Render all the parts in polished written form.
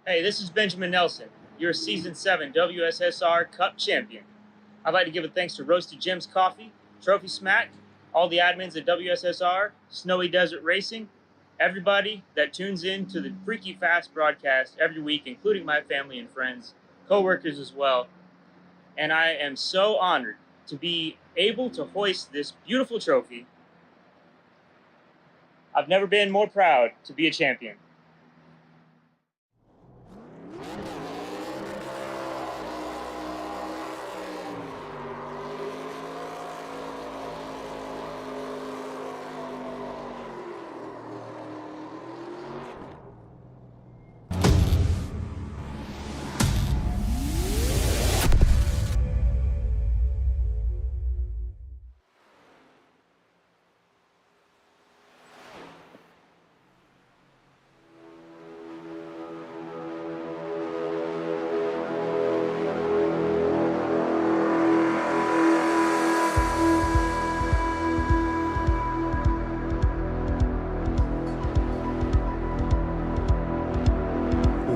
Hey, this is Benjamin Nelson, your Season 7 WSSR Cup champion. I'd like to give a thanks to Roasted Gems Coffee, Trophy Smack, all the admins at WSSR, Snowy Desert Racing, everybody that tunes in to the Freaky Fast broadcast every week, including my family and friends, co-workers as well. And I am so honored to be able to hoist this beautiful trophy. I've never been more proud to be a champion.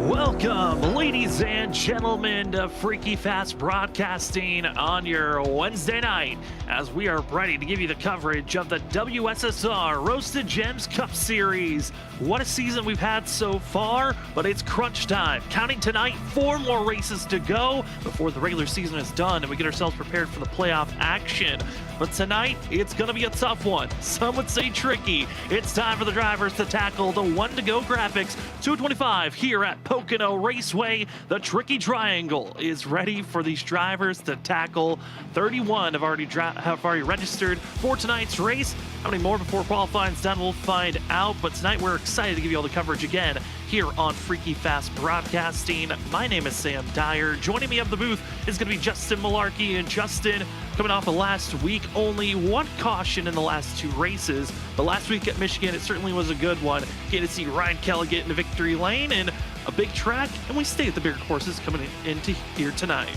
Welcome, ladies and gentlemen, to Freaky Fast Broadcasting on your Wednesday night as we are ready to give you the coverage of the WSSR Roasted Gems Cup Series. What a season we've had so far, but it's crunch time. Counting tonight, 4 more races to go before the regular season is done and we get ourselves prepared for the playoff action. But tonight, it's going to be a tough one. Some would say tricky. It's time for the drivers to tackle the one-to-go graphics 225 here at Pocono Raceway. The tricky triangle is ready for these drivers to tackle. 31 have already registered for tonight's race. How many more before qualifying's done, we'll find out. But tonight, we're excited to give you all the coverage again here on Freaky Fast Broadcasting. My name is Sam Dyer. Joining me up the booth is going to be Justin Malarkey. And Justin, coming off of last week, only one caution in the last 2 races. But last week at Michigan, it certainly was a good one. Getting to see Ryan Kelly get into victory lane and a big track. And we stay at the bigger courses coming into here tonight.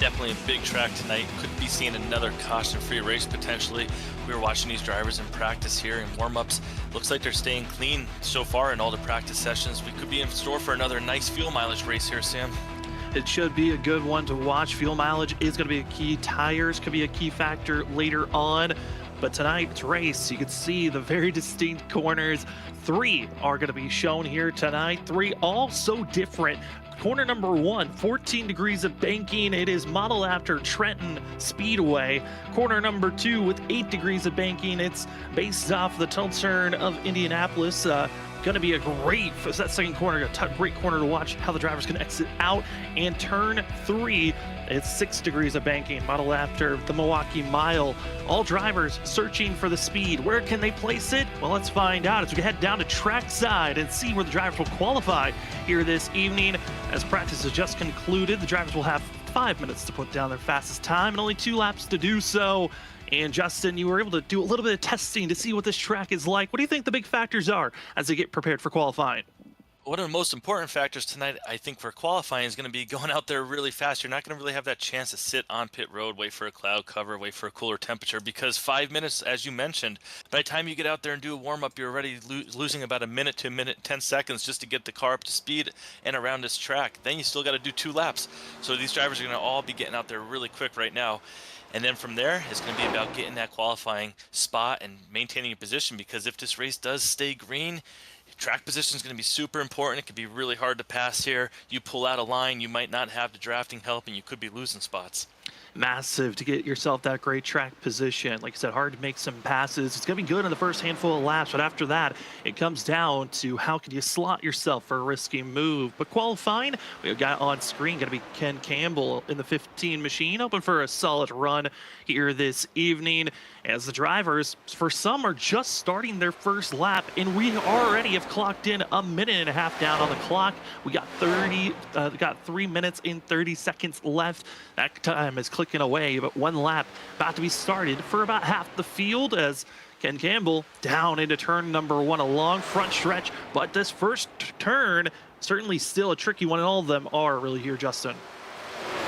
Definitely a big track tonight. Could be seeing another caution-free race potentially. We were watching these drivers in practice here in warm-ups. Looks like they're staying clean so far in all the practice sessions. We could be in store for another nice fuel mileage race here, Sam. It should be a good one to watch. Fuel mileage is going to be a key. Tires could be a key factor later on. But tonight's race, you can see the very distinct corners. 3 are going to be shown here tonight. 3 all so different. Corner number 1, 14 degrees of banking. It is modeled after Trenton Speedway. Corner number 2 with 8 degrees of banking. It's based off the tunnel turn of Indianapolis. Going to be a great, that second corner, a great corner to watch how the drivers can exit out. And turn 3, it's 6 degrees of banking, modeled after the Milwaukee Mile. All drivers searching for the speed. Where can they place it? Well, let's find out as we head down to trackside and see where the drivers will qualify here this evening. As practice has just concluded, the drivers will have 5 minutes to put down their fastest time and only 2 laps to do so. And Justin, you were able to do a little bit of testing to see what this track is like. What do you think the big factors are as they get prepared for qualifying? One of the most important factors tonight, I think, for qualifying is going to be going out there really fast. You're not going to really have that chance to sit on pit road, wait for a cloud cover, wait for a cooler temperature, because 5 minutes, as you mentioned, by the time you get out there and do a warm-up, you're already losing about a minute to a minute 10 seconds just to get the car up to speed and around this track. Then you still got to do 2 laps. So these drivers are going to all be getting out there really quick right now. And then from there, it's going to be about getting that qualifying spot and maintaining your position, because if this race does stay green, track position is going to be super important. It could be really hard to pass here. You pull out a line, you might not have the drafting help, and you could be losing spots. Massive to get yourself that great track position. Like I said, hard to make some passes. It's going to be good in the first handful of laps, but after that, it comes down to how can you slot yourself for a risky move. But qualifying, we've got on screen going to be Ken Campbell in the 15 machine, hoping for a solid run here this evening. As the drivers, for some, are just starting their first lap, and we already have clocked in a minute and a half down on the clock. We got 3 minutes and 30 seconds left. That time is clicking away, but 1 lap about to be started for about half the field as Ken Campbell down into turn number 1, a long front stretch, but this first turn certainly still a tricky one, and all of them are really here, Justin.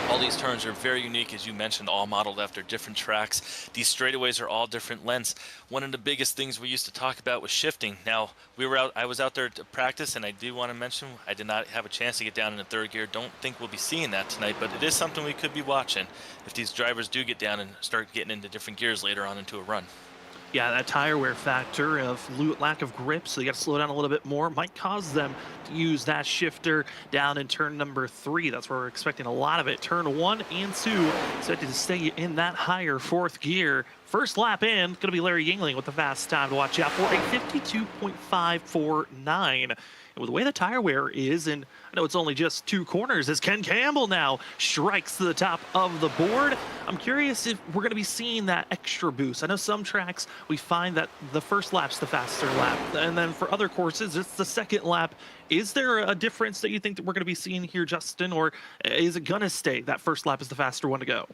All these turns are very unique, as you mentioned, all modeled after different tracks. These straightaways are all different lengths. One of the biggest things we used to talk about was shifting. Now, I was out there to practice, and I do want to mention I did not have a chance to get down in the third gear. Don't think we'll be seeing that tonight, but it is something we could be watching if these drivers do get down and start getting into different gears later on into a run. Yeah, that tire wear factor of lack of grip, so you got to slow down a little bit more, might cause them to use that shifter down in turn number 3. That's where we're expecting a lot of it. Turn 1 and 2 expected to stay in that higher 4th gear. First lap in, going to be Larry Yingling with the fast time to watch out for, a 52.549. And with the way the tire wear is, and I know it's only just 2 corners, as Ken Campbell now strikes to the top of the board. I'm curious if we're going to be seeing that extra boost. I know some tracks we find that the first lap's the faster lap, and then for other courses it's the second lap. Is there a difference that you think that we're going to be seeing here, Justin, or is it going to stay that first lap is the faster one to go?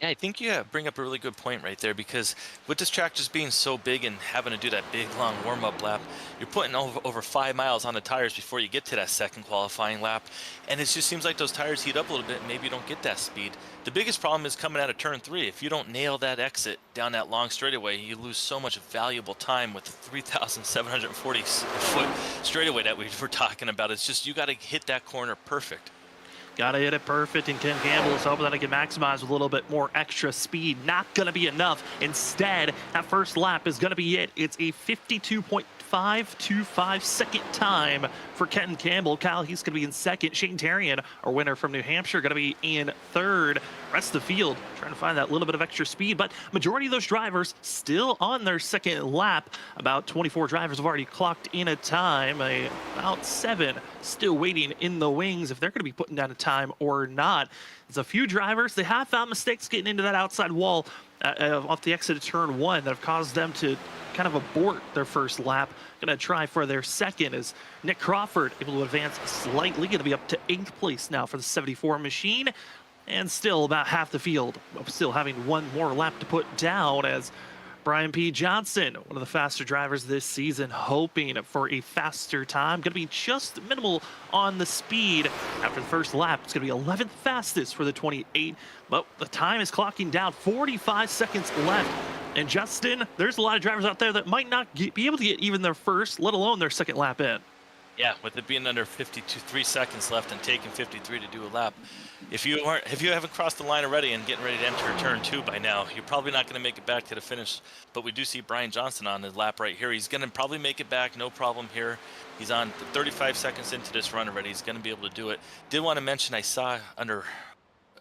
Yeah, I think you bring up a really good point right there, because with this track just being so big and having to do that big long warm-up lap, you're putting over 5 miles on the tires before you get to that second qualifying lap, and it just seems like those tires heat up a little bit and maybe you don't get that speed. The biggest problem is coming out of turn 3. If you don't nail that exit down that long straightaway, you lose so much valuable time with the 3,740 foot straightaway that we were talking about. It's just you got to hit that corner perfect. Got to hit it perfect, and Ken Campbell is hoping that he can maximize with a little bit more extra speed. Not going to be enough. Instead, that first lap is going to be it. It's a 52.525 second time for Ken Campbell. Kyle, he's going to be in second. Shane Terrian, our winner from New Hampshire, going to be in third. Rest of the field trying to find that little bit of extra speed, but majority of those drivers still on their second lap. About 24 drivers have already clocked in a time. About 7 still waiting in the wings if they're going to be putting down a time or not. There's a few drivers, they have found mistakes getting into that outside wall off the exit of turn 1 that have caused them to kind of abort their first lap. Going to try for their second as Nick Crawford able to advance slightly, going to be up to 8th place now for the 74 machine. And still about half the field still having one more lap to put down, as Brian P. Johnson, one of the faster drivers this season, hoping for a faster time. Going to be just minimal on the speed after the first lap. It's going to be 11th fastest for the 28, but the time is clocking down. 45 seconds left. And Justin, there's a lot of drivers out there that might not be able to get even their first, let alone their second lap in. Yeah, with it being under 3 seconds left and taking 53 to do a lap, if you haven't crossed the line already and getting ready to enter turn 2 by now, you're probably not going to make it back to the finish. But we do see Brian Johnson on his lap right here. He's going to probably make it back, no problem here. He's on 35 seconds into this run already. He's going to be able to do it. Did want to mention, I saw under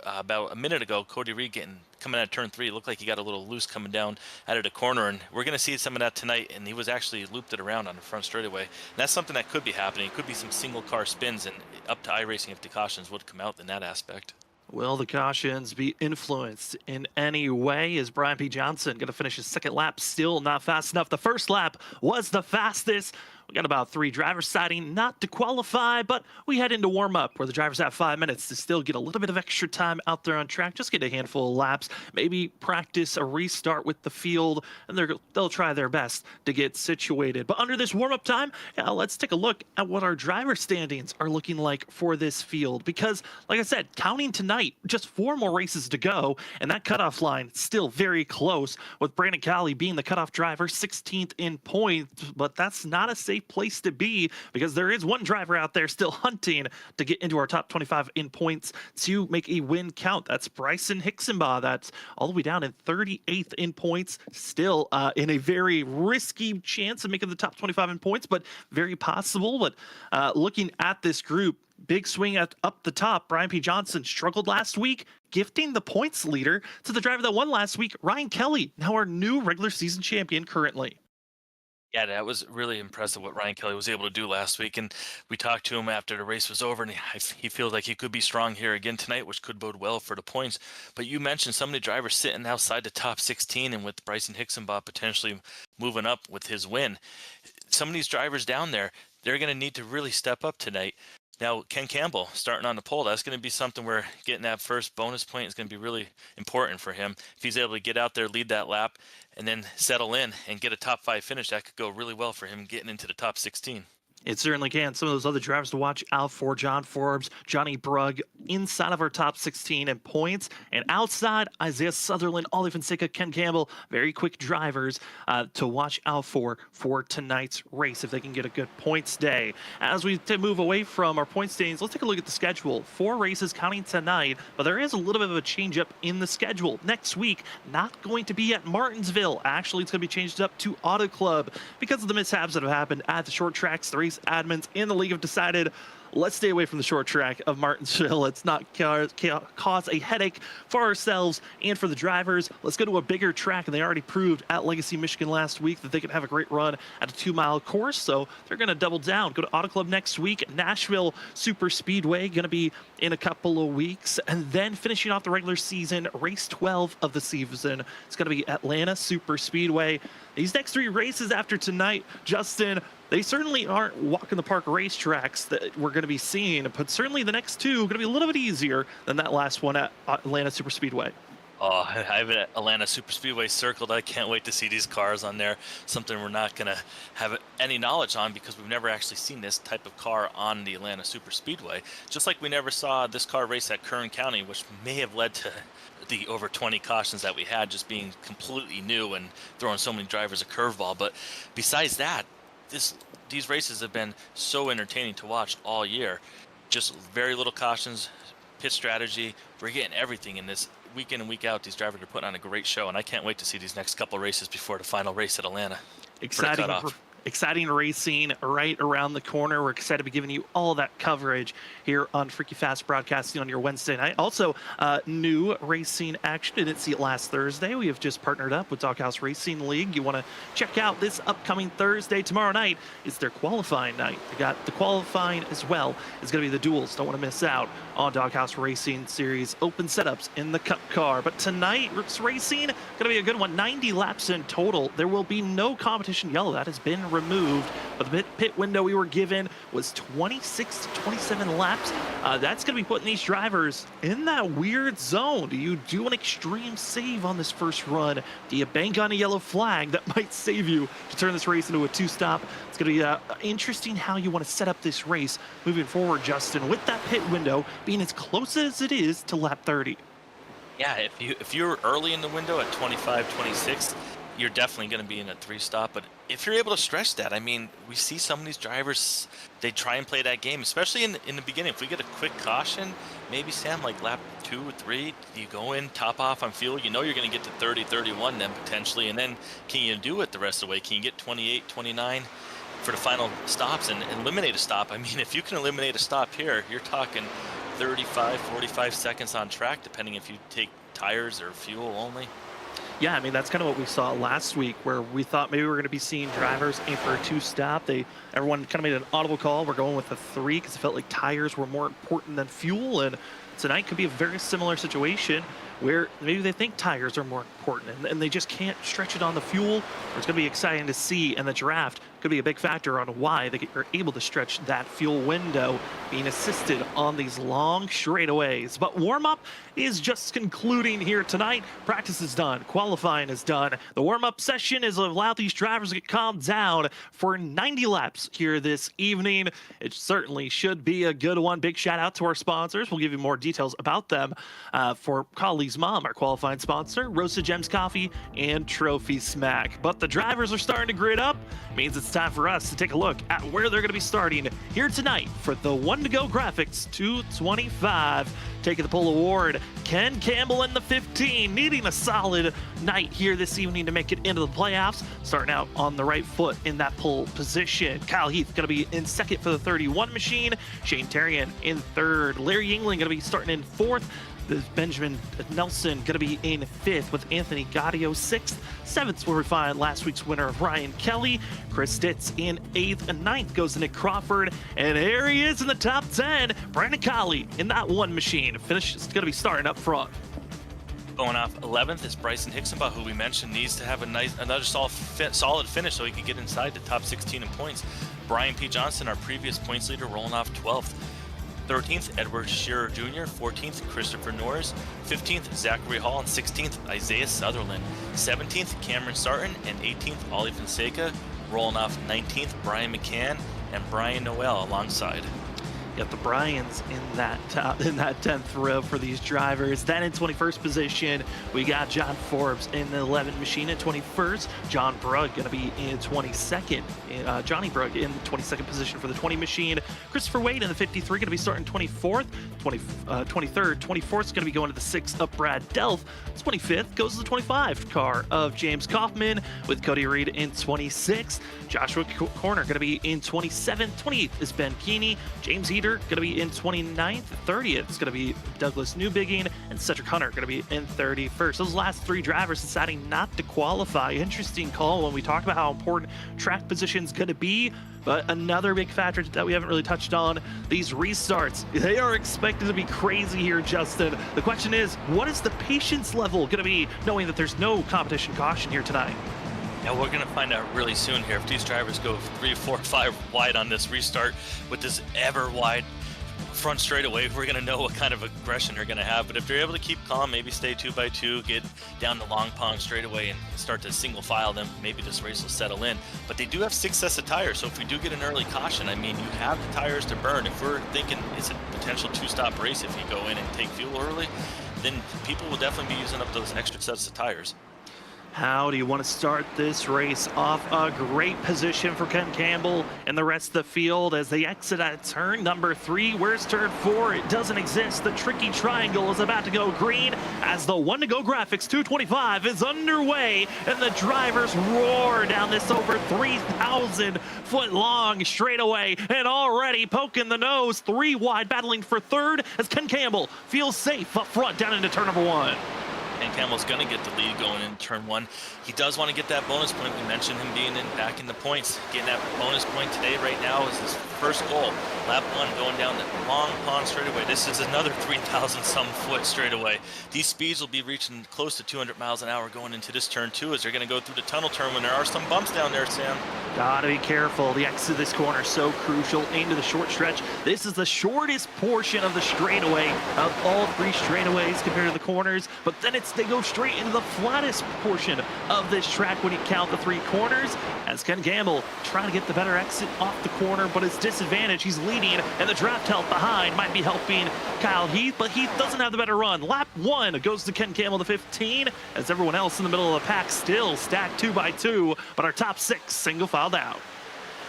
about a minute ago, Cody Reed coming out of turn 3. It looked like he got a little loose coming down out of the corner, and we're going to see some of that tonight. And he was actually looped it around on the front straightaway. And that's something that could be happening. It could be some single car spins, and up to iRacing if the cautions would come out in that aspect. Will the cautions be influenced in any way? Is Brian P. Johnson going to finish his second lap still not fast enough? The first lap was the fastest. We got about 3 drivers deciding not to qualify, but we head into warm-up where the drivers have 5 minutes to still get a little bit of extra time out there on track, just get a handful of laps, maybe practice a restart with the field, and they'll try their best to get situated. But under this warm-up time, let's take a look at what our driver standings are looking like for this field, because, like I said, counting tonight, just 4 more races to go, and that cutoff line still very close, with Brandon Cowley being the cutoff driver, 16th in points, but that's not a safe place to be, because there is one driver out there still hunting to get into our top 25 in points to make a win count. That's Bryson Hicksonbaugh. That's all the way down in 38th in points, still in a very risky chance of making the top 25 in points, but very possible. But looking at this group, big swing up the top. Brian P. Johnson struggled last week, gifting the points leader to the driver that won last week, Ryan Kelly, now our new regular season champion currently. Yeah, that was really impressive what Ryan Kelly was able to do last week. And we talked to him after the race was over, and he feels like he could be strong here again tonight, which could bode well for the points. But you mentioned so many drivers sitting outside the top 16, and with Bryson Hicksonbaugh potentially moving up with his win, some of these drivers down there, they're going to need to really step up tonight. Now, Ken Campbell starting on the pole, that's going to be something where getting that first bonus point is going to be really important for him. If he's able to get out there, lead that lap, and then settle in and get a top 5 finish, that could go really well for him getting into the top 16. It certainly can. Some of those other drivers to watch out for: John Forbes, Johnny Brugg, inside of our top 16 in points. And outside, Isaiah Sutherland, Ollie Fonseca, Ken Campbell, very quick drivers to watch out for tonight's race if they can get a good points day. As we move away from our points days, let's take a look at the schedule. 4 races counting tonight, but there is a little bit of a change up in the schedule. Next week, not going to be at Martinsville. Actually, it's going to be changed up to Auto Club because of the mishaps that have happened at the short tracks. The race admins in the league have decided, let's stay away from the short track of Martinsville. Let's not cause a headache for ourselves and for the drivers. Let's go to a bigger track, and they already proved at Legacy, Michigan last week that they could have a great run at a 2-mile course, so they're going to double down. Go to Auto Club next week. Nashville Super Speedway going to be in a couple of weeks, and then finishing off the regular season, race 12 of the season, it's going to be Atlanta Super Speedway. These next 3 races after tonight, Justin, they certainly aren't walk in the park racetracks that we're going to be seeing, but certainly the next 2 are going to be a little bit easier than that last one at Atlanta Super Speedway. Oh, I have Atlanta Super Speedway circled. I can't wait to see these cars on there. Something we're not going to have any knowledge on because we've never actually seen this type of car on the Atlanta Super Speedway. Just like we never saw this car race at Kern County, which may have led to the over 20 cautions that we had just being completely new and throwing so many drivers a curveball. But besides that, these races have been so entertaining to watch all year. Just very little cautions, pit strategy. We're getting everything in this. Week in and week out, these drivers are putting on a great show, and I can't wait to see these next couple races before the final race at Atlanta. Exciting racing right around the corner. We're excited to be giving you all that coverage here on Freaky Fast Broadcasting on your Wednesday night. Also, new racing action. I didn't see it last Thursday. We have just partnered up with Doghouse Racing League. You want to check out this upcoming Thursday. Tomorrow night is their qualifying night. They got the qualifying as well. It's going to be the duels. Don't want to miss out on Doghouse Racing Series open setups in the Cup car. But tonight, it's racing going to be a good one. 90 laps in total. There will be no competition yellow. That has been removed, but the pit window we were given was 26 to 27 laps. That's going to be putting these drivers in that weird zone. Do you do an extreme save on this first run? Do you bank on a yellow flag that might save you to turn this race into a 2-stop? It's going to be interesting how you want to set up this race moving forward, Justin, with that pit window being as close as it is to lap 30. Yeah, if you're early in the window at 25, 26, you're definitely going to be in a 3-stop. But if you're able to stretch that, I mean, we see some of these drivers, they try and play that game, especially in the beginning. If we get a quick caution, maybe, Sam, like lap 2 or 3, you go in, top off on fuel, you know you're going to get to 30, 31 then potentially, and then can you do it the rest of the way? Can you get 28, 29 for the final stops and eliminate a stop? I mean, if you can eliminate a stop here, you're talking 35, 45 seconds on track, depending if you take tires or fuel only. Yeah, I mean, that's kind of what we saw last week, where we thought maybe we were going to be seeing drivers aim for a 2-stop. Everyone kind of made an audible call. We're going with a 3 because it felt like tires were more important than fuel. And tonight could be a very similar situation where maybe they think tires are more important and they just can't stretch it on the fuel. It's going to be exciting to see, and the draft could be a big factor on why they are able to stretch that fuel window, being assisted on these long straightaways. But warm-up is just concluding here tonight. Practice is done. Qualifying is done. The warm-up session has allowed these drivers to get calmed down for 90 laps here this evening. It certainly should be a good one. Big shout out to our sponsors. We'll give you more details about them for Colley's Mom, our qualifying sponsor, Roasted Gems Coffee, and Trophy Smack. But the drivers are starting to grid up. Means it's time for us to take a look at where they're going to be starting here tonight for the 1-to-go Graphics 225. Taking the pole award, Ken Campbell in the 15, needing a solid night here this evening to make it into the playoffs. Starting out on the right foot in that pole position. Kyle Heath going to be in second for the 31 machine. Shane Terrian in third. Larry England going to be starting in fourth. Benjamin Nelson going to be in 5th with Anthony Gaudio 6th. 7th where we find last week's winner, Ryan Kelly. Chris Stitz in 8th, and 9th goes to Nick Crawford. And there he is in the top 10. Brandon Colley in that one machine. Finish is going to be starting up front. Going off 11th is Bryson Hicksonbaugh, who we mentioned needs to have another solid finish so he can get inside the top 16 in points. Brian P. Johnson, our previous points leader, rolling off 12th. 13th, Edward Shearer Jr., 14th, Christopher Norris, 15th, Zachary Hall, and 16th, Isaiah Sutherland, 17th, Cameron Sarton, and 18th, Ollie Fonseca. Rolling off 19th, Brian McCann, and Brian Noel alongside. Got the Bryans in that 10th row for these drivers. Then in 21st position, we got John Forbes in the 11 machine at 21st. John Brugg going to be in 22nd. Johnny Brugg in the 22nd position for the 20 machine. Christopher Wade in the 53 going to be starting 24th. 23rd. 24th is going to be going to the 6th up Brad Delph. 25th goes to the 25 car of James Kaufman with Cody Reed in 26th. Joshua Corner going to be in 27th. 28th is Ben Keeney. James Eater going to be in 29th. 30th is going to be Douglas Newbigging, and Cedric Hunter going to be in 31st. Those last three drivers deciding not to qualify. Interesting call when we talk about how important track position is going to be. But another big factor that we haven't really touched on, these restarts, they are expected to be crazy here, Justin. The question is, what is the patience level going to be, knowing that there's no competition caution here tonight? Yeah, we're going to find out really soon here if these drivers go 3, 4, 5 wide on this restart with this ever wide front straightaway. We're going to know what kind of aggression they're going to have. But if they're able to keep calm, maybe stay 2 by 2, get down the long pond straightaway and start to single file them, maybe this race will settle in. But they do have 6 sets of tires, so if we do get an early caution, I mean, you have the tires to burn. If we're thinking it's a potential 2-stop race if you go in and take fuel early, then people will definitely be using up those extra sets of tires. How do you want to start this race off? A great position for Ken Campbell and the rest of the field as they exit at turn number 3. Where's turn 4? It doesn't exist. The tricky triangle is about to go green as the 1-to-go graphics 225 is underway, and the drivers roar down this over 3,000 foot long straightaway, and already poking the nose 3 wide, battling for third as Ken Campbell feels safe up front down into turn number 1. And Campbell's going to get the lead going in turn 1. He does want to get that bonus point. We mentioned him being back in the points. Getting that bonus point today right now is his first goal. Lap 1 going down that long pond straightaway. This is another 3,000 some foot straightaway. These speeds will be reaching close to 200 miles an hour going into this turn 2 as they're going to go through the tunnel turn when there are some bumps down there, Sam. Gotta be careful. The exit of this corner is so crucial into the short stretch. This is the shortest portion of the straightaway of all 3 straightaways compared to the corners, but then they go straight into the flattest portion of this track when you count the 3 corners, as Ken Campbell trying to get the better exit off the corner, but it's disadvantage. He's leading, and the draft help behind might be helping Kyle Heath, but Heath doesn't have the better run. Lap 1 goes to Ken Campbell, the 15, as everyone else in the middle of the pack still stacked 2 by 2, but our top 6 single filed out.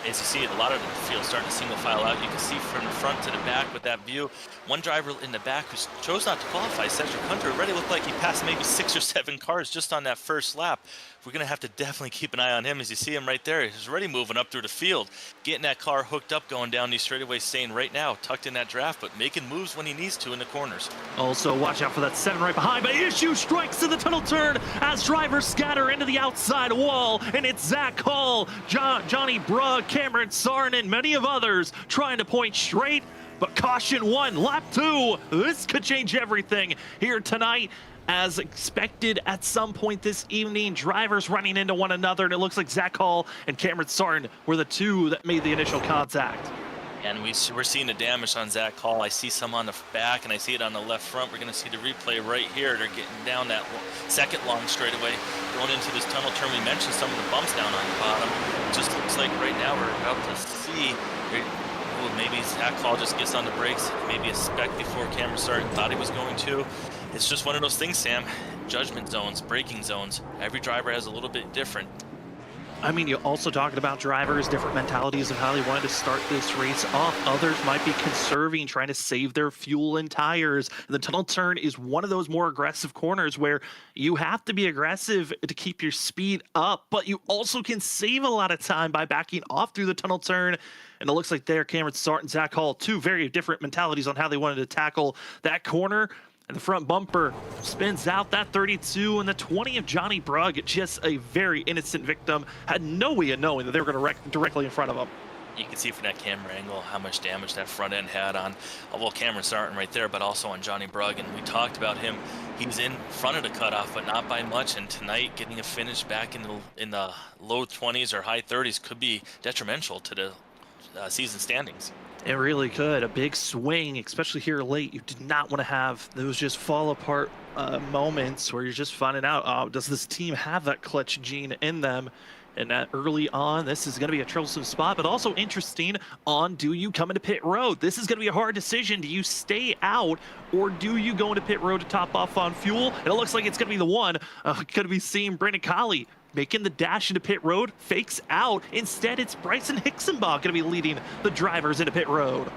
As you see, a lot of the field starting to single file out. You can see from the front to the back with that view. One driver in the back who chose not to qualify, Cedric Hunter, already looked like he passed maybe 6 or 7 cars just on that first lap. We're going to have to definitely keep an eye on him. As you see him right there, he's already moving up through the field, getting that car hooked up, going down these straightaways, staying right now tucked in that draft, but making moves when he needs to in the corners. Also, watch out for that 7 right behind, but issue strikes in the tunnel turn as drivers scatter into the outside wall, and it's Zach Hall, Johnny Brugg, Cameron Sarn, and many of others trying to point straight, but caution 1, lap 2. This could change everything here tonight. As expected at some point this evening, drivers running into one another, and it looks like Zach Hall and Cameron Sarn were the 2 that made the initial contact. And we're seeing the damage on Zach Hall. I see some on the back, and I see it on the left front. We're going to see the replay right here. They're getting down that second long straightaway, going into this tunnel turn. We mentioned some of the bumps down on the bottom. It just looks like right now we're about to see. Maybe Zach Hall just gets on the brakes, maybe a spec before Cameron Sarn thought he was going to. It's just one of those things, Sam. Judgment zones, braking zones. Every driver has a little bit different. I mean, you're also talking about drivers, different mentalities of how they wanted to start this race off. Others might be conserving, trying to save their fuel and tires. And the tunnel turn is one of those more aggressive corners where you have to be aggressive to keep your speed up, but you also can save a lot of time by backing off through the tunnel turn. And it looks like there, Cameron Sarn and Zach Hall, 2 very different mentalities on how they wanted to tackle that corner. And the front bumper spins out that 32, and the 20 of Johnny Brugg, just a very innocent victim, had no way of knowing that they were going to wreck directly in front of him. You can see from that camera angle how much damage that front end had on, well, Cameron Sarn right there, but also on Johnny Brugg. And we talked about him. He was in front of the cutoff, but not by much. And tonight, getting a finish back in the low 20s or high 30s could be detrimental to the season standings. It really could. A big swing, especially here late. You did not want to have those just fall apart moments where you're just finding out, does this team have that clutch gene in them? And that early on, this is going to be a troublesome spot, but also interesting on, do you come into pit road? This is going to be a hard decision. Do you stay out, or do you go into pit road to top off on fuel? And it looks like it's going to be the one. Going to be seeing Brandon Colley making the dash into pit road, fakes out. Instead, it's Bryson Hixenbaugh going to be leading the drivers into pit road.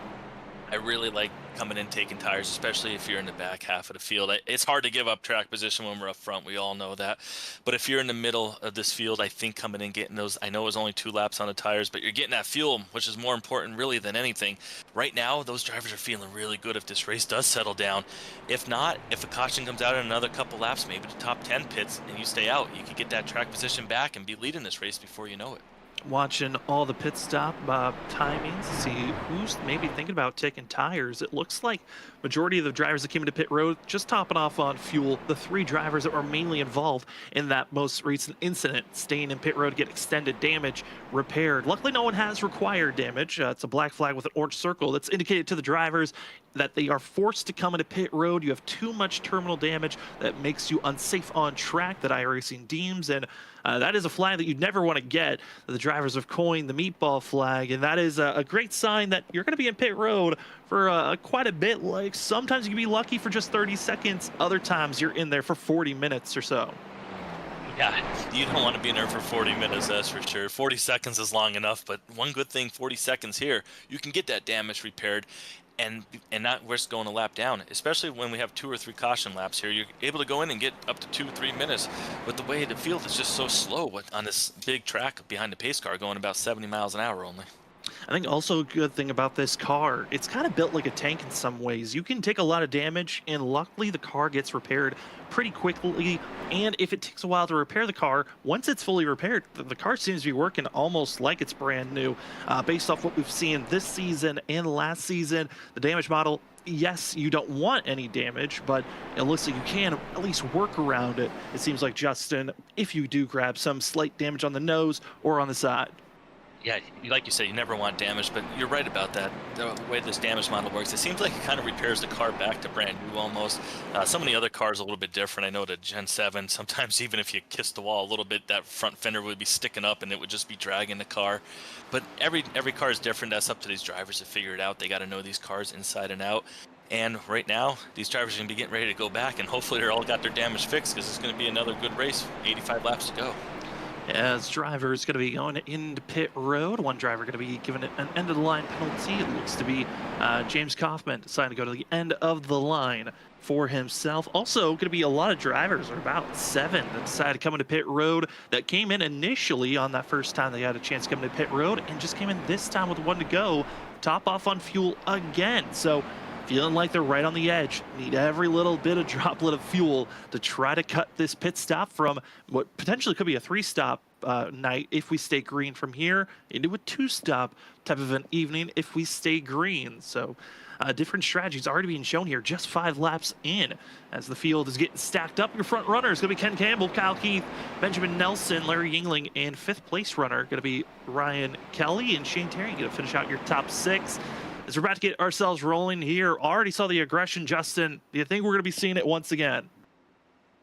I really like coming in taking tires, especially if you're in the back half of the field. It's hard to give up track position when we're up front. We all know that. But if you're in the middle of this field, I think coming in, getting those, I know it was only 2 laps on the tires, but you're getting that fuel, which is more important really than anything. Right now, those drivers are feeling really good if this race does settle down. If not, if a caution comes out in another couple laps, maybe the top 10 pits, and you stay out, you could get that track position back and be leading this race before you know it. Watching all the pit stop timings, see who's maybe thinking about taking tires. It looks like majority of the drivers that came into pit road just topping off on fuel. The 3 drivers that were mainly involved in that most recent incident, staying in pit road to get extended damage repaired. Luckily, no one has required damage. It's a black flag with an orange circle that's indicated to the drivers that they are forced to come into pit road. You have too much terminal damage that makes you unsafe on track, that iRacing deems, and that is a flag that you'd never want to get. The drivers have coined the meatball flag, and that is a great sign that you're going to be in pit road for quite a bit. Like, sometimes you can be lucky for just 30 seconds. Other times you're in there for 40 minutes or so. Yeah, you don't want to be in there for 40 minutes, that's for sure. 40 seconds is long enough, but one good thing, 40 seconds here, you can get that damage repaired and not risk going a lap down, especially when we have 2 or 3 caution laps here. You're able to go in and get up to 2-3 minutes, but the way the field is just so slow on this big track behind the pace car going about 70 miles an hour only. I think also a good thing about this car, it's kind of built like a tank in some ways. You can take a lot of damage, and luckily the car gets repaired pretty quickly. And if it takes a while to repair the car, once it's fully repaired, the car seems to be working almost like it's brand new. Based off what we've seen this season and last season, the damage model, yes, you don't want any damage, but it looks like you can at least work around it. It seems like, Justin, if you do grab some slight damage on the nose or on the side. Yeah, like you said, you never want damage, but you're right about that. The way this damage model works, it seems like it kind of repairs the car back to brand new almost. Some of the other cars are a little bit different. I know the Gen 7, sometimes even if you kiss the wall a little bit, that front fender would be sticking up and it would just be dragging the car. But every car is different. That's up to these drivers to figure it out. They got to know these cars inside and out. And right now, these drivers are going to be getting ready to go back, and hopefully they're all got their damage fixed, because it's going to be another good race, 85 laps to go. As drivers going to be going into pit road, one driver going to be given an end of the line penalty. It looks to be James Kaufman deciding to go to the end of the line for himself. Also going to be a lot of drivers, or about 7, that decided to come into pit road that came in initially on that first time they had a chance to come into pit road, and just came in this time with 1 to go, top off on fuel again. So feeling like they're right on the edge, need every little bit of droplet of fuel to try to cut this pit stop from what potentially could be a 3-stop night if we stay green from here into a 2-stop type of an evening if we stay green. So different strategies already being shown here, just 5 laps in, as the field is getting stacked up. Your front runner is going to be Ken Campbell, Kyle Keith, Benjamin Nelson, Larry Yingling, and 5th place runner going to be Ryan Kelly, and Shane Terry going to finish out your top 6. As we're about to get ourselves rolling here, already saw the aggression, Justin. Do you think we're going to be seeing it once again?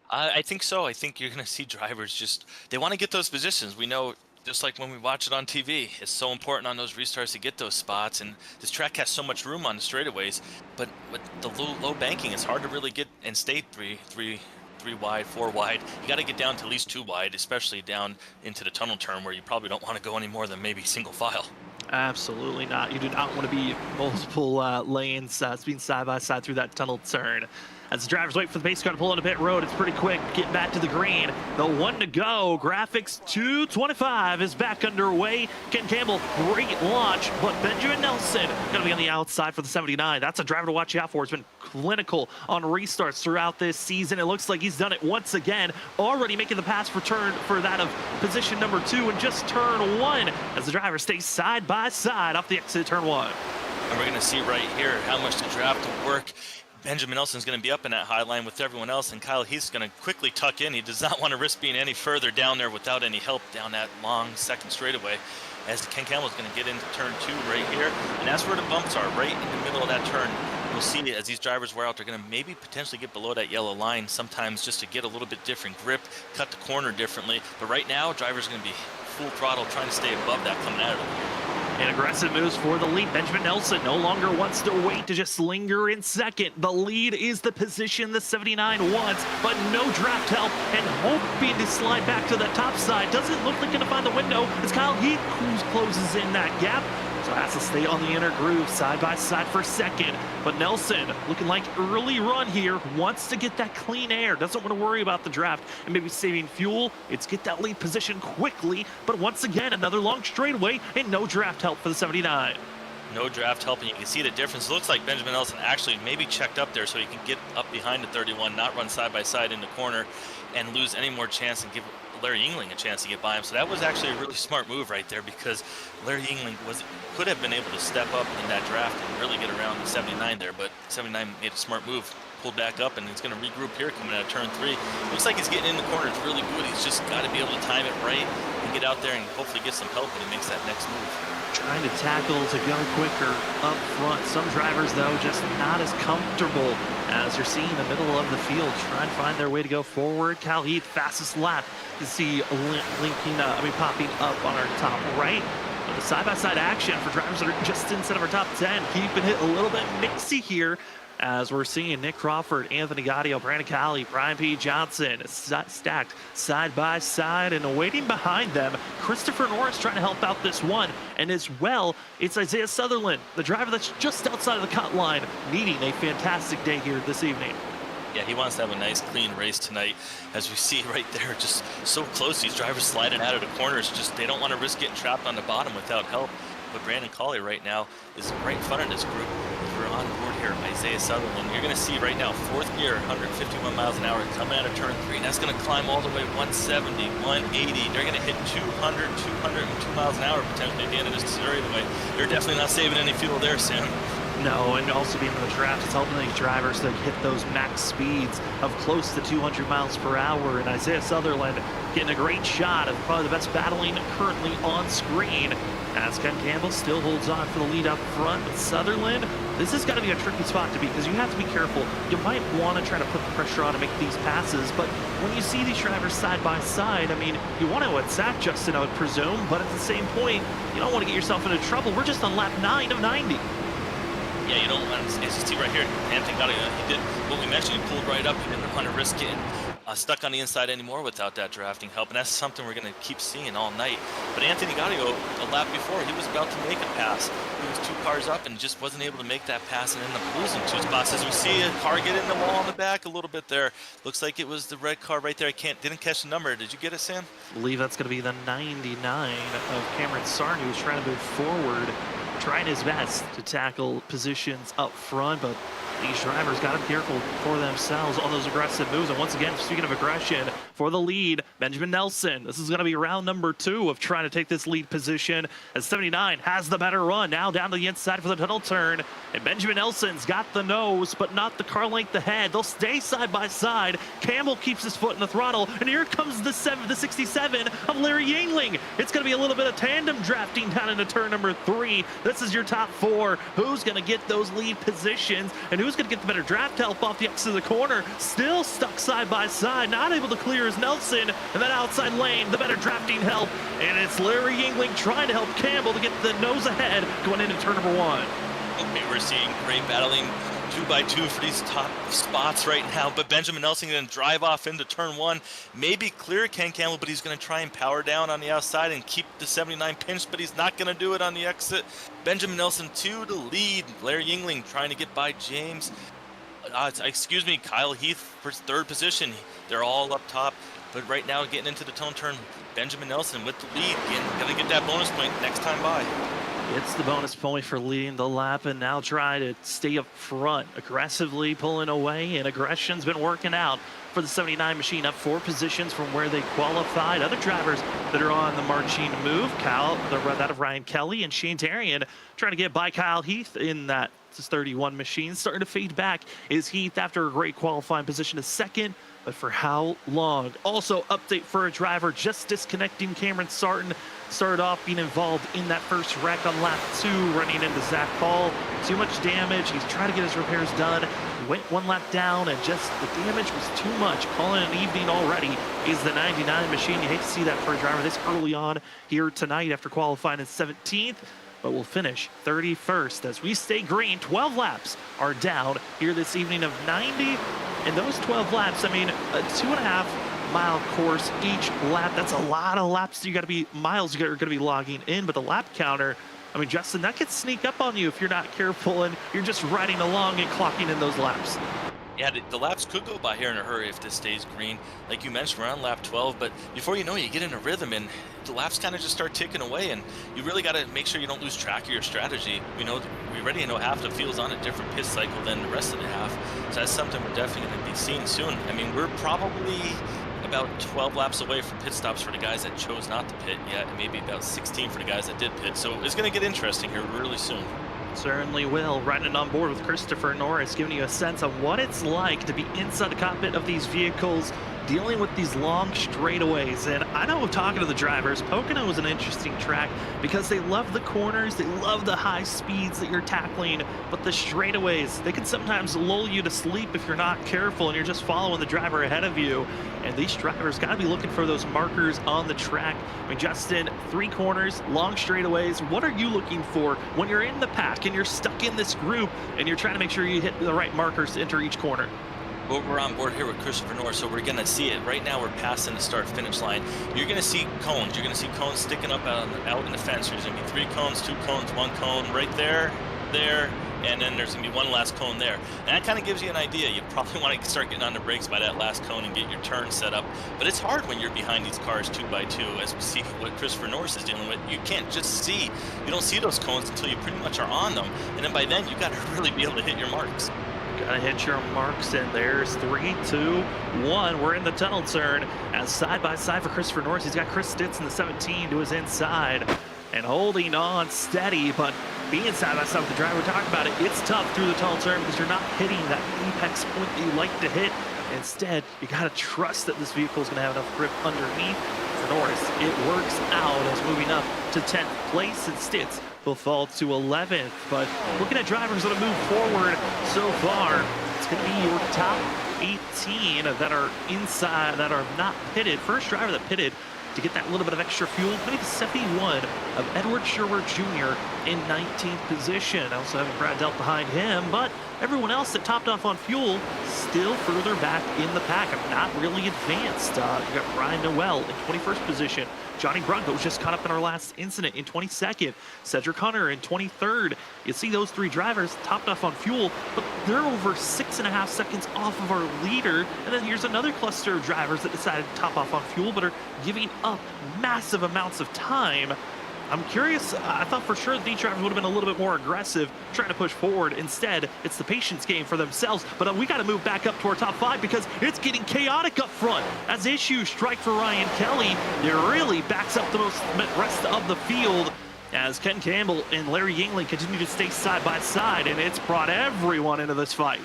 I think so. I think you're going to see drivers they want to get those positions. We know, just like when we watch it on TV, it's so important on those restarts to get those spots. And this track has so much room on the straightaways, but with the low banking, it's hard to really get and stay three wide, 4 wide. You got to get down to at least 2 wide, especially down into the tunnel turn where you probably don't want to go any more than maybe single file. Absolutely not. You do not want to be multiple lanes being side by side through that tunnel turn. As the drivers wait for the pace car to pull into pit road, it's pretty quick. Get back to the green. The 1 to go. Graphics 225 is back underway. Ken Campbell, great launch, but Benjamin Nelson going to be on the outside for the 79. That's a driver to watch out for. It's been clinical on restarts throughout this season. It looks like he's done it once again, already making the pass for that of position number 2 and just turn 1 as the driver stays side by side off the exit of turn 1. And we're going to see right here how much the draft will work. Benjamin Nelson's going to be up in that high line with everyone else, and Kyle Heath's going to quickly tuck in. He does not want to risk being any further down there without any help down that long second straightaway, as Ken Campbell's going to get into turn 2 right here. And that's where the bumps are, right in the middle of that turn. You'll see as these drivers wear out, they're going to maybe potentially get below that yellow line sometimes just to get a little bit different grip, cut the corner differently. But right now, drivers are going to be full throttle, trying to stay above that coming out of it. And aggressive moves for the lead. Benjamin Nelson no longer wants to wait to just linger in second. The lead is the position the 79 wants, but no draft help and hoping to slide back to the top side. Doesn't look like going to find the window as Kyle Heath closes in that gap. So has to stay on the inner groove side by side for second. But Nelson looking like early run here, wants to get that clean air, doesn't want to worry about the draft and maybe saving fuel. It's get that lead position quickly, but once again another long straightaway and no draft help for the 79. No draft help, and you can see the difference. It looks like Benjamin Nelson actually maybe checked up there so he can get up behind the 31, not run side by side in the corner and lose any more chance and give Larry Yingling a chance to get by him. So that was actually a really smart move right there, because Larry Yingling could have been able to step up in that draft and really get around the 79 there, but 79 made a smart move, pulled back up, and he's going to regroup here coming out of turn 3. Looks like he's getting in the corner. It's really good. He's just got to be able to time it right and get out there and hopefully get some help when he makes that next move. Trying to tackle to go quicker up front. Some drivers, though, just not as comfortable as you're seeing in the middle of the field, trying to find their way to go forward. Kyle Heath, fastest lap. You see popping up on our top right. But the side-by-side action for drivers that are just inside of our top 10, keeping it a little bit mixy here, as we're seeing Nick Crawford, Anthony Gaudio, Brandon Cowley, Brian P. Johnson stacked side by side, and waiting behind them, Christopher Norris trying to help out this one. And as well, it's Isaiah Sutherland, the driver that's just outside of the cut line, needing a fantastic day here this evening. Yeah, he wants to have a nice clean race tonight, as we see right there, just so close. These drivers sliding out of the corners, just they don't want to risk getting trapped on the bottom without help. But Brandon Cawley right now is right in front of this group. We're on board here, Isaiah Sutherland. You're going to see right now, 4th gear, 151 miles an hour coming out of turn 3. And that's going to climb all the way 170, 180. They're going to hit 200, 202 miles an hour potentially at the end of this straightaway. They're definitely not saving any fuel there, Sam. No, and also being in the draft, it's helping these drivers to hit those max speeds of close to 200 miles per hour. And Isaiah Sutherland getting a great shot of probably the best battling currently on screen, as Ken Campbell still holds on for the lead up front. But Sutherland, this has got to be a tricky spot to be, because you have to be careful. You might want to try to put the pressure on to make these passes, but when you see these drivers side by side, I mean, you want to attack Justin, I would presume, but at the same point, you don't want to get yourself into trouble. We're just on lap 9 of 90. Yeah, you don't want to, as you see right here, Anthony Gaudio, he did what we mentioned, he pulled right up. He didn't want to risk getting stuck on the inside anymore without that drafting help, and that's something we're going to keep seeing all night. But Anthony Gaudio, a lap before, he was about to make a pass. He was 2 cars up and just wasn't able to make that pass and ended up losing 2 spots. As we see a car get in the wall on the back a little bit there. Looks like it was the red car right there. I didn't catch the number. Did you get it, Sam? I believe that's going to be the 99 of Cameron Sarney, who's trying to move forward, trying his best to tackle positions up front, but these drivers got to be careful for themselves on those aggressive moves. And once again, speaking of aggression, for the lead, Benjamin Nelson. This is going to be round number 2 of trying to take this lead position, as 79 has the better run. Now down to the inside for the tunnel turn, and Benjamin Nelson's got the nose, but not the car length ahead. They'll stay side by side. Campbell keeps his foot in the throttle, and here comes the 67 of Larry Yingling. It's going to be a little bit of tandem drafting down into turn number 3. This is your top 4. Who's going to get those lead positions, and who's going to get the better draft help off the exit of the corner? Still stuck side by side, not able to clear is Nelson, and that outside lane, the better drafting help, and it's Larry Yingling trying to help Campbell to get the nose ahead going into turn number 1. Okay, we're seeing great battling 2 by 2 for these top spots right now, but Benjamin Nelson going to drive off into turn 1, maybe clear Ken Campbell, but he's going to try and power down on the outside and keep the 79 pinched, but he's not going to do it on the exit. Benjamin Nelson 2 to lead. Larry Yingling trying to get by James. Kyle Heath for 3rd position. They're all up top, but right now getting into the tone turn, Benjamin Nelson with the lead. Going to get that bonus point next time by. It's the bonus point for leading the lap, and now try to stay up front, aggressively pulling away, and aggression's been working out for the 79 machine, up 4 positions from where they qualified. Other drivers that are on the marching move, that of Ryan Kelly and Shane Tarian, trying to get by Kyle Heath in that It's his 31 machine. Starting to fade back is Heath after a great qualifying position as second, but for how long? Also, update for a driver just disconnecting. Cameron Sarton started off being involved in that first wreck on lap 2, running into Zach Paul. Too much damage. He's trying to get his repairs done. He went 1 lap down, and just the damage was too much. Calling it an evening already is the 99 machine. You hate to see that for a driver this early on here tonight after qualifying in 17th. But we'll finish 31st as we stay green. 12 laps are down here this evening of 90. And those 12 laps, I mean, a 2.5-mile course each lap. That's a lot of laps you got to be, miles you're going to be logging in. But the lap counter, I mean, Justin, that could sneak up on you if you're not careful and you're just riding along and clocking in those laps. Yeah, the laps could go by here in a hurry if this stays green. Like you mentioned, we're on lap 12, but before you know it, you get in a rhythm and the laps kind of just start ticking away, and you really got to make sure you don't lose track of your strategy. We already know half the field's on a different pit cycle than the rest of the half, so that's something we're definitely going to be seeing soon. I mean, we're probably about 12 laps away from pit stops for the guys that chose not to pit yet, and maybe about 16 for the guys that did pit, so it's going to get interesting here really soon. Certainly will. Riding on board with Christopher Norris, giving you a sense of what it's like to be inside the cockpit of these vehicles, dealing with these long straightaways. And I know, talking to the drivers, Pocono is an interesting track because they love the corners, they love the high speeds that you're tackling, but the straightaways, they can sometimes lull you to sleep if you're not careful and you're just following the driver ahead of you. And these drivers got to be looking for those markers on the track. I mean, Justin, 3 corners, long straightaways. What are you looking for when you're in the pack and you're stuck in this group and you're trying to make sure you hit the right markers to enter each corner? Well, we're on board here with Christopher Norris, so we're going to see it. Right now, we're passing the start-finish line. You're going to see cones. You're going to see cones sticking up out in the fence. There's going to be 3 cones, 2 cones, 1 cone right there, and then there's going to be 1 last cone there. And that kind of gives you an idea. You probably want to start getting on the brakes by that last cone and get your turn set up. But it's hard when you're behind these cars 2 by 2, as we see what Christopher Norris is dealing with. You can't just see. You don't see those cones until you pretty much are on them. And then by then, you got to really be able to hit your marks. Gotta hit your marks, and there's 3, 2, 1. We're in the tunnel turn as side by side for Christopher Norris. He's got Chris Stitz in the 17 to his inside and holding on steady, but being side by side with the driver, we're talking about it. It's tough through the tunnel turn because you're not hitting that apex point that you like to hit. Instead, you gotta trust that this vehicle is gonna have enough grip underneath. For Norris, it works out as moving up to 10th place, and Stitz will fall to 11th. But looking at drivers that have moved forward so far, it's going to be your top 18 that are inside, that are not pitted. First driver that pitted to get that little bit of extra fuel, going to be the 71 of Edward Sherwood Jr. in 19th position. Also having Brad Delp behind him, but everyone else that topped off on fuel still further back in the pack. I'm not really advanced. You got Brian Noel in 21st position. Johnny Brunko was just caught up in our last incident in 22nd. Cedric Hunter in 23rd. You see those 3 drivers topped off on fuel, but they're over 6.5 seconds off of our leader. And then here's another cluster of drivers that decided to top off on fuel, but are giving up massive amounts of time. I'm curious, I thought for sure these drivers would have been a little bit more aggressive, trying to push forward. Instead, it's the patience game for themselves. But we got to move back up to our top 5 because it's getting chaotic up front. As issues strike for Ryan Kelly, it really backs up the rest of the field as Ken Campbell and Larry Yingling continue to stay side by side, and it's brought everyone into this fight.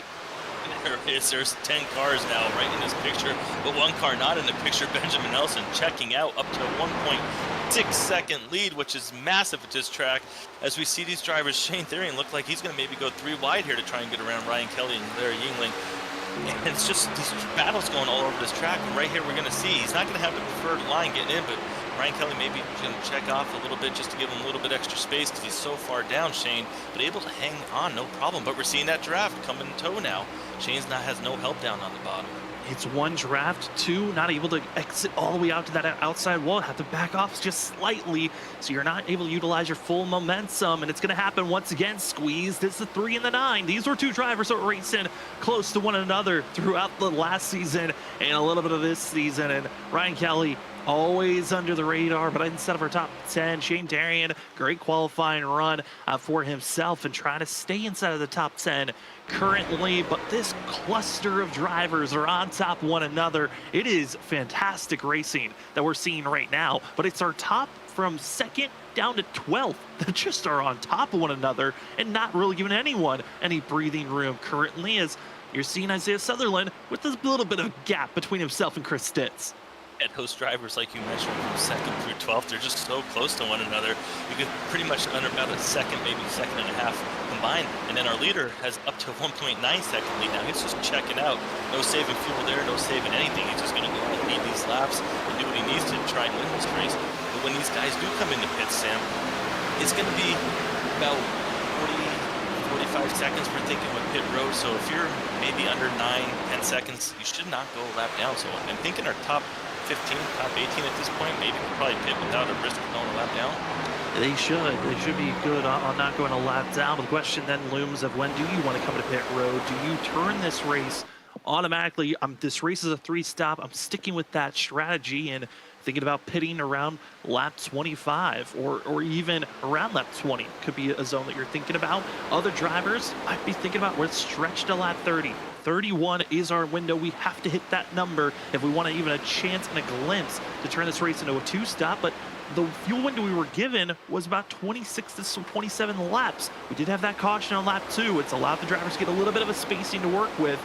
There's 10 cars now right in this picture, but 1 car not in the picture. Benjamin Nelson checking out up to 1.6-second lead, which is massive at this track. As we see these drivers, Shane Therian look like he's going to maybe go 3 wide here to try and get around Ryan Kelly and Larry Yingling. And it's just these battles going all over this track, and right here we're going to see he's not going to have the preferred line getting in, but Ryan Kelly maybe going to check off a little bit just to give him a little bit extra space because he's so far down, Shane, but able to hang on, no problem. But we're seeing that draft come in tow now. Shane's has no help down on the bottom. It's 1 draft, 2 not able to exit all the way out to that outside wall, have to back off just slightly, so you're not able to utilize your full momentum, and it's going to happen once again. Squeezed. It's the 3 and the 9. These were 2 drivers that were racing close to one another throughout the last season and a little bit of this season, and Ryan Kelly always under the radar, but instead of our top 10, Shane Darian, great qualifying run for himself and trying to stay inside of the top 10 currently, but this cluster of drivers are on top of one another. It is fantastic racing that we're seeing right now, but it's our top from second down to 12th that just are on top of one another and not really giving anyone any breathing room currently, as you're seeing Isaiah Sutherland with this little bit of gap between himself and Chris Stitz. And those drivers, like you mentioned, from second through 12th, they're just so close to one another. You could pretty much under about a second, maybe second and a half combined. And then our leader has up to 1.9 second lead now. He's just checking out. No saving fuel there, no saving anything. He's just going to go and lead these laps and do what he needs to try and win this race. But when these guys do come into pits, Sam, it's going to be about 45 seconds we're thinking with pit road. So if you're maybe under 9-10 seconds, you should not go a lap down. So I'm thinking our top 15, top 18 at this point, maybe we'll probably pit without a risk of going a lap down. They should be good on not going a lap down. But the question then looms of when do you want to come to pit road? Do you turn this race automatically? This race is a 3-stop. I'm sticking with that strategy and thinking about pitting around lap 25 or even around lap 20 could be a zone that you're thinking about. Other drivers might be thinking about we're stretched to lap 30. 31 is our window. We have to hit that number if we want to even a chance and a glimpse to turn this race into a 2-stop. But the fuel window we were given was about 26 to 27 laps. We did have that caution on lap 2. It's allowed the drivers to get a little bit of a spacing to work with.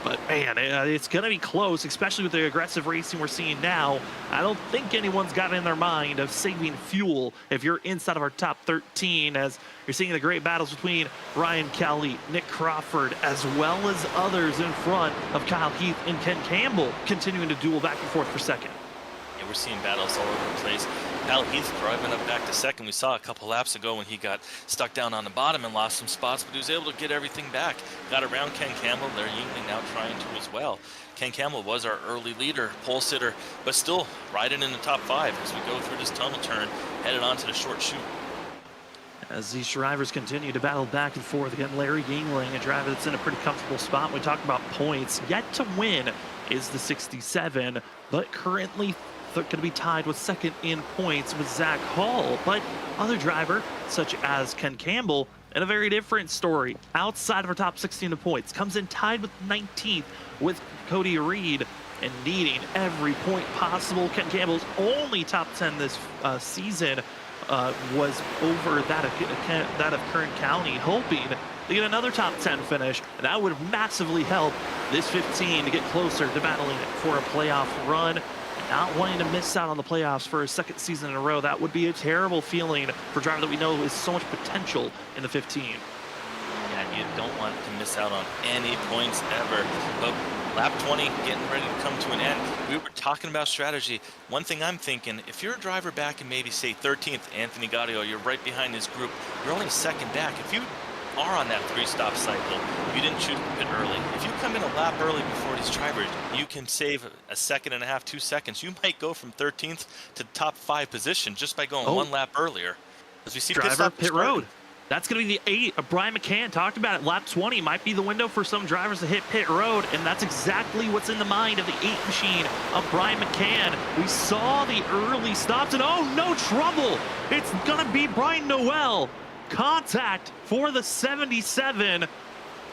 But man, it's going to be close, especially with the aggressive racing we're seeing now. I don't think anyone's got in their mind of saving fuel if you're inside of our top 13, as you're seeing the great battles between Ryan Kelly, Nick Crawford, as well as others in front of Kyle Heath and Ken Campbell continuing to duel back and forth for second. Yeah, we're seeing battles all over the place. Kyle Heath driving up back to second. We saw a couple laps ago when he got stuck down on the bottom and lost some spots, but he was able to get everything back. Got around Ken Campbell. They're Yingling now trying to as well. Ken Campbell was our early leader, pole sitter, but still riding in the top 5 as we go through this tunnel turn, headed on to the short chute. As these drivers continue to battle back and forth, again, Larry Yingling, a driver that's in a pretty comfortable spot. We talk about points. Yet to win is the 67, but currently going to be tied with second in points with Zach Hall. But other driver, such as Ken Campbell, in a very different story, outside of our top 16 in points, comes in tied with 19th with Cody Reed and needing every point possible. Ken Campbell's only top 10 this season was over that of Kern County, hoping to get another top 10 finish, and that would massively help this 15 to get closer to battling for a playoff run. Not wanting to miss out on the playoffs for a second season in a row. That would be a terrible feeling for a driver that we know has so much potential in the 15. Yeah, you don't want to miss out on any points ever. But lap 20 getting ready to come to an end. We were talking about strategy. One thing I'm thinking, if you're a driver back in maybe say 13th, Anthony Gaudio, you're right behind this group, you're only a second back. If you are on that 3-stop cycle, you didn't choose to pit early. If you come in a lap early before these drivers, you can save a second and a half, 2 seconds. You might go from 13th to top 5 position just by going 1 lap earlier. As we see driver pit road. That's going to be the 8. Brian McCann talked about it. Lap 20 might be the window for some drivers to hit pit road, and that's exactly what's in the mind of the 8 machine of Brian McCann. We saw the early stops, and oh, no trouble. It's going to be Brian Noel. Contact for the 77,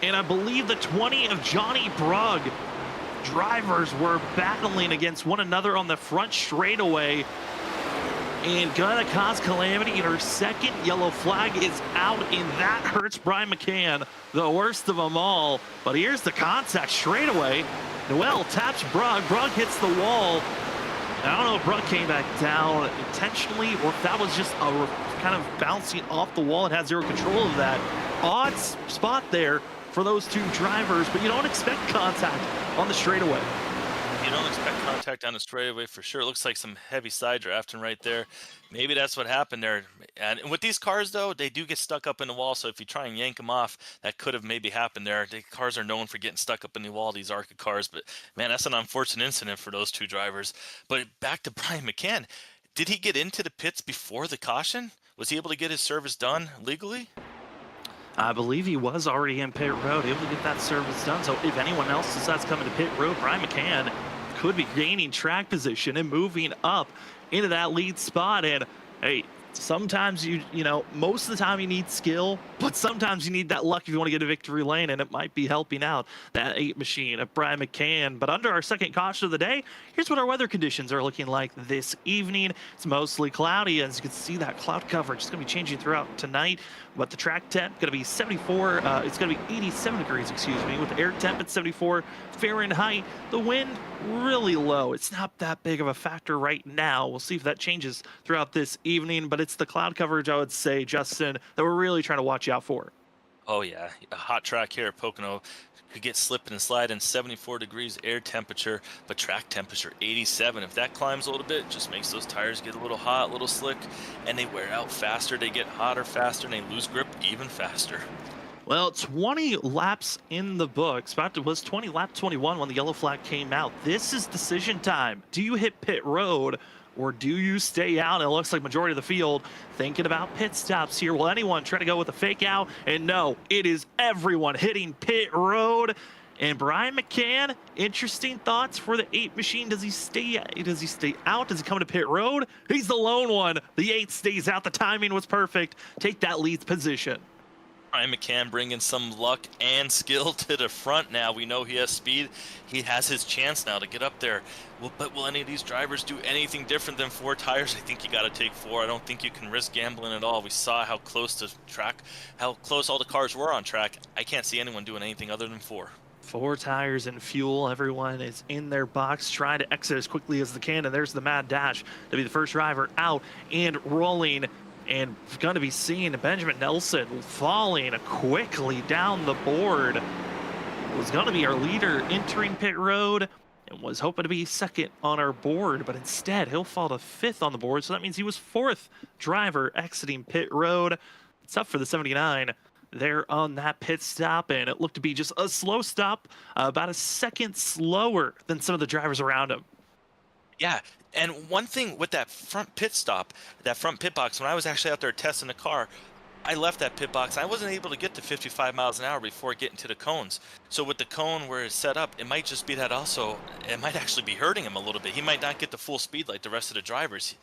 and I believe the 20 of Johnny Brugg. Drivers were battling against one another on the front straightaway and gonna cause calamity. Her second yellow flag is out, and that hurts Brian McCann, the worst of them all. But here's the contact straightaway. Noel taps Brugg. Brugg hits the wall. I don't know if Brugg came back down intentionally or if that was just a kind of bouncing off the wall and had zero control of that. Odd spot there for those 2 drivers, but you don't expect contact on the straightaway. You don't expect contact on the straightaway for sure. It looks like some heavy side drafting right there. Maybe that's what happened there. And with these cars, though, they do get stuck up in the wall. So if you try and yank them off, that could have maybe happened there. The cars are known for getting stuck up in the wall, these ARCA cars. But, man, that's an unfortunate incident for those 2 drivers. But back to Brian McCann. Did he get into the pits before the caution? Was he able to get his service done legally? I believe he was already in pit road, able to get that service done. So if anyone else decides to come into pit road, Brian McCann could be gaining track position and moving up into that lead spot. And hey, Sometimes most of the time you need skill, but sometimes you need that luck if you want to get a victory lane, and it might be helping out that 8 machine of Brian McCann. But under our second caution of the day, here's what our weather conditions are looking like this evening. It's mostly cloudy, as you can see that cloud coverage is going to be changing throughout tonight. But the track temp going to be 74, it's going to be 87 degrees, excuse me, with the air temp at 74 Fahrenheit. The wind really low. It's not that big of a factor right now. We'll see if that changes throughout this evening, but it's the cloud coverage, I would say, Justin, that we're really trying to watch out for. Oh yeah, a hot track here at Pocono. Could get slipping and sliding, 74 degrees air temperature, but track temperature 87. If that climbs a little bit, just makes those tires get a little hot, a little slick, and they wear out faster. They get hotter faster, and they lose grip even faster. Well, 20 laps in the books. It was 20 lap 21 when the yellow flag came out. This is decision time. Do you hit pit road, or do you stay out? It looks like majority of the field thinking about pit stops here. Will anyone try to go with a fake out? And no, it is everyone hitting pit road. And Brian McCann, interesting thoughts for the 8 machine. Does he stay out? Does he come to pit road? He's the lone one. The 8 stays out. The timing was perfect. Take that lead position. Brian McCann bringing some luck and skill to the front now. We know he has speed. He has his chance now to get up there. But will any of these drivers do anything different than 4 tires? I think you got to take 4. I don't think you can risk gambling at all. We saw how close to track, how close all the cars were on track. I can't see anyone doing anything other than 4. 4 tires and fuel. Everyone is in their box trying to exit as quickly as they can. And there's the mad dash to be the first driver out and rolling. And going to be seeing Benjamin Nelson falling quickly down the board. Was going to be our leader entering pit road and was hoping to be second on our board, but instead he'll fall to 5th on the board. So that means he was 4th driver exiting pit road. It's up for the 79 there on that pit stop, and it looked to be just a slow stop, about a second slower than some of the drivers around him. Yeah, and one thing with that front pit stop, that front pit box, when I was actually out there testing the car, I left that pit box. I wasn't able to get to 55 miles an hour before getting to the cones. So with the cone where it's set up, it might just be that also, it might actually be hurting him a little bit. He might not get the full speed like the rest of the drivers.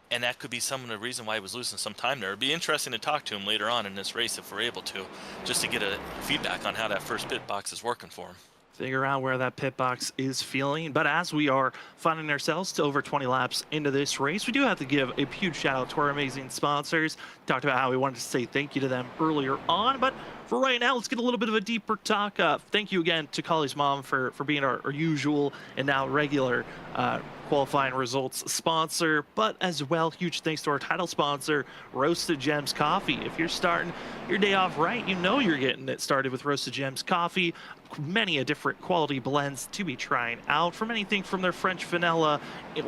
And that could be some of the reason why he was losing some time there. It'd be interesting to talk to him later on in this race if we're able to, just to get a feedback on how that first pit box is working for him. Figure out where that pit box is feeling. But as we are finding ourselves to over 20 laps into this race, we do have to give a huge shout out to our amazing sponsors. Talked about how we wanted to say thank you to them earlier on, but for right now, let's get a little bit of a deeper talk. Thank you again to Collie's mom for being our usual and now regular qualifying results sponsor, but as well, huge thanks to our title sponsor, Roasted Gems Coffee. If you're starting your day off right, you know you're getting it started with Roasted Gems Coffee. Many a different quality blends to be trying out, from anything from their French vanilla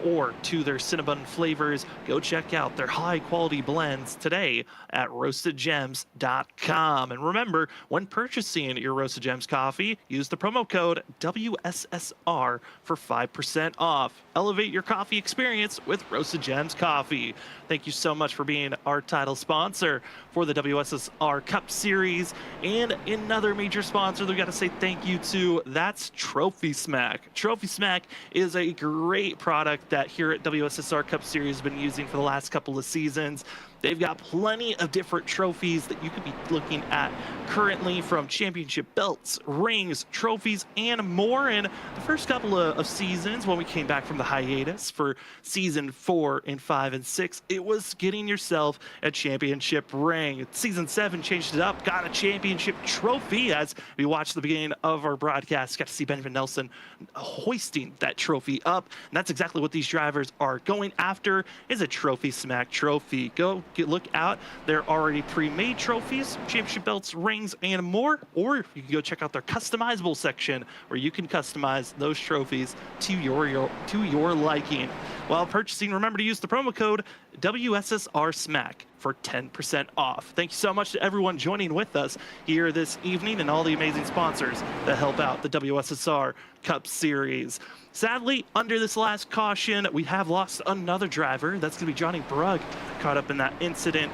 or to their cinnamon flavors. Go check out their high quality blends today at roastedgems.com. And remember, when purchasing your Roasted Gems coffee, use the promo code WSSR for 5% off. Elevate your coffee experience with Roasted Gems Coffee. Thank you so much for being our title sponsor for the WSSR Cup Series. And another major sponsor that we got to say thank you to, that's Trophy Smack. Trophy Smack is a great product that here at WSSR Cup Series has been using for the last couple of seasons. They've got plenty of different trophies that you could be looking at currently, from championship belts, rings, trophies, and more. And the first couple of seasons, when we came back from the hiatus for season 4 and 5 and 6, it was getting yourself a championship ring. Season 7 changed it up, got a championship trophy. As we watched the beginning of our broadcast, got to see Benjamin Nelson hoisting that trophy up. And that's exactly what these drivers are going after, is a Trophy Smack trophy. Go look out. They're already pre-made trophies, championship belts, rings, and more. Or you can go check out their customizable section, where you can customize those trophies to your liking. While purchasing, remember to use the promo code WSSRSMAC for 10% off. Thank you so much to everyone joining with us here this evening, and all the amazing sponsors that help out the WSSR Cup Series. Sadly, under this last caution, we have lost another driver. That's going to be Johnny Brugg, caught up in that incident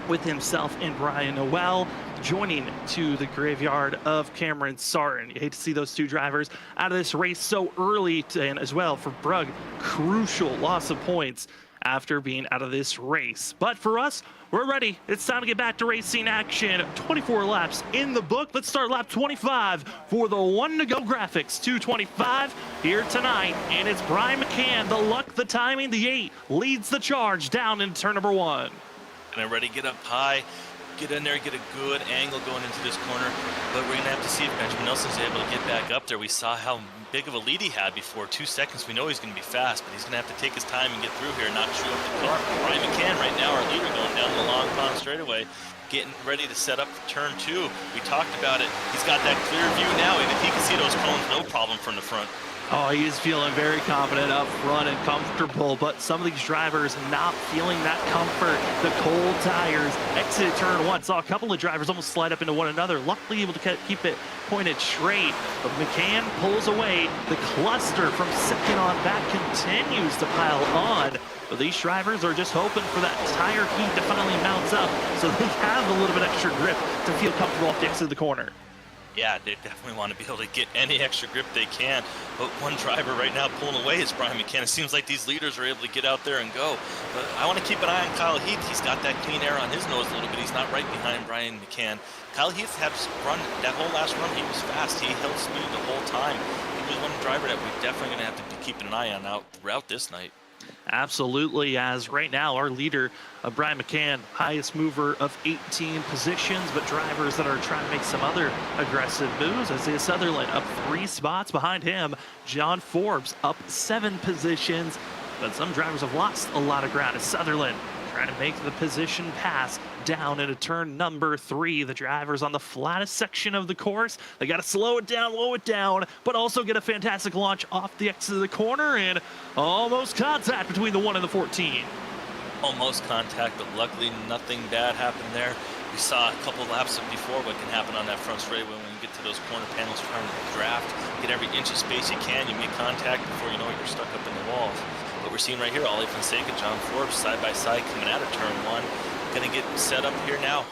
with himself and Brian Noel, joining to the graveyard of Cameron Sartin. You hate to see those two drivers out of this race so early, and as well for Brugg, crucial loss of points after being out of this race. But for us, we're ready. It's time to get back to racing action. 24 laps in the book. Let's start lap 25 for the one to go graphics. 225 here tonight. And it's Brian McCann, the luck, the timing, the 8 leads the charge down into turn number 1. And I'm ready to get up high, get in there, get a good angle going into this corner. But we're going to have to see if Benjamin Nelson's able to get back up there. We saw how big of a lead he had before. 2 seconds. We know he's going to be fast, but he's going to have to take his time and get through here and not chew up the car. Brian McCann right now, our leader, going down the long pond straightaway, getting ready to set up for turn 2. We talked about it. He's got that clear view now, and if he can see those cones, no problem from the front. Oh, he is feeling very confident up front and comfortable, but some of these drivers not feeling that comfort. The cold tires exited turn 1. Saw a couple of drivers almost slide up into one another. Luckily able to keep it pointed straight, but McCann pulls away. The cluster from second on back continues to pile on. But these drivers are just hoping for that tire heat to finally mount up so they have a little bit extra grip to feel comfortable off the exit of the corner. Yeah, they definitely want to be able to get any extra grip they can. But one driver right now pulling away is Brian McCann. It seems like these leaders are able to get out there and go. But I want to keep an eye on Kyle Heath. He's got that clean air on his nose a little bit. He's not right behind Brian McCann. Kyle Heath had run that whole last run. He was fast. He held speed the whole time. He was one driver that we're definitely going to have to be keeping an eye on out throughout this night. Absolutely, as right now our leader, Brian McCann, highest mover of 18 positions, but drivers that are trying to make some other aggressive moves. Isaiah Sutherland up 3 spots behind him. John Forbes up 7 positions, but some drivers have lost a lot of ground as Sutherland trying to make the position pass down into turn number 3. The drivers on the flattest section of the course. They got to slow it down, low it down, but also get a fantastic launch off the exit of the corner and almost contact between the 1 and the 14. Almost contact, but luckily nothing bad happened there. We saw a couple laps before what can happen on that front straightaway when you get to those corner panels trying to draft, get every inch of space you can. You make contact before you know it, you're stuck up in the walls. But we're seeing right here, Ollie Fonseca, John Forbes, side by side coming out of turn 1. Going to get set up here now.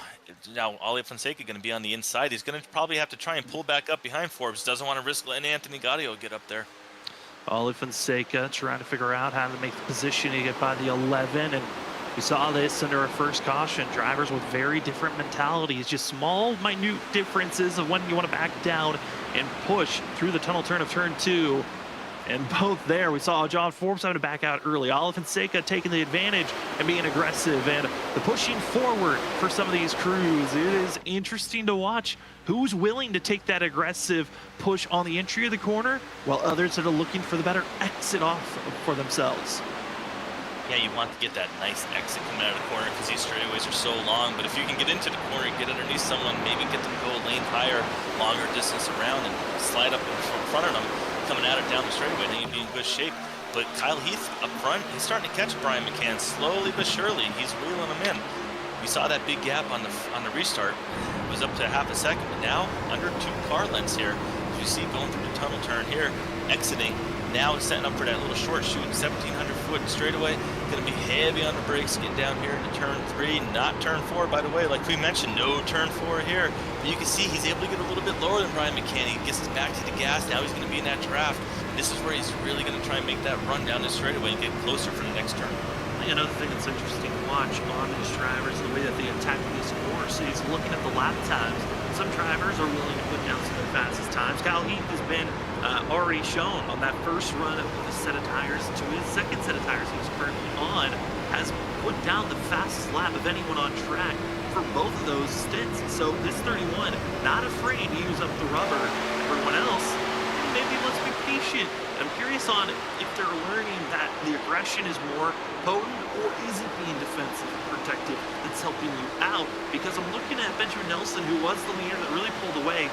Now, Ollie Fonseca going to be on the inside. He's going to probably have to try and pull back up behind Forbes. Doesn't want to risk letting Anthony Gaudio get up there. Ollie Fonseca trying to figure out how to make the position to get by the 11. And we saw this under our first caution. Drivers with very different mentalities. Just small, minute differences of when you want to back down and push through the tunnel turn of turn 2. And both there, we saw John Forbes having to back out early. Ollie Fonseca taking the advantage and being aggressive and the pushing forward for some of these crews. It is interesting to watch who's willing to take that aggressive push on the entry of the corner while others that are looking for the better exit off for themselves. Yeah, you want to get that nice exit coming out of the corner because these straightaways are so long. But if you can get into the corner and get underneath someone, maybe get them to go a lane higher, longer distance around and slide up in front of them, coming at it down the straightaway, then you'd be in good shape. But Kyle Heath up front, he's starting to catch Brian McCann slowly but surely. He's reeling him in. We saw that big gap on the restart. It was up to half a second, but now under 2 car lengths here. As you see going through the tunnel turn here, exiting. Now it's setting up for that little short shoot, 1,700-foot straightaway. Going to be heavy on the brakes, getting down here into turn 3, not turn 4, by the way. Like we mentioned, no turn 4 here. But you can see he's able to get a little bit lower than Brian McCann. He gets his back to the gas. Now he's going to be in that draft. This is where he's really going to try and make that run down this straightaway and get closer for the next turn. Another thing that's interesting to watch on these drivers, the way that they attack this course, is looking at the lap times. Some drivers are willing to put down some of their fastest times. Kyle Heath has been already shown on that first run with a set of tires to his second set of tires he's currently on, has put down the fastest lap of anyone on track for both of those stints. So this 31, not afraid to use up the rubber. Everyone else, maybe let's be patient. I'm curious on if they're learning that the aggression is more potent, or is it being defensive and protective that's helping you out? Because I'm looking at Benjamin Nelson, who was the leader that really pulled away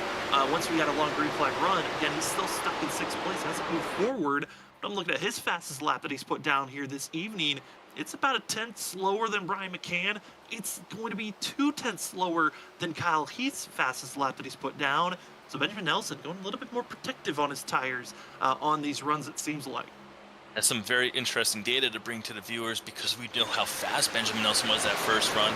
once we had a long green flag run. Again, he's still stuck in 6th place, hasn't moved forward. But I'm looking at his fastest lap that he's put down here this evening. It's about a 10th slower than Brian McCann. It's going to be 2/10 slower than Kyle Heath's fastest lap that he's put down. So Benjamin Nelson going a little bit more protective on his tires on these runs, it seems like. That's some very interesting data to bring to the viewers because we know how fast Benjamin Nelson was that first run,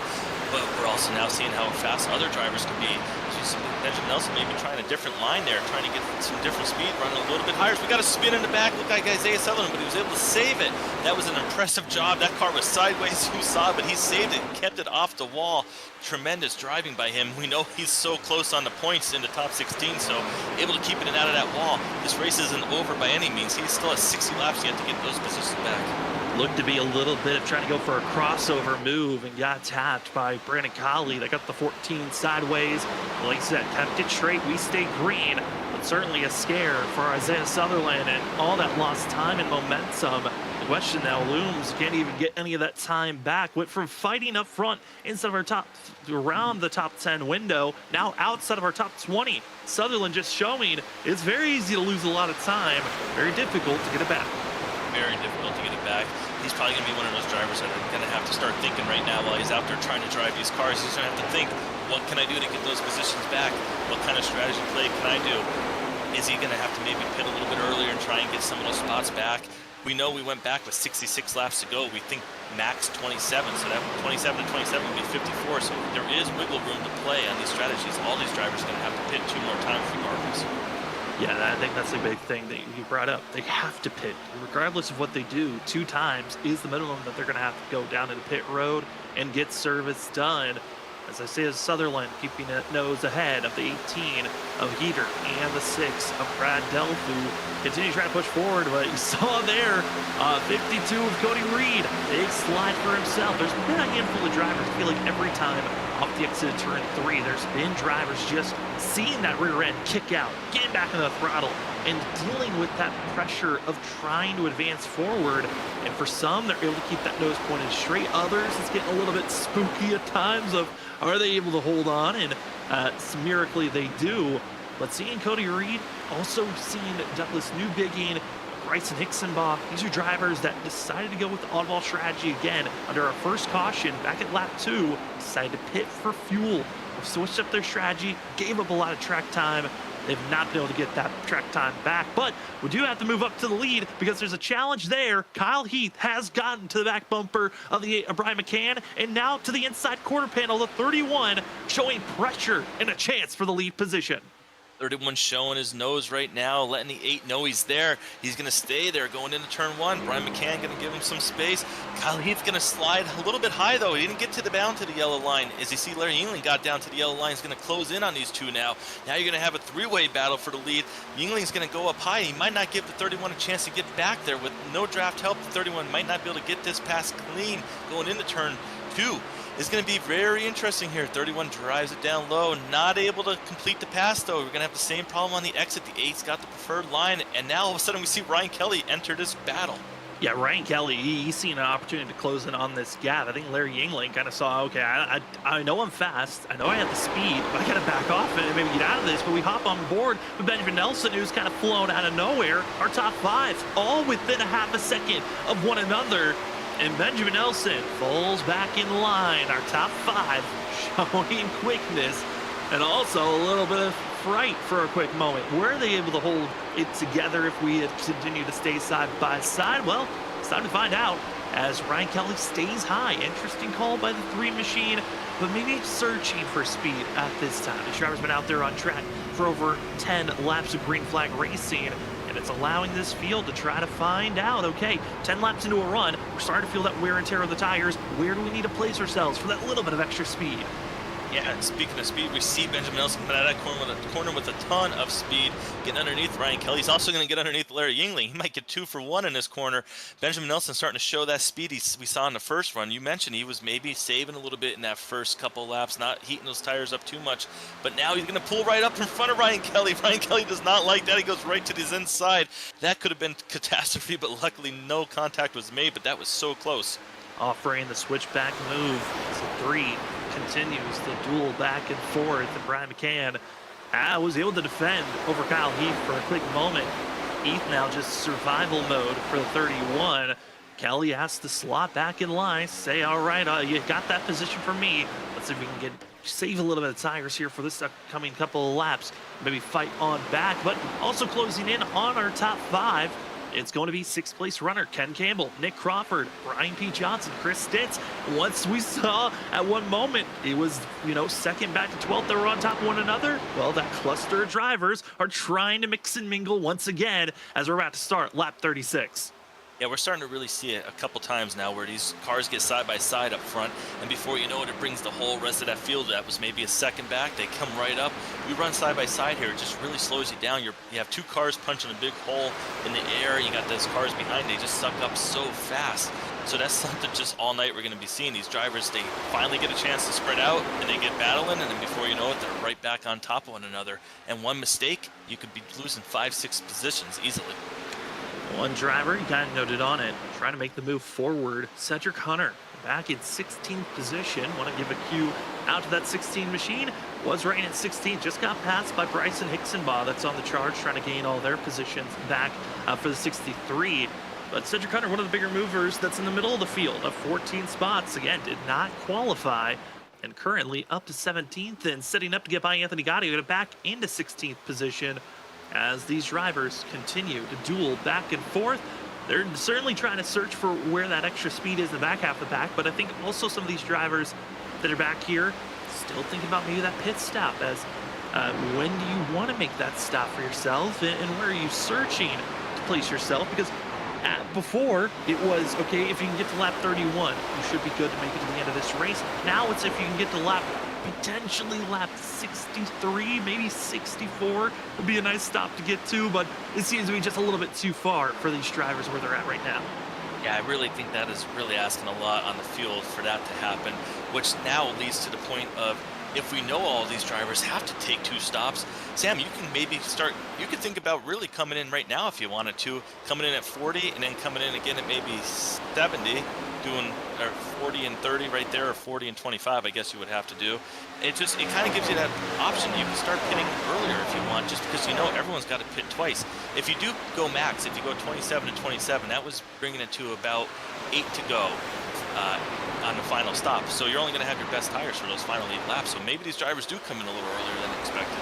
but we're also now seeing how fast other drivers can be. As you see Benjamin Nelson maybe trying a different line there, trying to get some different speed, running a little bit higher. So we got a spin in the back, looked like Isaiah Sutherland, but he was able to save it. That was an impressive job. That car was sideways, you saw it, but he saved it, kept it off the wall. Tremendous driving by him. We know he's so close on the points in the top 16, so able to keep it out of that wall. This race isn't over by any means. He still has 60 laps yet to get those positions back. Looked to be a little bit of trying to go for a crossover move and got tapped by Brandon Colley. They got the 14 sideways. Like I said, kept it straight. We stay green, but certainly a scare for Isaiah Sutherland and all that lost time and momentum. The question now looms, can't even get any of that time back. Went from fighting up front inside of our top, around the top 10 window, now outside of our top 20. Sutherland just showing it's very easy to lose a lot of time, very difficult to get it back. Very difficult to get it back. He's probably going to be one of those drivers that are going to have to start thinking right now while he's out there trying to drive these cars. He's going to have to think, what can I do to get those positions back? What kind of strategy play can I do? Is he going to have to maybe pit a little bit earlier and try and get some of those spots back? We know we went back with 66 laps to go. We think max 27, so that 27 to 27 would be 54. So there is wiggle room to play on these strategies. All these drivers are going to have to pit 2 more times regardless. Yeah, I think that's a big thing that you brought up. They have to pit. Regardless of what they do, 2 times is the minimum that they're going to have to go down to the pit road and get service done. As I say, as Sutherland keeping it nose ahead of the 18 of Heater and the 6 of Brad Delphu. Continue trying to push forward, but you saw there, 52 of Cody Reed. Big slide for himself. There's been a handful of drivers, I feel like every time off the exit of turn 3, there's been drivers just seeing that rear end kick out, getting back in the throttle, and dealing with that pressure of trying to advance forward. And for some, they're able to keep that nose pointed straight. Others, it's getting a little bit spooky at times of, are they able to hold on? And miraculously they do. But seeing Cody Reed, also seeing Douglas Newbigging, Bryson Hicksenbach, these are drivers that decided to go with the oddball strategy again under our first caution back at lap 2, decided to pit for fuel, switched up their strategy, gave up a lot of track time. They've not been able to get that track time back, but we do have to move up to the lead because there's a challenge there. Kyle Heath has gotten to the back bumper of the Brian McCann, and now to the inside quarter panel, the 31, showing pressure and a chance for the lead position. 31 showing his nose right now, letting the 8 know he's there. He's going to stay there going into turn 1. Brian McCann going to give him some space. Kyle Heath going to slide a little bit high, though. He didn't get down to the yellow line. As you see, Larry Yingling got down to the yellow line. He's going to close in on these 2 now. Now you're going to have a 3-way battle for the lead. Yingling's going to go up high. He might not give the 31 a chance to get back there. With no draft help, the 31 might not be able to get this pass clean going into turn 2. It's going to be very interesting here. 31 drives it down low, not able to complete the pass, though. We're going to have the same problem on the exit. The 8's got the preferred line, and now all of a sudden we see Ryan Kelly enter this battle. Yeah, Ryan Kelly, he's seen an opportunity to close in on this gap. I think Larry Yingling kind of saw, okay, I know I'm fast. I know I have the speed, but I got to back off and maybe get out of this. But we hop on board with Benjamin Nelson, who's kind of flown out of nowhere. Our top 5, all within a half a second of one another. And Benjamin Nelson falls back in line. Our top 5 showing quickness and also a little bit of fright for a quick moment. Were they able to hold it together if we had continued to stay side by side? Well, it's time to find out as Ryan Kelly stays high. Interesting call by the 3 machine, but maybe searching for speed at this time. The driver's been out there on track for over 10 laps of green flag racing. And it's allowing this field to try to find out, okay, 10 laps into a run, we're starting to feel that wear and tear of the tires. Where do we need to place ourselves for that little bit of extra speed? Yeah, and speaking of speed, we see Benjamin Nelson coming out of that corner with a ton of speed, getting underneath Ryan Kelly. He's also going to get underneath Larry Yingling. He might get 2 for 1 in this corner. Benjamin Nelson starting to show that speed we saw in the first run. You mentioned he was maybe saving a little bit in that first couple laps, not heating those tires up too much. But now he's going to pull right up in front of Ryan Kelly. Ryan Kelly does not like that. He goes right to his inside. That could have been catastrophe, but luckily no contact was made, but that was so close. Offering the switchback move as the 3 continues the duel back and forth, and Brian McCann was able to defend over Kyle Heath for a quick moment. Heath now just survival mode for the 31. Kelly has to slot back in line, say, all right, you got that position for me. Let's see if we can save a little bit of tires here for this upcoming couple of laps. Maybe fight on back, but also closing in on our top 5. It's going to be sixth place runner Ken Campbell, Nick Crawford, Brian P. Johnson, Chris Stitz. Once we saw at one moment it was, second back to 12th, they were on top of one another. Well, that cluster of drivers are trying to mix and mingle once again as we're about to start lap 36. Yeah, we're starting to really see it a couple times now where these cars get side by side up front, and before you know it, it brings the whole rest of that field that was maybe a second back. They come right up. We run side by side here. It just really slows you down. You have two cars punching a big hole in the air. You got those cars behind. They just suck up so fast. So that's something just all night we're going to be seeing. These drivers, they finally get a chance to spread out, and they get battling, and then before you know it, they're right back on top of one another. And one mistake, you could be losing 5-6 positions easily. One driver, you kind of noted on it, trying to make the move forward. Cedric Hunter back in 16th position. Want to give a cue out to that 16 machine. Was right in 16th. Just got passed by Bryson Hicksonbaugh. That's on the charge, trying to gain all their positions back for the 63. But Cedric Hunter, one of the bigger movers that's in the middle of the field of 14 spots. Again, did not qualify. And currently up to 17th and setting up to get by Anthony Gotti. Back into 16th position. As these drivers continue to duel back and forth. They're certainly trying to search for where that extra speed is in the back half of the pack, but I think also some of these drivers that are back here still thinking about maybe that pit stop as when do you want to make that stop for yourself and where are you searching to place yourself? Because before it was, okay, if you can get to lap 31, you should be good to make it to the end of this race. Now it's if you can get to potentially lap 63, maybe 64 would be a nice stop to get to, but it seems to be just a little bit too far for these drivers where they're at right now. Yeah, I really think that is really asking a lot on the field for that to happen, which now leads to the point of if we know all these drivers have to take 2 stops, Sam, you can maybe you could think about really coming in right now if you wanted to, coming in at 40 and then coming in again at maybe 70, doing 40 and 30 right there, or 40 and 25, I guess you would have to do. It kind of gives you that option. You can start pitting earlier if you want, just because everyone's got to pit twice. If you do go max, if you go 27 to 27, that was bringing it to about 8 to go. On the final stop, so you're only going to have your best tires for those final 8 laps, so maybe these drivers do come in a little earlier than expected.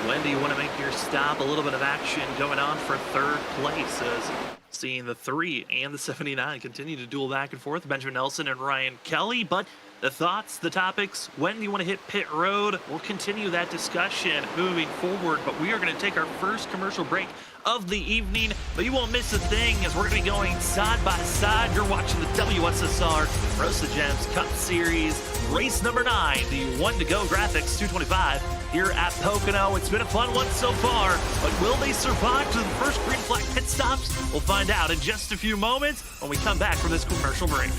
When do you want to make your stop? A little bit of action going on for third place as seeing the 3 and the 79 continue to duel back and forth, Benjamin Nelson and Ryan Kelly. But the thoughts, the topics, when do you want to hit pit road? We'll continue that discussion moving forward, but we are going to take our first commercial break of the evening, but you won't miss a thing as we're going to be going side by side. You're watching the WSSR Roast the Gems Cup Series, race number 9, the 1-to-go graphics 225 here at Pocono. It's been a fun one so far, but will they survive to the first green flag pit stops? We'll find out in just a few moments when we come back from this commercial break.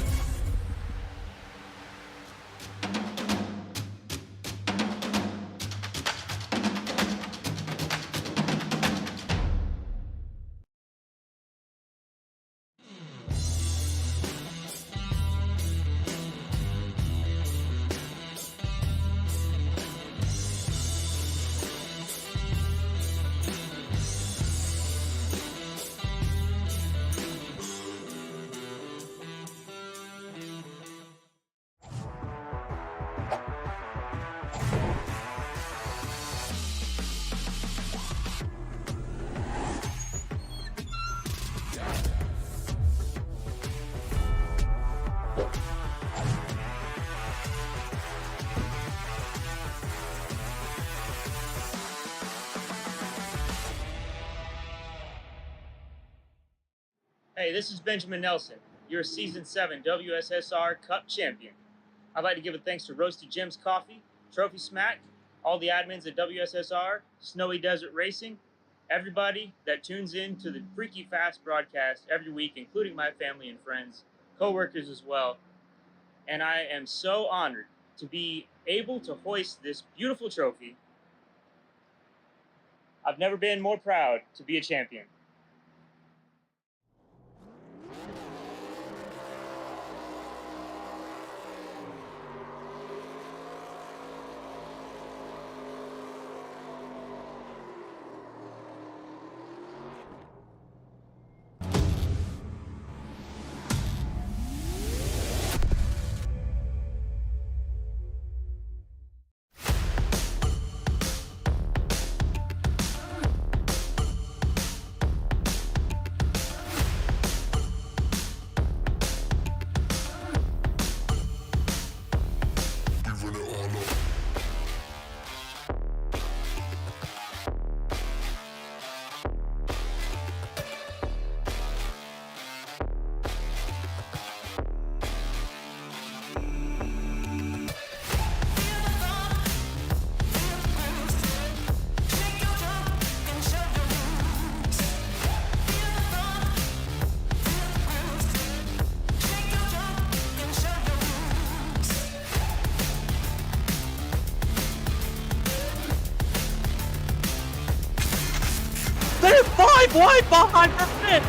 Hey, this is Benjamin Nelson, your Season 7 WSSR Cup champion. I'd like to give a thanks to Roasted Gems Coffee, Trophy Smack, all the admins at WSSR, Snowy Desert Racing, everybody that tunes in to the Freaky Fast broadcast every week, including my family and friends, co-workers as well. And I am so honored to be able to hoist this beautiful trophy. I've never been more proud to be a champion. 5 wide behind the pit.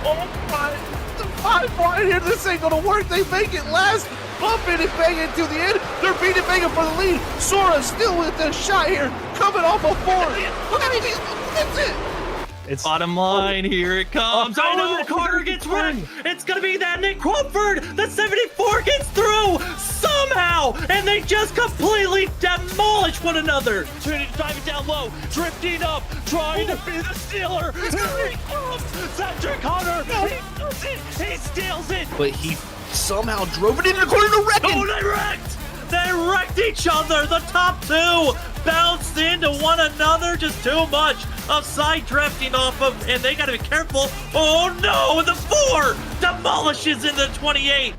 Oh my, the 5 wide here, this ain't gonna work. They make it last, bumping and banging to the end. They're beating banging for the lead. Sora still with the shot here, coming off a 4. Look at it, that's it. It's bottom line, here it comes. Oh, no, Carter gets wrecked. It's gonna be that Nick Crawford. The 74 gets through somehow, and they just completely demolish one another. Trinity driving down low, drifting up, trying to be the stealer. Here he comes, Cedric Hunter. He does it, he steals it. But he somehow drove it into the corner to wreck it. Oh, they wrecked! They wrecked each other. The top two bounced into one another. Just too much of side drifting off of, and they got to be careful. Oh no! The 4 demolishes in the 28.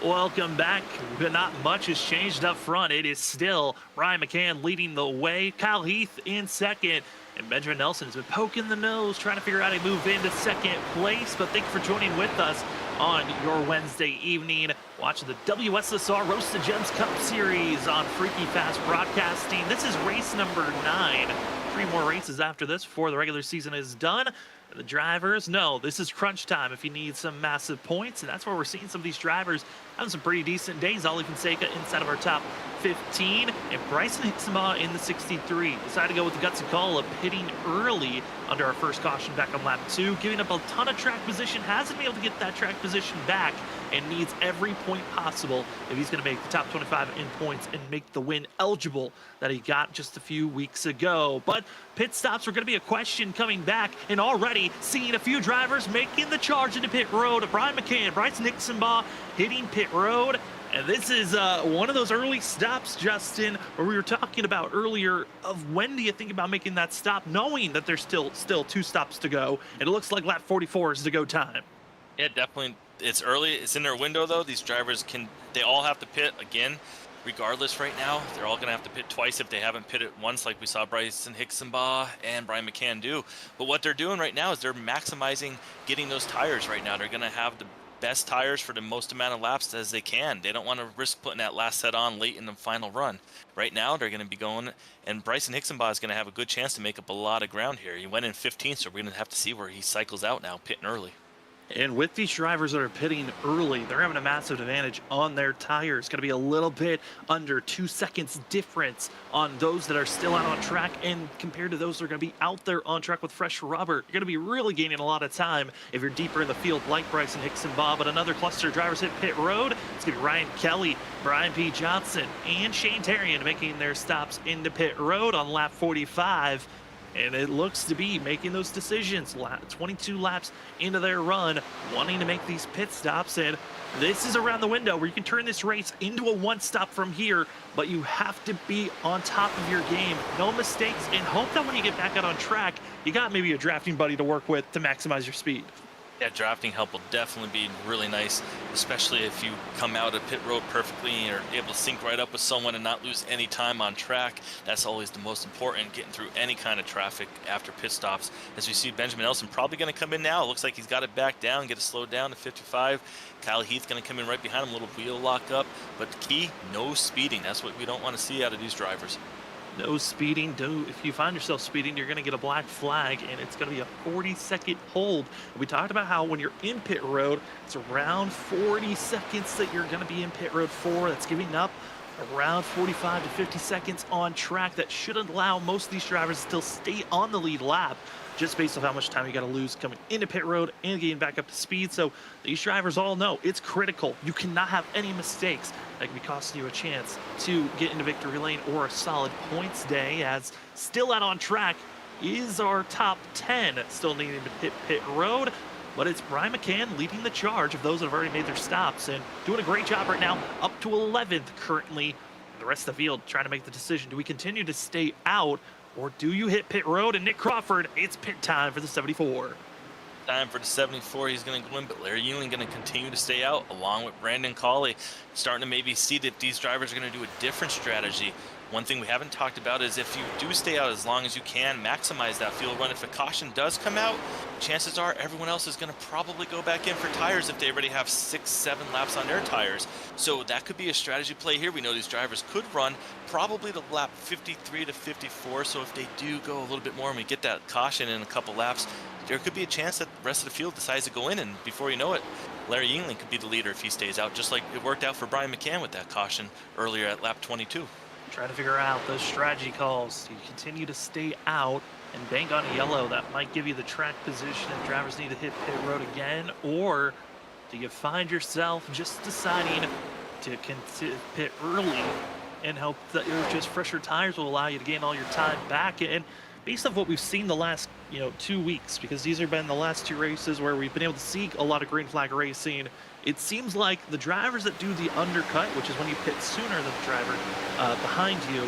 Welcome back, but not much has changed up front. It is still Ryan McCann leading the way, Kyle Heath in second, and Benjamin Nelson has been poking the nose, trying to figure out how to move into second place. But thank you for joining with us on your Wednesday evening, watching the WSSR Roast to Gems Cup Series on Freaky Fast Broadcasting. This is race number 9. 3 more races after this before the regular season is done. The drivers, no, this is crunch time if you need some massive points, and that's where we're seeing some of these drivers having some pretty decent days. Ollie Fonseca inside of our top 15, and Bryson Hicksema in the 63. Decided to go with the gutsy call of pitting early under our first caution back on lap 2, giving up a ton of track position, hasn't been able to get that track position back, and needs every point possible if he's going to make the top 25 in points and make the win eligible that he got just a few weeks ago. But pit stops are going to be a question coming back, and already seeing a few drivers making the charge into pit road. Brian McCann, Bryson Hicksema hitting pit road. And this is one of those early stops, Justin, where we were talking about earlier of when do you think about making that stop, knowing that there's still 2 stops to go. And it looks like lap 44 is the go time. Yeah, definitely. It's early. It's in their window, though. These drivers they all have to pit again, regardless right now. They're all going to have to pit twice if they haven't pitted once, like we saw Bryson Hicksema and Brian McCann do. But what they're doing right now is they're maximizing getting those tires right now. They're going to have the best tires for the most amount of laps as they can. They don't want to risk putting that last set on late in the final run. Right now, they're going to be going, and Bryson Hicksema is going to have a good chance to make up a lot of ground here. He went in 15th, so we're going to have to see where he cycles out now, pitting early. And with these drivers that are pitting early, they're having a massive advantage on their tires. It's going to be a little bit under 2 seconds difference on those that are still out on track, and compared to those that are going to be out there on track with fresh rubber, you're going to be really gaining a lot of time if you're deeper in the field like Bryson Hicksema. But another cluster of drivers hit pit road. It's going to be Ryan Kelly, Brian P. Johnson, and Shane Terrian making their stops into pit road on lap 45. And it looks to be making those decisions. 22 laps into their run, wanting to make these pit stops. And this is around the window where you can turn this race into a 1-stop from here, but you have to be on top of your game. No mistakes, and hope that when you get back out on track, you got maybe a drafting buddy to work with to maximize your speed. Yeah, drafting help will definitely be really nice, especially if you come out of pit road perfectly and you're able to sync right up with someone and not lose any time on track. That's always the most important, getting through any kind of traffic after pit stops. As we see Benjamin Nelson probably going to come in now. It looks like he's got it back down, get it slowed down to 55. Kyle Heath going to come in right behind him, little wheel lock up. But the key, no speeding. That's what we don't want to see out of these drivers. No speeding. If you find yourself speeding, you're going to get a black flag, and it's going to be a 40-second hold. We talked about how when you're in pit road, it's around 40 seconds that you're going to be in pit road for. That's giving up around 45 to 50 seconds on track. That should allow most of these drivers to still stay on the lead lap, just based on how much time you got to lose coming into pit road and getting back up to speed. So these drivers all know it's critical. You cannot have any mistakes that can be costing you a chance to get into victory lane or a solid points day, as still out on track is our top 10, still needing to hit pit road. But it's Brian McCann leading the charge of those that have already made their stops and doing a great job right now, up to 11th currently. The rest of the field trying to make the decision. Do we continue to stay out, or do you hit pit road? And Nick Crawford, it's pit time for the 74. Time for the 74. He's going to go in, but Larry Ewing going to continue to stay out along with Brandon Cawley. Starting to maybe see that these drivers are going to do a different strategy. One thing we haven't talked about is if you do stay out as long as you can, maximize that fuel run. If a caution does come out, chances are everyone else is going to probably go back in for tires if they already have 6-7 laps on their tires. So that could be a strategy play here. We know these drivers could run probably to lap 53 to 54. So if they do go a little bit more and we get that caution in a couple laps, there could be a chance that the rest of the field decides to go in, and before you know it, Larry Yingling could be the leader if he stays out, just like it worked out for Brian McCann with that caution earlier at lap 22. Trying to figure out those strategy calls. Do you continue to stay out and bank on a yellow that might give you the track position if drivers need to hit pit road again? Or do you find yourself just deciding to pit early and hope that your just fresher tires will allow you to gain all your time back? And based on what we've seen the last 2 weeks, because these have been the last 2 races where we've been able to see a lot of green flag racing, it seems like the drivers that do the undercut, which is when you pit sooner than the driver behind you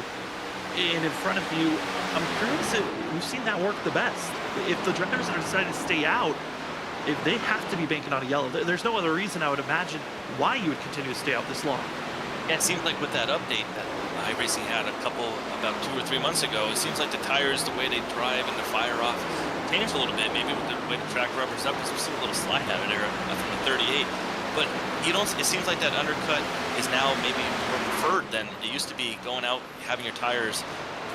and in front of you, I'm curious if we've seen that work the best. If the drivers that are deciding to stay out, if they have to be banking on a yellow, there's no other reason I would imagine why you would continue to stay out this long. Yeah, it seems like with that update that iRacing had about 2 or 3 months ago, it seems like the tires, the way they drive and the fire off, changed a little bit. Maybe with the way the track rubber's up, because we see a little slide out of there from the 38. But it seems like that undercut is now maybe more preferred than it used to be, going out, having your tires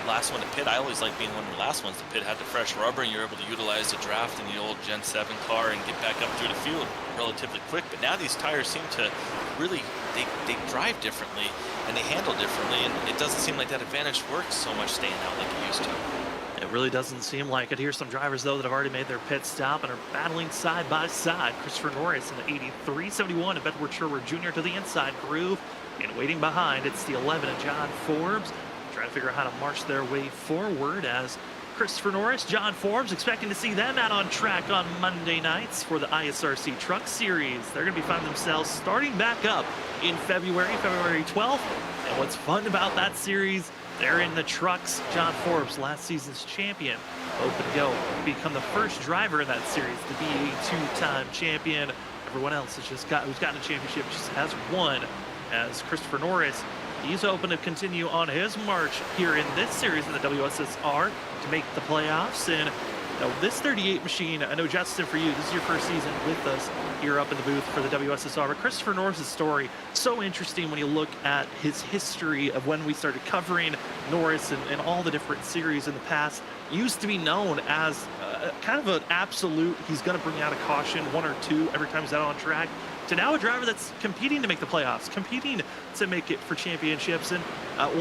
the last one to pit. I always like being one of the last ones to pit, had the fresh rubber, and you're able to utilize the draft in the old Gen 7 car and get back up through the field relatively quick. But now these tires seem to really, they drive differently and they handle differently, and it doesn't seem like that advantage works so much staying out like it used to. It really doesn't seem like it. Here's some drivers, though, that have already made their pit stop and are battling side by side. Christopher Norris in the 8371 of Edward Sherwood Jr. to the inside groove. And waiting behind, it's the 11 of John Forbes, trying to figure out how to march their way forward as Christopher Norris, John Forbes, expecting to see them out on track on Monday nights for the ISRC Truck Series. They're going to be finding themselves starting back up in February 12th. And what's fun about that series, they're in the trucks. John Forbes, last season's champion, open to go, become the first driver in that series to be a 2-time champion. Everyone else has who's gotten a championship just has one, as Christopher Norris, he's open to continue on his march here in this series in the WSSR to make the playoffs. And this 38 machine, I know, Justin, for you, this is your first season with us here up in the booth for the WSSR, but Christopher Norris' story, so interesting when you look at his history of when we started covering Norris and all the different series in the past. Used to be known as kind of an absolute, he's going to bring out a caution, 1 or 2 every time he's out on track, to now a driver that's competing to make the playoffs, competing to make it for championships. And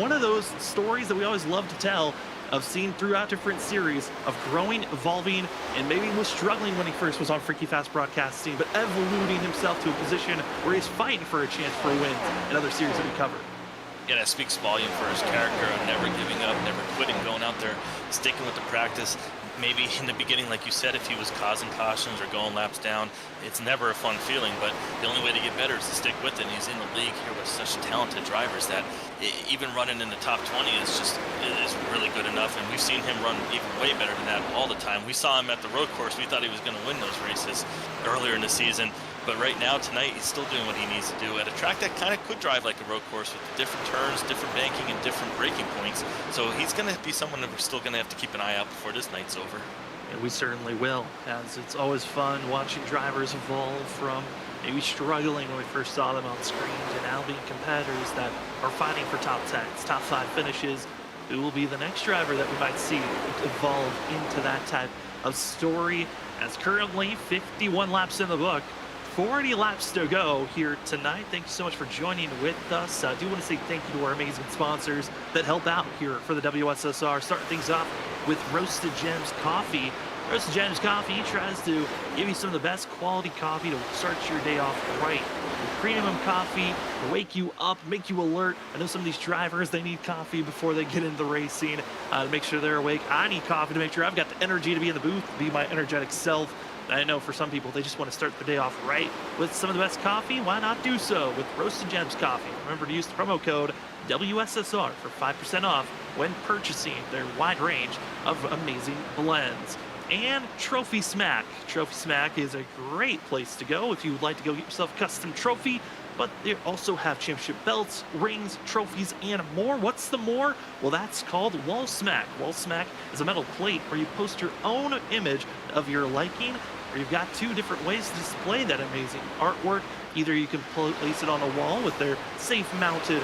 one of those stories that we always love to tell, of seeing throughout different series of growing, evolving, and maybe he was struggling when he first was on Freaky Fast Broadcasting, but evoluting himself to a position where he's fighting for a chance for a win in other series that we covered. Yeah, that speaks volume for his character of never giving up, never quitting, going out there, sticking with the practice. Maybe in the beginning, like you said, if he was causing cautions or going laps down, it's never a fun feeling, but the only way to get better is to stick with it. And he's in the league here with such talented drivers that even running in the top 20 is really good enough. And we've seen him run even way better than that all the time. We saw him at the road course. We thought he was going to win those races earlier in the season. But right now, tonight, he's still doing what he needs to do at a track that kind of could drive like a road course with different turns, different banking, and different braking points. So he's going to be someone that we're still going to have to keep an eye out before this night's over. And we certainly will, as it's always fun watching drivers evolve from maybe struggling when we first saw them on screen to now being competitors that are fighting for top 10s, top 5 finishes. Who will be the next driver that we might see evolve into that type of story? As currently 51 laps in the book, 40 laps to go here tonight. Thank you so much for joining with us. I do want to say thank you to our amazing sponsors that help out here for the WSSR. Starting things off with Roasted Gems Coffee. Roasted Gems Coffee tries to give you some of the best quality coffee to start your day off right. Premium coffee to wake you up, make you alert. I know some of these drivers, they need coffee before they get into racing to make sure they're awake. I need coffee to make sure I've got the energy to be in the booth, be my energetic self. I know for some people, they just want to start the day off right with some of the best coffee. Why not do so with Roasted Gems Coffee? Remember to use the promo code WSSR for 5% off when purchasing their wide range of amazing blends. And Trophy Smack. Trophy Smack is a great place to go if you would like to go get yourself a custom trophy. but they also have championship belts, rings, trophies, and more. What's the more? Well, that's called Wall Smack. Wall Smack is a metal plate where you post your own image of your liking, where you've got 2 different ways to display that amazing artwork. Either you can place it on a wall with their safe-mounted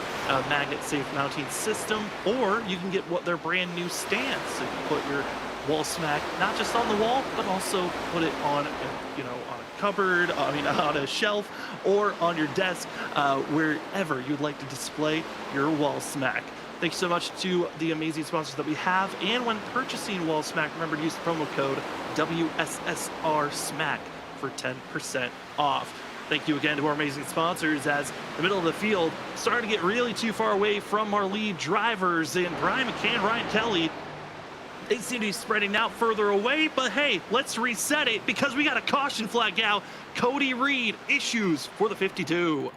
magnet safe mounting system, or you can get their brand new stands. So you can put your Wall Smack not just on the wall, but also put it on, on a cupboard, on a shelf, or on your desk, wherever you'd like to display your Wall Smack. Thank you so much to the amazing sponsors that we have. And when purchasing Wall Smack, remember to use the promo code WSSR SMACK for 10% off. Thank you again to our amazing sponsors, as the middle of the field starting to get really too far away from our lead drivers in Brian McCann, Ryan Kelly. They seem to be spreading out further away, but hey, let's reset it because we got a caution flag out. Cody Reed, issues for the 52.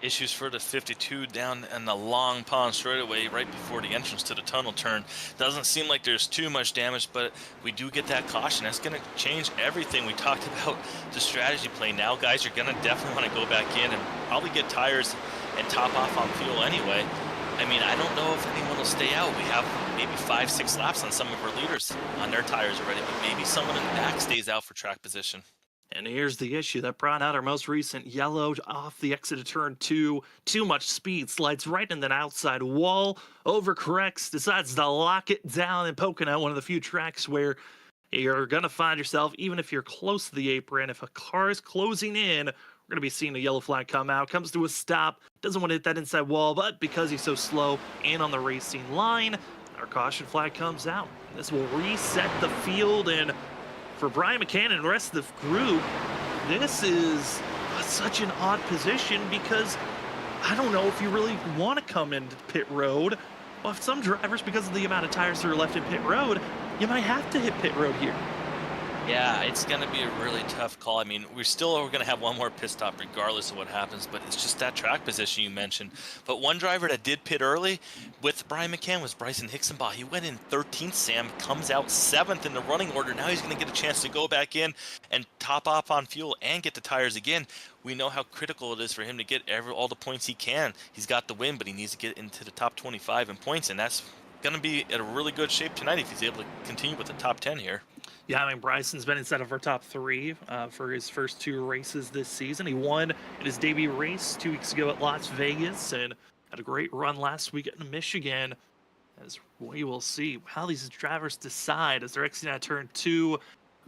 Issues for the 52 down in the long pond straightaway right before the entrance to the tunnel turn. Doesn't seem like there's too much damage, but we do get that caution. That's going to change everything. We talked about the strategy play. Now guys are going to definitely want to go back in and probably get tires and top off on fuel anyway. I mean, I don't know if anyone will stay out. We have maybe 5-6 laps on some of our leaders on their tires already, but maybe someone in the back stays out for track position. And here's the issue that brought out our most recent yellow off the exit of turn 2. Too much speed, slides right in that outside wall, overcorrects, decides to lock it down in Pocono, one of the few tracks where you're going to find yourself, even if you're close to the apron, if a car is closing in, we're going to be seeing a yellow flag come out, comes to a stop, doesn't want to hit that inside wall, but because he's so slow and on the racing line, our caution flag comes out. This will reset the field, and for Brian McCann and the rest of the group, this is such an odd position because I don't know if you really want to come into pit road. Well, if some drivers, because of the amount of tires that are left in pit road, you might have to hit pit road here. Yeah, it's going to be a really tough call. I mean, we're going to have one more pit stop regardless of what happens, but it's just that track position you mentioned. But one driver that did pit early with Brian McCann was Bryson Hicksonbaugh. He went in 13th, Sam, comes out 7th in the running order. Now he's going to get a chance to go back in and top off on fuel and get the tires again. We know how critical it is for him to get all the points he can. He's got the win, but he needs to get into the top 25 in points, and that's going to be in a really good shape tonight if he's able to continue with the top 10 here. Yeah, I mean, Bryson's been inside of our top 3 for his first 2 races this season. He won in his debut race 2 weeks ago at Las Vegas and had a great run last week in Michigan. As we will see how these drivers decide as they're exiting out turn 2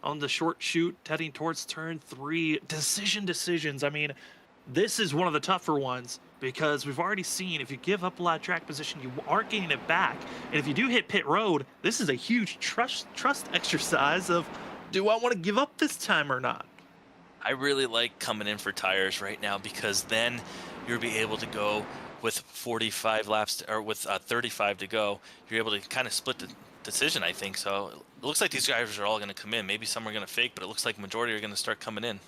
on the short chute, heading towards turn 3. Decisions. I mean, this is one of the tougher ones because we've already seen if you give up a lot of track position, you aren't getting it back. And if you do hit pit road, this is a huge trust exercise of, do I want to give up this time or not? I really like coming in for tires right now because then you'll be able to go with 45 laps or with 35 to go. You're able to kind of split the decision, I think. So it looks like these drivers are all going to come in. Maybe some are going to fake, but it looks like majority are going to start coming in.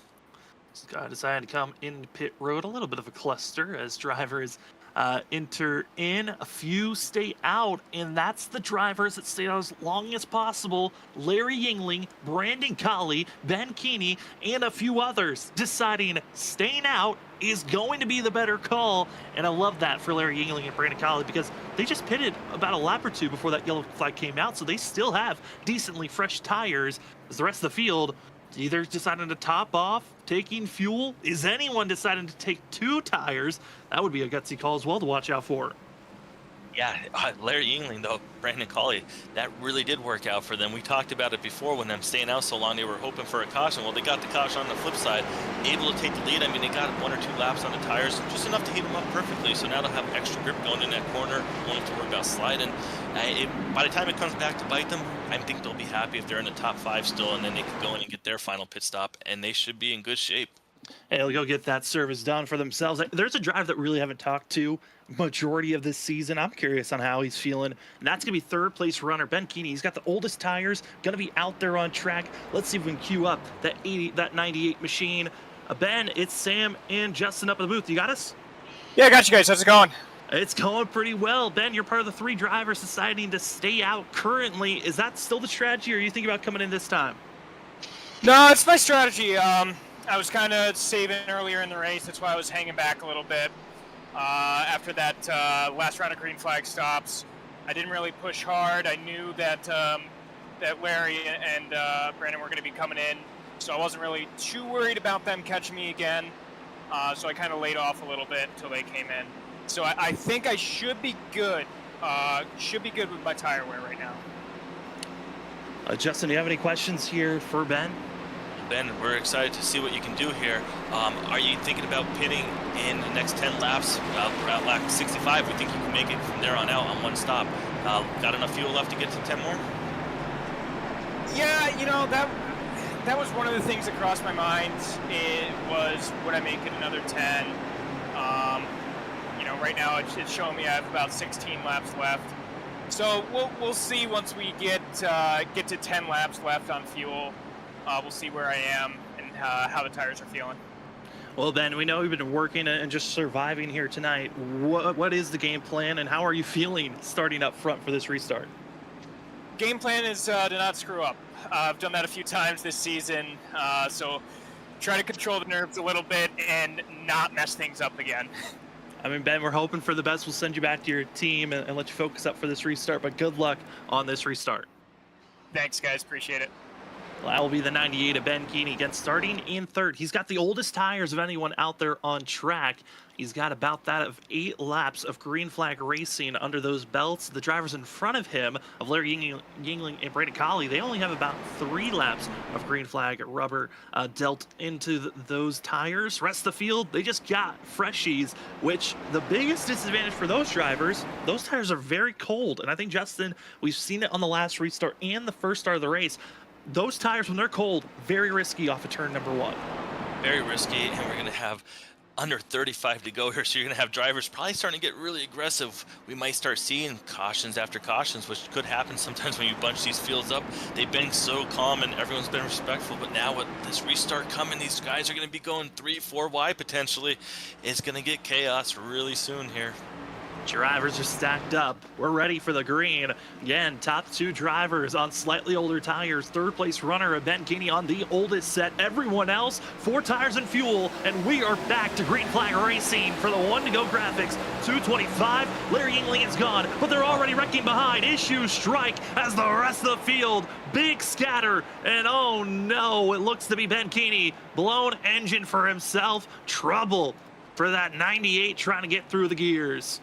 Decided to come into pit road, a little bit of a cluster as drivers enter in, a few stay out, and that's the drivers that stay out as long as possible. Larry Yingling, Brandon Colley, Ben Keeney, and a few others deciding staying out is going to be the better call. And I love that for Larry Yingling and Brandon Colley because they just pitted about a lap or 2 before that yellow flag came out, so they still have decently fresh tires as the rest of the field either deciding to top off, taking fuel. Is anyone deciding to take 2 tires? That would be a gutsy call as well to watch out for. Yeah, Larry Yingling, though, Brandon Colley, that really did work out for them. We talked about it before when them staying out so long, they were hoping for a caution. Well, they got the caution on the flip side, able to take the lead. I mean, they got 1 or 2 laps on the tires, just enough to heat them up perfectly. So now they'll have extra grip going in that corner, won't have to worry about sliding. By the time it comes back to bite them, I think they'll be happy if they're in the top 5 still, and then they can go in and get their final pit stop, and they should be in good shape. And they'll go get that service done for themselves. There's a driver that we really haven't talked to majority of this season. I'm curious on how he's feeling. And that's going to be 3rd place runner, Ben Keeney. He's got the oldest tires, going to be out there on track. Let's see if we can queue up that 98 machine. Ben, it's Sam and Justin up in the booth. You got us? Yeah, I got you guys. How's it going? It's going pretty well. Ben, you're part of the 3 drivers deciding to stay out currently. Is that still the strategy, or are you thinking about coming in this time? No, it's my strategy. I was kind of saving earlier in the race. That's why I was hanging back a little bit. After that last round of green flag stops, I didn't really push hard. I knew that that Larry and Brandon were going to be coming in, so I wasn't really too worried about them catching me again. So I kind of laid off a little bit until they came in. So I think I should be good. Should be good with my tire wear right now. Justin, do you have any questions here for Ben? Ben, we're excited to see what you can do here. Are you thinking about pitting in the next 10 laps? Around lap 65, we think you can make it from there on out on one stop. Got enough fuel left to get to 10 more? Yeah, you know, that was one of the things that crossed my mind. It was, would I make it another 10? You know, right now it's showing me I have about 16 laps left. So we'll see once we get to 10 laps left on fuel. We'll see where I am and how the tires are feeling. Well, Ben, we know you've been working and just surviving here tonight. What is the game plan, and how are you feeling starting up front for this restart? Game plan is to not screw up. I've done that a few times this season, so try to control the nerves a little bit and not mess things up again. I mean, Ben, we're hoping for the best. We'll send you back to your team and let you focus up for this restart, but good luck on this restart. Thanks, guys. Appreciate it. Well, that will be the 98 of Ben Keeney again, starting in third. He's got the oldest tires of anyone out there on track. He's got about that of 8 laps of green flag racing under those belts. The drivers in front of him, of Larry Yingling and Brandon Colley, they only have about 3 laps of green flag rubber dealt into those tires. Rest of the field, they just got freshies, which the biggest disadvantage for those drivers, those tires are very cold. And I think, Justin, we've seen it on the last restart and the first start of the race. Those tires, when they're cold, very risky off of turn number 1. Very risky, and we're going to have under 35 to go here, so you're going to have drivers probably starting to get really aggressive. We might start seeing cautions after cautions, which could happen sometimes when you bunch these fields up. They've been so calm and everyone's been respectful, but now with this restart coming, these guys are going to be going 3-4 wide potentially. It's going to get chaos really soon here. Drivers are stacked up. We're ready for the green. Again, top 2 drivers on slightly older tires. Third place runner, Ben Keeney, on the oldest set. Everyone else, 4 tires and fuel. And we are back to green flag racing for the 1 to go graphics. 225. Larry Yingling is gone, but they're already wrecking behind. Issues strike as the rest of the field. Big scatter. And oh no, it looks to be Ben Keeney. Blown engine for himself. Trouble for that 98 trying to get through the gears.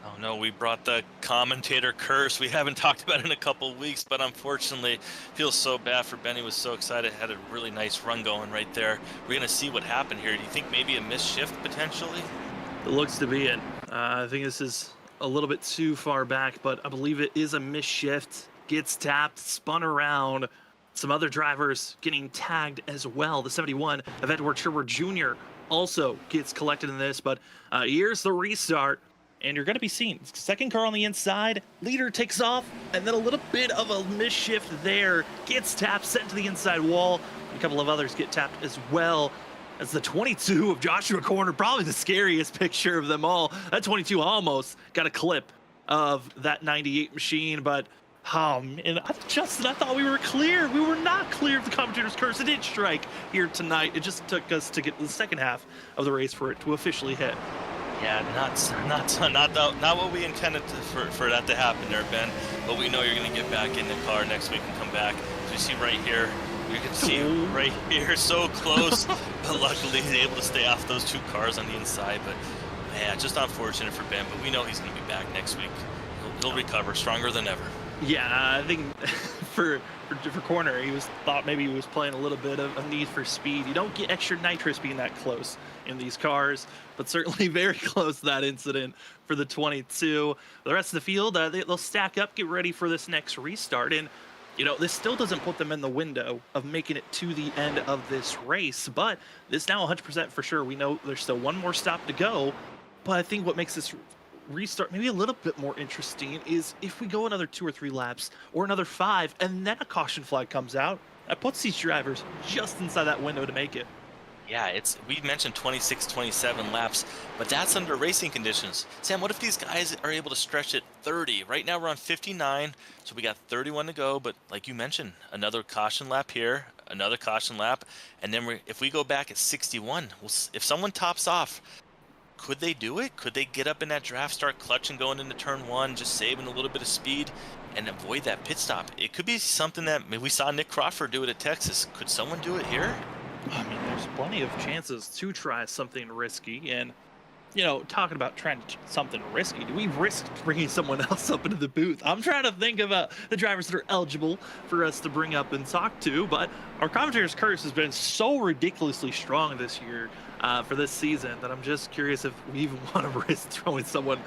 Oh no, we brought the commentator curse. We haven't talked about it in a couple weeks, but unfortunately, feels so bad for Ben. He was so excited, had a really nice run going right there. We're gonna see what happened here. Do you think maybe a missed shift potentially? It looks to be it. I think this is a little bit too far back, but I believe it is a missed shift. Gets tapped, spun around. Some other drivers getting tagged as well. The 71 of Edward Sherwood Jr. also gets collected in this, but here's the restart. And you're going to be seeing second car on the inside, leader takes off, and then a little bit of a misshift there, gets tapped, sent to the inside wall. A couple of others get tapped as well. As the 22 of Joshua Corner, probably the scariest picture of them all. That 22 almost got a clip of that 98 machine, but and Justin, I thought we were clear. We were not clear of the commentator's curse. It did strike here tonight. It just took us to get to the second half of the race for it to officially hit. Yeah, not what we intended for that to happen there, Ben. But we know you're going to get back in the car next week and come back. As you see right here, you can see right here, so close. But luckily, he's able to stay off those 2 cars on the inside. But man, just unfortunate for Ben. But we know he's going to be back next week. He'll recover stronger than ever. Yeah, I think for Corner, thought maybe he was playing a little bit of Need for Speed. You don't get extra nitrous being that close in these cars, but certainly very close to that incident for the 22. The rest of the field, they'll stack up, get ready for this next restart. And, you know, this still doesn't put them in the window of making it to the end of this race, but this now 100% for sure. We know there's still 1 more stop to go, but I think what makes this restart maybe a little bit more interesting is if we go another 2 or 3 laps or another 5 and then a caution flag comes out, that puts these drivers just inside that window to make it. Yeah, we mentioned 26, 27 laps, but that's under racing conditions. Sam, what if these guys are able to stretch it 30? Right now we're on 59, so we got 31 to go, but like you mentioned, another caution lap here, another caution lap, and then if we go back at 61, if someone tops off, could they do it? Could they get up in that draft, start clutching going into turn 1, just saving a little bit of speed and avoid that pit stop? It could be something that maybe we saw Nick Crawford do it at Texas. Could someone do it here? I mean, there's plenty of chances to try something risky, and you know, talking about trying to something risky, do we risk bringing someone else up into the booth? I'm trying to think of the drivers that are eligible for us to bring up and talk to, but our commentator's curse has been so ridiculously strong this year for this season that I'm just curious if we even want to risk throwing someone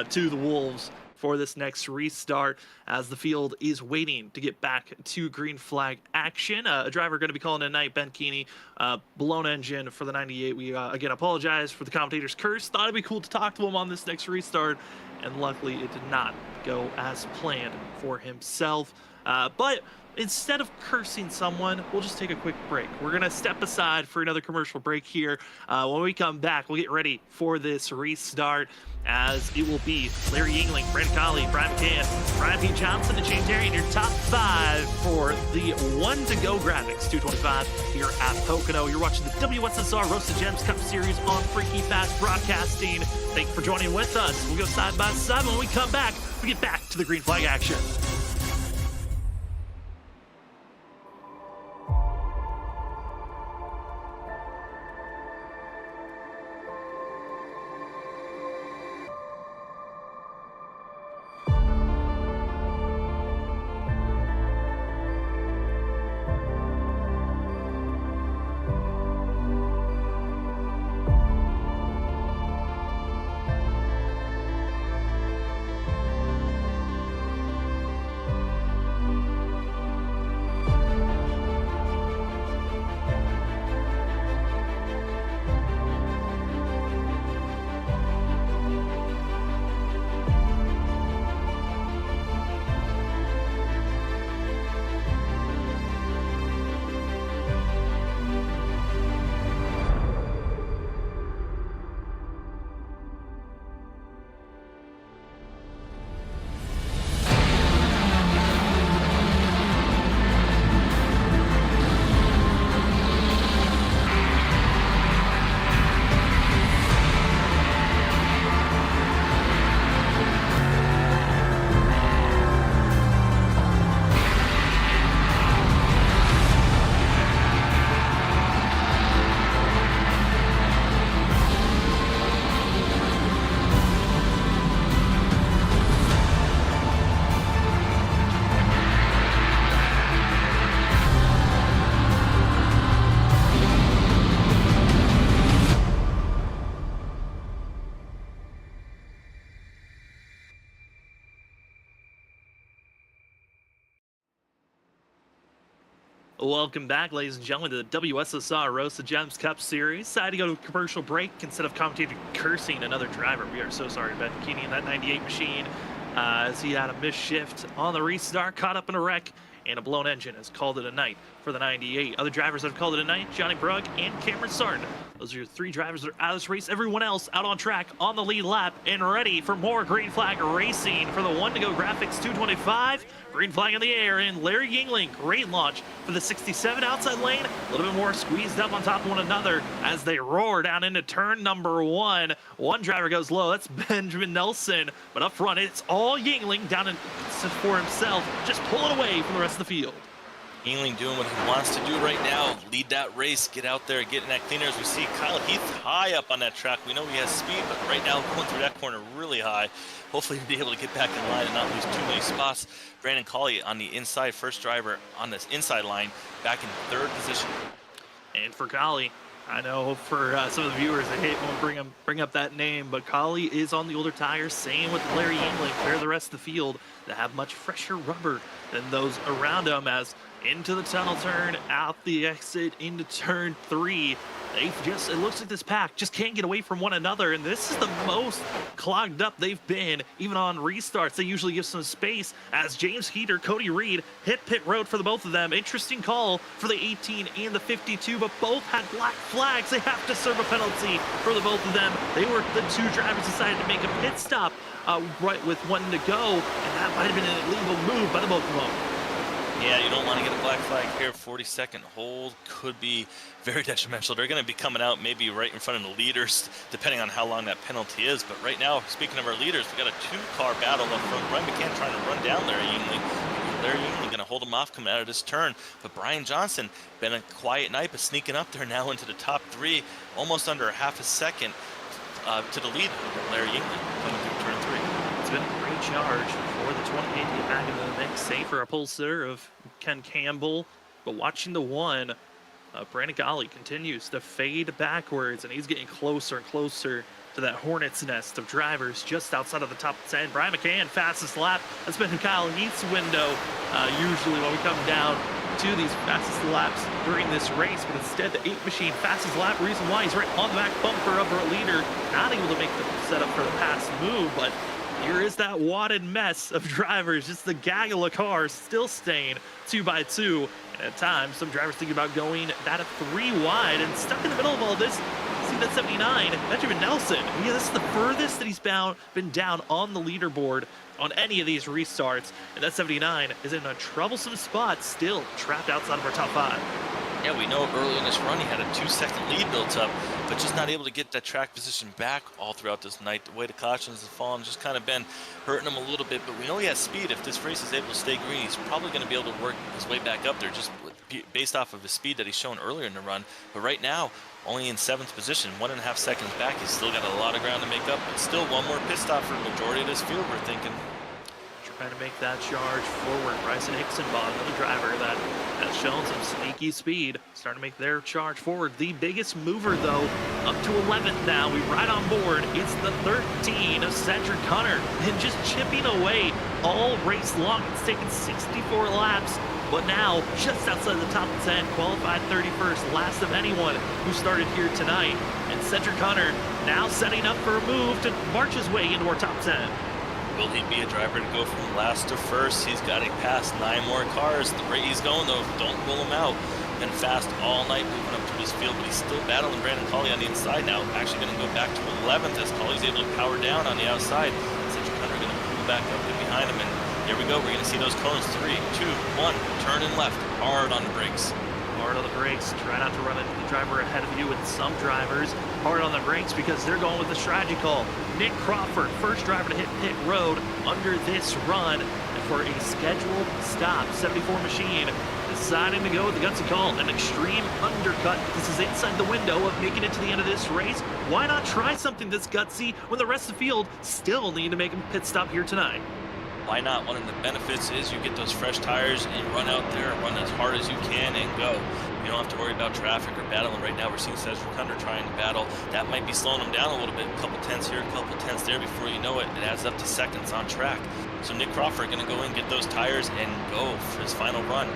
to the wolves for this next restart as the field is waiting to get back to green flag action. A driver going to be calling tonight, Ben Keeney, blown engine for the 98. We again apologize for the commentator's curse. Thought it'd be cool to talk to him on this next restart, and luckily it did not go as planned for himself. But instead of cursing someone, we'll just take a quick break. We're going to step aside for another commercial break here. When we come back, we'll get ready for this restart, as it will be Larry Yingling, Brent Colley, Brian McCann, Brian P. Johnson, and Shane Terry in your top 5 for the one-to-go graphics 225 here at Pocono. You're watching the WSSR Roasted Gems Cup Series on Freaky Fast Broadcasting. Thank you for joining with us. We'll go side by side. When we come back, we get back to the green flag action. Welcome back, ladies and gentlemen, to the WSSR Roasted Gems Cup Series. Decided to go to a commercial break instead of commentating cursing another driver. We are so sorry to Ben Keeney in that 98 machine as he had a missed shift on the restart, caught up in a wreck, and a blown engine has called it a night for the 98. Other drivers that have called it a night, Johnny Brugg and Cameron Sarton. Those are your 3 drivers that are out of this race. Everyone else out on track on the lead lap and ready for more green flag racing for the one-to-go graphics 225. Green flag in the air, and Larry Yingling, great launch for the 67 outside lane. A little bit more squeezed up on top of one another as they roar down into turn number 1. One driver goes low, that's Benjamin Nelson. But up front, it's all Yingling down in for himself, just pulling away from the rest of the field. Yingling doing what he wants to do right now, lead that race, get out there, get in that cleaner. As we see Kyle Heath high up on that track. We know he has speed, but right now going through that corner really high. Hopefully he'll be able to get back in line and not lose too many spots. Brandon Colley on the inside, first driver on this inside line, back in 3rd position. And for Colley, I know for some of the viewers, they hate when we bring up that name, but Colley is on the older tires. Same with Larry Yingling, where the rest of the field that have much fresher rubber than those around them. As into the tunnel turn, out the exit, into turn 3. It looks like this pack just can't get away from one another, and this is the most clogged up they've been, even on restarts. They usually give some space as James Heater, Cody Reed hit pit road for the both of them. Interesting call for the 18 and the 52, but both had black flags. They have to serve a penalty for the both of them. They were the 2 drivers decided to make a pit stop right with 1 to go, and that might have been an illegal move by the both of them. Yeah, you don't want to get a black flag here. 40-second hold could be very detrimental. They're going to be coming out maybe right in front of the leaders, depending on how long that penalty is. But right now, speaking of our leaders, we got a two-car battle up front. Brian McCann trying to run down Larry Yingling. Larry Yingling going to hold him off coming out of this turn. But Brian Johnson, been a quiet night, but sneaking up there now into the top three, almost under a half a second to the lead. Larry Yingling coming through turn 3. It's been a great charge for the 2018 back into the mix. Safe for a pole sitter of Ken Campbell. But watching the one, Brandon Golly continues to fade backwards, and he's getting closer and closer to that hornet's nest of drivers just outside of the top 10. Brian McCann, fastest lap. That's been Kyle Heath's window. Usually when we come down to these fastest laps during this race, but instead the 8 machine fastest lap. Reason why he's right on the back bumper of our leader, not able to make the setup for the pass move, but here is that wadded mess of drivers, just the gaggle of cars still staying 2 by 2. And at times, some drivers thinking about going that of 3 wide, and stuck in the middle of all this. See that 79, Benjamin Nelson. Yeah, this is the furthest that he's been down on the leaderboard on any of these restarts. And that 79 is in a troublesome spot, still trapped outside of our top 5. Yeah, we know early in this run he had a 2-second lead built up, but just not able to get that track position back all throughout this night. The way the cautions have fallen just kind of been hurting him a little bit, but we know he has speed. If this race is able to stay green, he's probably going to be able to work his way back up there just based off of his speed that he's shown earlier in the run. But right now, only in 7th position, 1.5 seconds back. He's still got a lot of ground to make up, but still one more pit stop for the majority of this field, we're thinking. Trying to make that charge forward. Bryson Hixenbaugh, another driver that has shown some sneaky speed, starting to make their charge forward. The biggest mover, though, up to 11th now. We right on board. It's the 13 of Cedric Hunter, and just chipping away all race long. It's taken 64 laps, but now just outside the top 10, qualified 31st, last of anyone who started here tonight. And Cedric Hunter now setting up for a move to march his way into our top 10. Will he be a driver to go from last to first? He's got to pass 9 more cars. The rate he's going, though, don't rule him out. Been fast all night moving up to his field, but he's still battling Brandon Colley on the inside now. Actually going to go back to 11th as Colley's able to power down on the outside. Cedric Hunter going to pull back up in behind him, and here we go. We're going to see those cones. 3, 2, 1, turn and left. Hard on the brakes. Hard on the brakes. Try not to run into the driver ahead of you, and some drivers hard on the brakes because they're going with the strategy call. Nick Crawford, first driver to hit pit road under this run, and for a scheduled stop, 74 machine deciding to go with the gutsy call, an extreme undercut. This is inside the window of making it to the end of this race. Why not try something this gutsy when the rest of the field still need to make a pit stop here tonight? Why not? One of the benefits is you get those fresh tires and you run out there and run as hard as you can and go. You don't have to worry about traffic or battling. Right now we're seeing Cedric Hunter trying to battle. That might be slowing him down a little bit. A couple tenths here, a couple tenths there. Before you know it, it adds up to seconds on track. So Nick Crawford going to go in, get those tires, and go for his final run.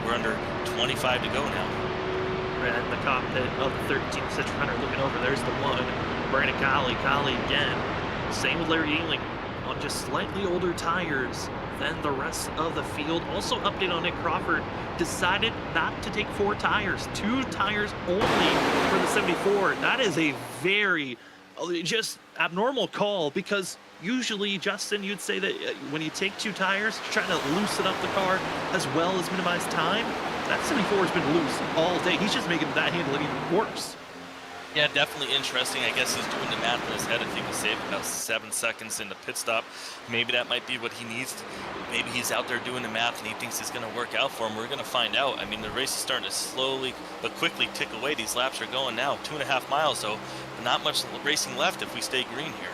We're under 25 to go now. We're at the cockpit of the 13, Cedric Hunter looking over. There's the one. Brandon Colley again. Same with Larry Yingling on just slightly older tires than the rest of the field. Also update on Nick Crawford, decided not to take 4 tires, 2 tires only for the 74. That is a very just abnormal call, because usually, Justin, you'd say that when you take 2 tires, you're trying to loosen up the car as well as minimize time. That 74 has been loose all day. He's just making that handling even worse. Yeah, definitely interesting. I guess he's doing the math in his head. If he can save about 7 seconds in the pit stop, maybe that might be what he needs. Maybe he's out there doing the math and he thinks it's going to work out for him. We're going to find out. I mean, the race is starting to slowly but quickly tick away. These laps are going now 2.5 miles, so not much racing left if we stay green here.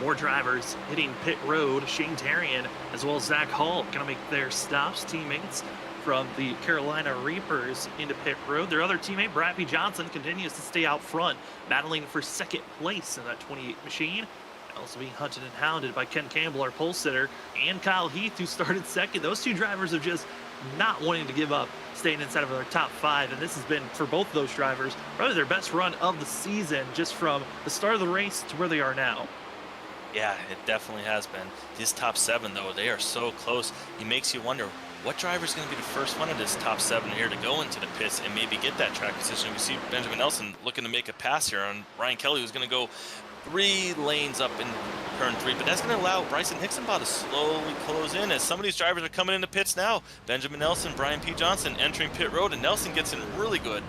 More drivers hitting pit road. Shane Tarian as well as Zach Hall going to make their stops. Teammates from the Carolina Reapers into pit road. Their other teammate, Bradley Johnson, continues to stay out front, battling for second place in that 28 machine. Also being hunted and hounded by Ken Campbell, our pole sitter, and Kyle Heath, who started second. Those 2 drivers are just not wanting to give up, staying inside of their top 5. And this has been, for both of those drivers, probably their best run of the season, just from the start of the race to where they are now. Yeah, it definitely has been. These top 7, though, they are so close. It makes you wonder, what driver is going to be the first one of this top 7 here to go into the pits and maybe get that track position? We see Benjamin Nelson looking to make a pass here on Ryan Kelly, who's going to go 3 lanes up in turn 3, but that's going to allow Bryson Hixenbaugh to slowly close in as some of these drivers are coming into pits now. Benjamin Nelson, Brian P. Johnson entering pit road, and Nelson gets in really good.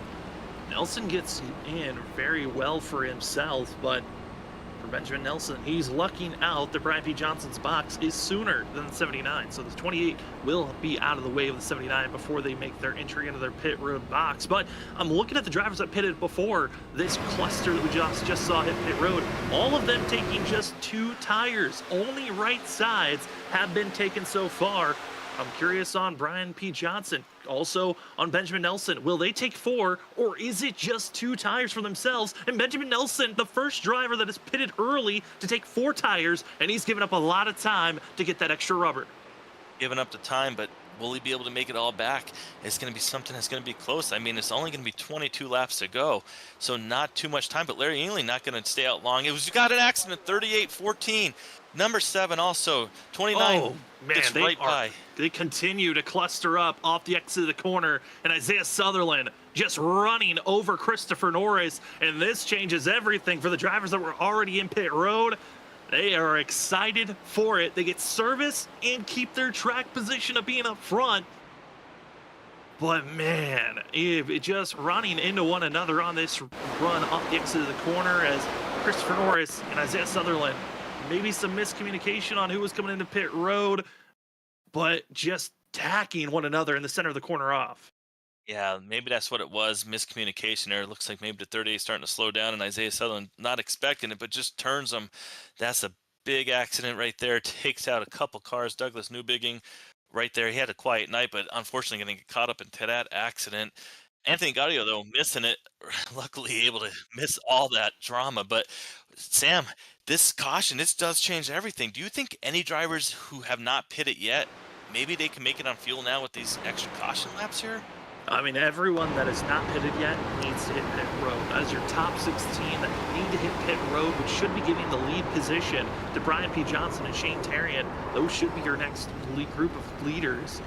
Nelson gets in very well for himself, but for Benjamin Nelson, he's lucking out that Brian P. Johnson's box is sooner than the 79. So the 28 will be out of the way of the 79 before they make their entry into their pit road box. But I'm looking at the drivers that pitted before this cluster that we just saw hit pit road. All of them taking just 2 tires. Only right sides have been taken so far. I'm curious on Brian P. Johnson, also on Benjamin Nelson. Will they take 4, or is it just 2 tires for themselves? And Benjamin Nelson, the first driver that is pitted early to take 4 tires, and he's given up a lot of time to get that extra rubber. Giving up the time, but will he be able to make it all back? It's going to be something that's going to be close. I mean, it's only going to be 22 laps to go, so not too much time, but Larry Ainley not going to stay out long. It was, you got an accident, 38-14. Number 7 also, 29 gets right by. They continue to cluster up off the exit of the corner, and Isaiah Sutherland just running over Christopher Norris, and this changes everything for the drivers that were already in pit road. They are excited for it. They get service and keep their track position of being up front. But man, it just running into one another on this run off the exit of the corner as Christopher Norris and Isaiah Sutherland, maybe some miscommunication on who was coming into pit road, but just tacking one another in the center of the corner off. Yeah, maybe that's what it was, miscommunication there. It looks like maybe the 38 is starting to slow down, and Isaiah Sutherland not expecting it, but just turns them. That's a big accident right there. Takes out a couple cars. Douglas Newbigging right there. He had a quiet night, but unfortunately going to get caught up into that accident. Anthony Gaudio, though, missing it. Luckily able to miss all that drama. But, Sam, this caution, this does change everything. Do you think any drivers who have not pitted yet, maybe they can make it on fuel now with these extra caution laps here? I mean, everyone that is not pitted yet needs to hit pit road. As your top 16 that need to hit pit road, which should be giving the lead position to Brian P. Johnson and Shane Tarian, those should be your next lead group of leaders.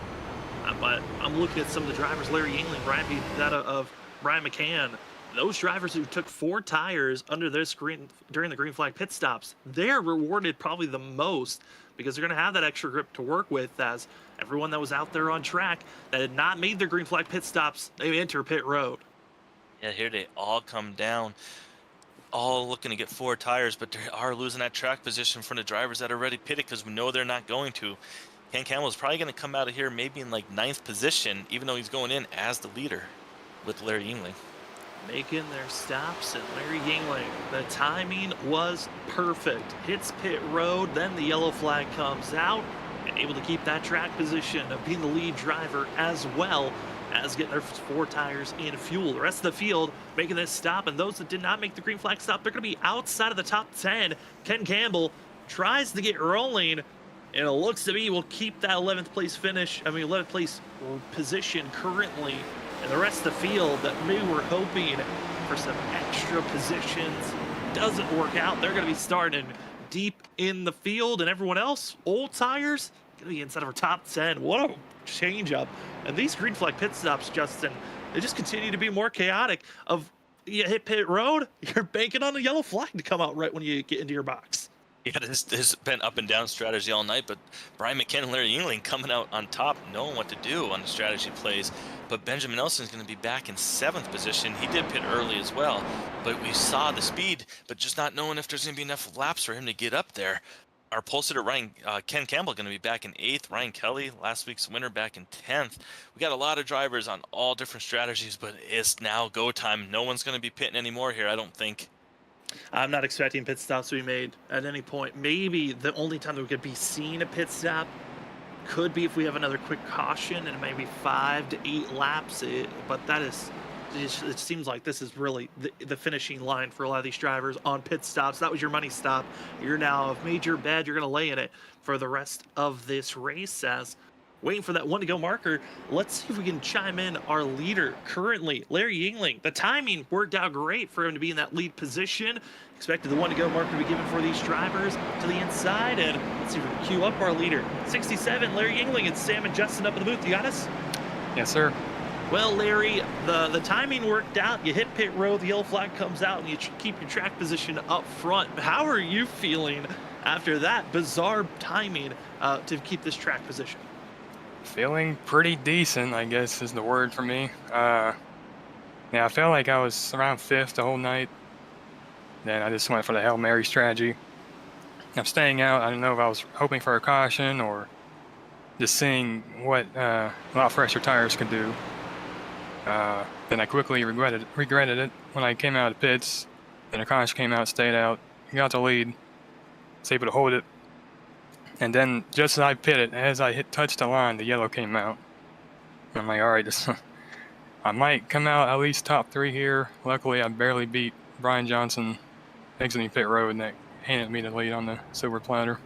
But I'm looking at some of the drivers, Larry Yingling, Brian P. of Brian McCann. Those drivers who took 4 tires under their screen during the green flag pit stops, they're rewarded probably the most because they're going to have that extra grip to work with, as everyone that was out there on track that had not made their green flag pit stops, they enter pit road. Yeah, here they all come down, all looking to get 4 tires, but they are losing that track position from the drivers that are already pitted because we know they're not going to. Ken Campbell is probably going to come out of here maybe in like 9th position, even though he's going in as the leader with Larry Yingling. Making their stops, and Larry Yingling, the timing was perfect. Hits pit road, then the yellow flag comes out, and able to keep that track position of being the lead driver as well as getting their 4 tires in fuel. The rest of the field making this stop, and those that did not make the green flag stop, they're going to be outside of the top 10. Ken Campbell tries to get rolling, and it looks to me will keep that 11th place position currently. And the rest of the field that we were hoping for some extra positions doesn't work out. They're going to be starting deep in the field, and everyone else, old tires, going to be inside of our top 10. What a change up. And these green flag pit stops, Justin, they just continue to be more chaotic. Of you hit pit road, you're banking on a yellow flag to come out right when you get into your box. Yeah, this has been up and down strategy all night, but Brian McCann and Larry Yingling coming out on top, knowing what to do on the strategy plays. But Benjamin Nelson is going to be back in 7th position. He did pit early as well, but we saw the speed, but just not knowing if there's going to be enough laps for him to get up there. Our pole sitter, Ken Campbell, going to be back in 8th. Ryan Kelly, last week's winner, back in 10th. We got a lot of drivers on all different strategies, but it's now go time. No one's going to be pitting anymore here, I don't think. I'm not expecting pit stops to be made at any point. Maybe the only time that we could be seeing a pit stop could be if we have another quick caution and maybe 5 to 8 laps. But that is, it seems like this is really the finishing line for a lot of these drivers on pit stops. That was your money stop. You're now made your bed. You're going to lay in it for the rest of this race, as waiting for that 1 to go marker. Let's see if we can chime in our leader currently, Larry Yingling. The timing worked out great for him to be in that lead position. Expected the 1 to go marker to be given for these drivers to the inside, and let's see if we can queue up our leader. 67, Larry Yingling, and Sam and Justin up in the booth. You got us? Yes, sir. Well, Larry, the timing worked out. You hit pit road, the yellow flag comes out, and you keep your track position up front. How are you feeling after that bizarre timing to keep this track position? Feeling pretty decent, I guess is the word for me. Yeah, I felt like I was around 5th the whole night. Then I just went for the Hail Mary strategy. I'm staying out. I don't know if I was hoping for a caution or just seeing what a lot fresher tires could do. Then I quickly regretted it when I came out of the pits. Then a caution came out, stayed out, got the lead, was able to hold it. And then just as I pitted, as I touched the line, the yellow came out. And I'm like, all right, I might come out at least top 3 here. Luckily, I barely beat Brian Johnson exiting pit road, and that handed me the lead on the silver platter.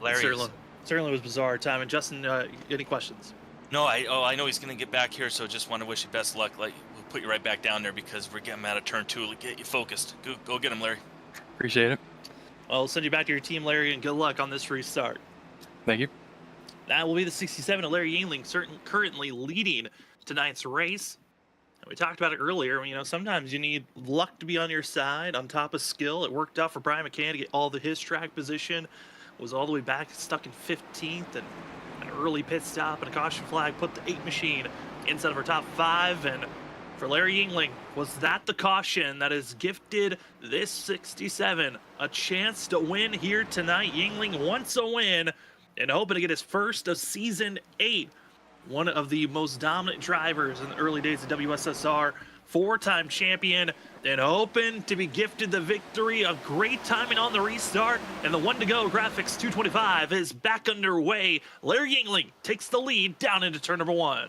Larry, Certainly was bizarre time. And Justin, any questions? No, I know he's going to get back here, so just want to wish you best of luck. Like, we'll put you right back down there because we're getting out of turn 2. Get you focused. Go get him, Larry. Appreciate it. Well, we'll send you back to your team, Larry, and good luck on this restart. Thank you. That will be the 67 of Larry Yingling, currently leading tonight's race. And we talked about it earlier. You know, sometimes you need luck to be on your side on top of skill. It worked out for Brian McCann to get all his track position. Was all the way back, stuck in 15th, and an early pit stop and a caution flag put the 8 machine inside of our top 5. And for Larry Yingling, was that the caution that has gifted this 67 a chance to win here tonight? Yingling wants a win and hoping to get his first of season 8. One of the most dominant drivers in the early days of WSSR, 4-time champion, and hoping to be gifted the victory. A great timing on the restart, and the 1 to go graphics 225 is back underway. Larry Yingling takes the lead down into turn number 1.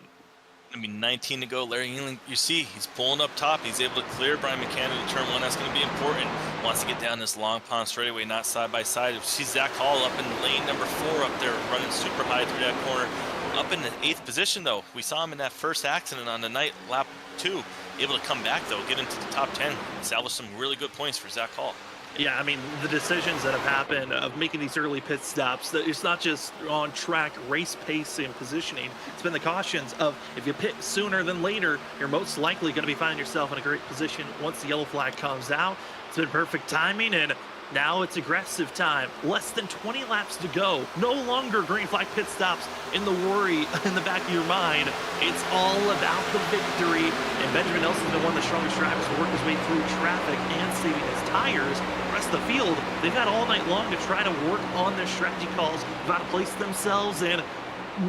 19 to go. Larry Yingling, you see, he's pulling up top. He's able to clear Brian McCann into turn 1. That's going to be important. Wants to get down this long pond straightaway, not side by side. You see Zach Hall up in lane number 4 up there, running super high through that corner. Up in the 8th position, though. We saw him in that first accident on the night, lap 2. Able to come back, though, get into the top 10, establish some really good points for Zach Hall. Yeah, I mean, the decisions that have happened of making these early pit stops, that it's not just on track race pace and positioning. It's been the cautions of if you pit sooner than later, you're most likely going to be finding yourself in a great position once the yellow flag comes out. It's been perfect timing, and now it's aggressive time. Less than 20 laps to go. No longer green flag pit stops in the worry in the back of your mind. It's all about the victory. And Benjamin Nelson's been one of the strongest drivers to work his way through traffic and saving his tires. The rest of the field, they've had all night long to try to work on their strategy calls, how to place themselves in.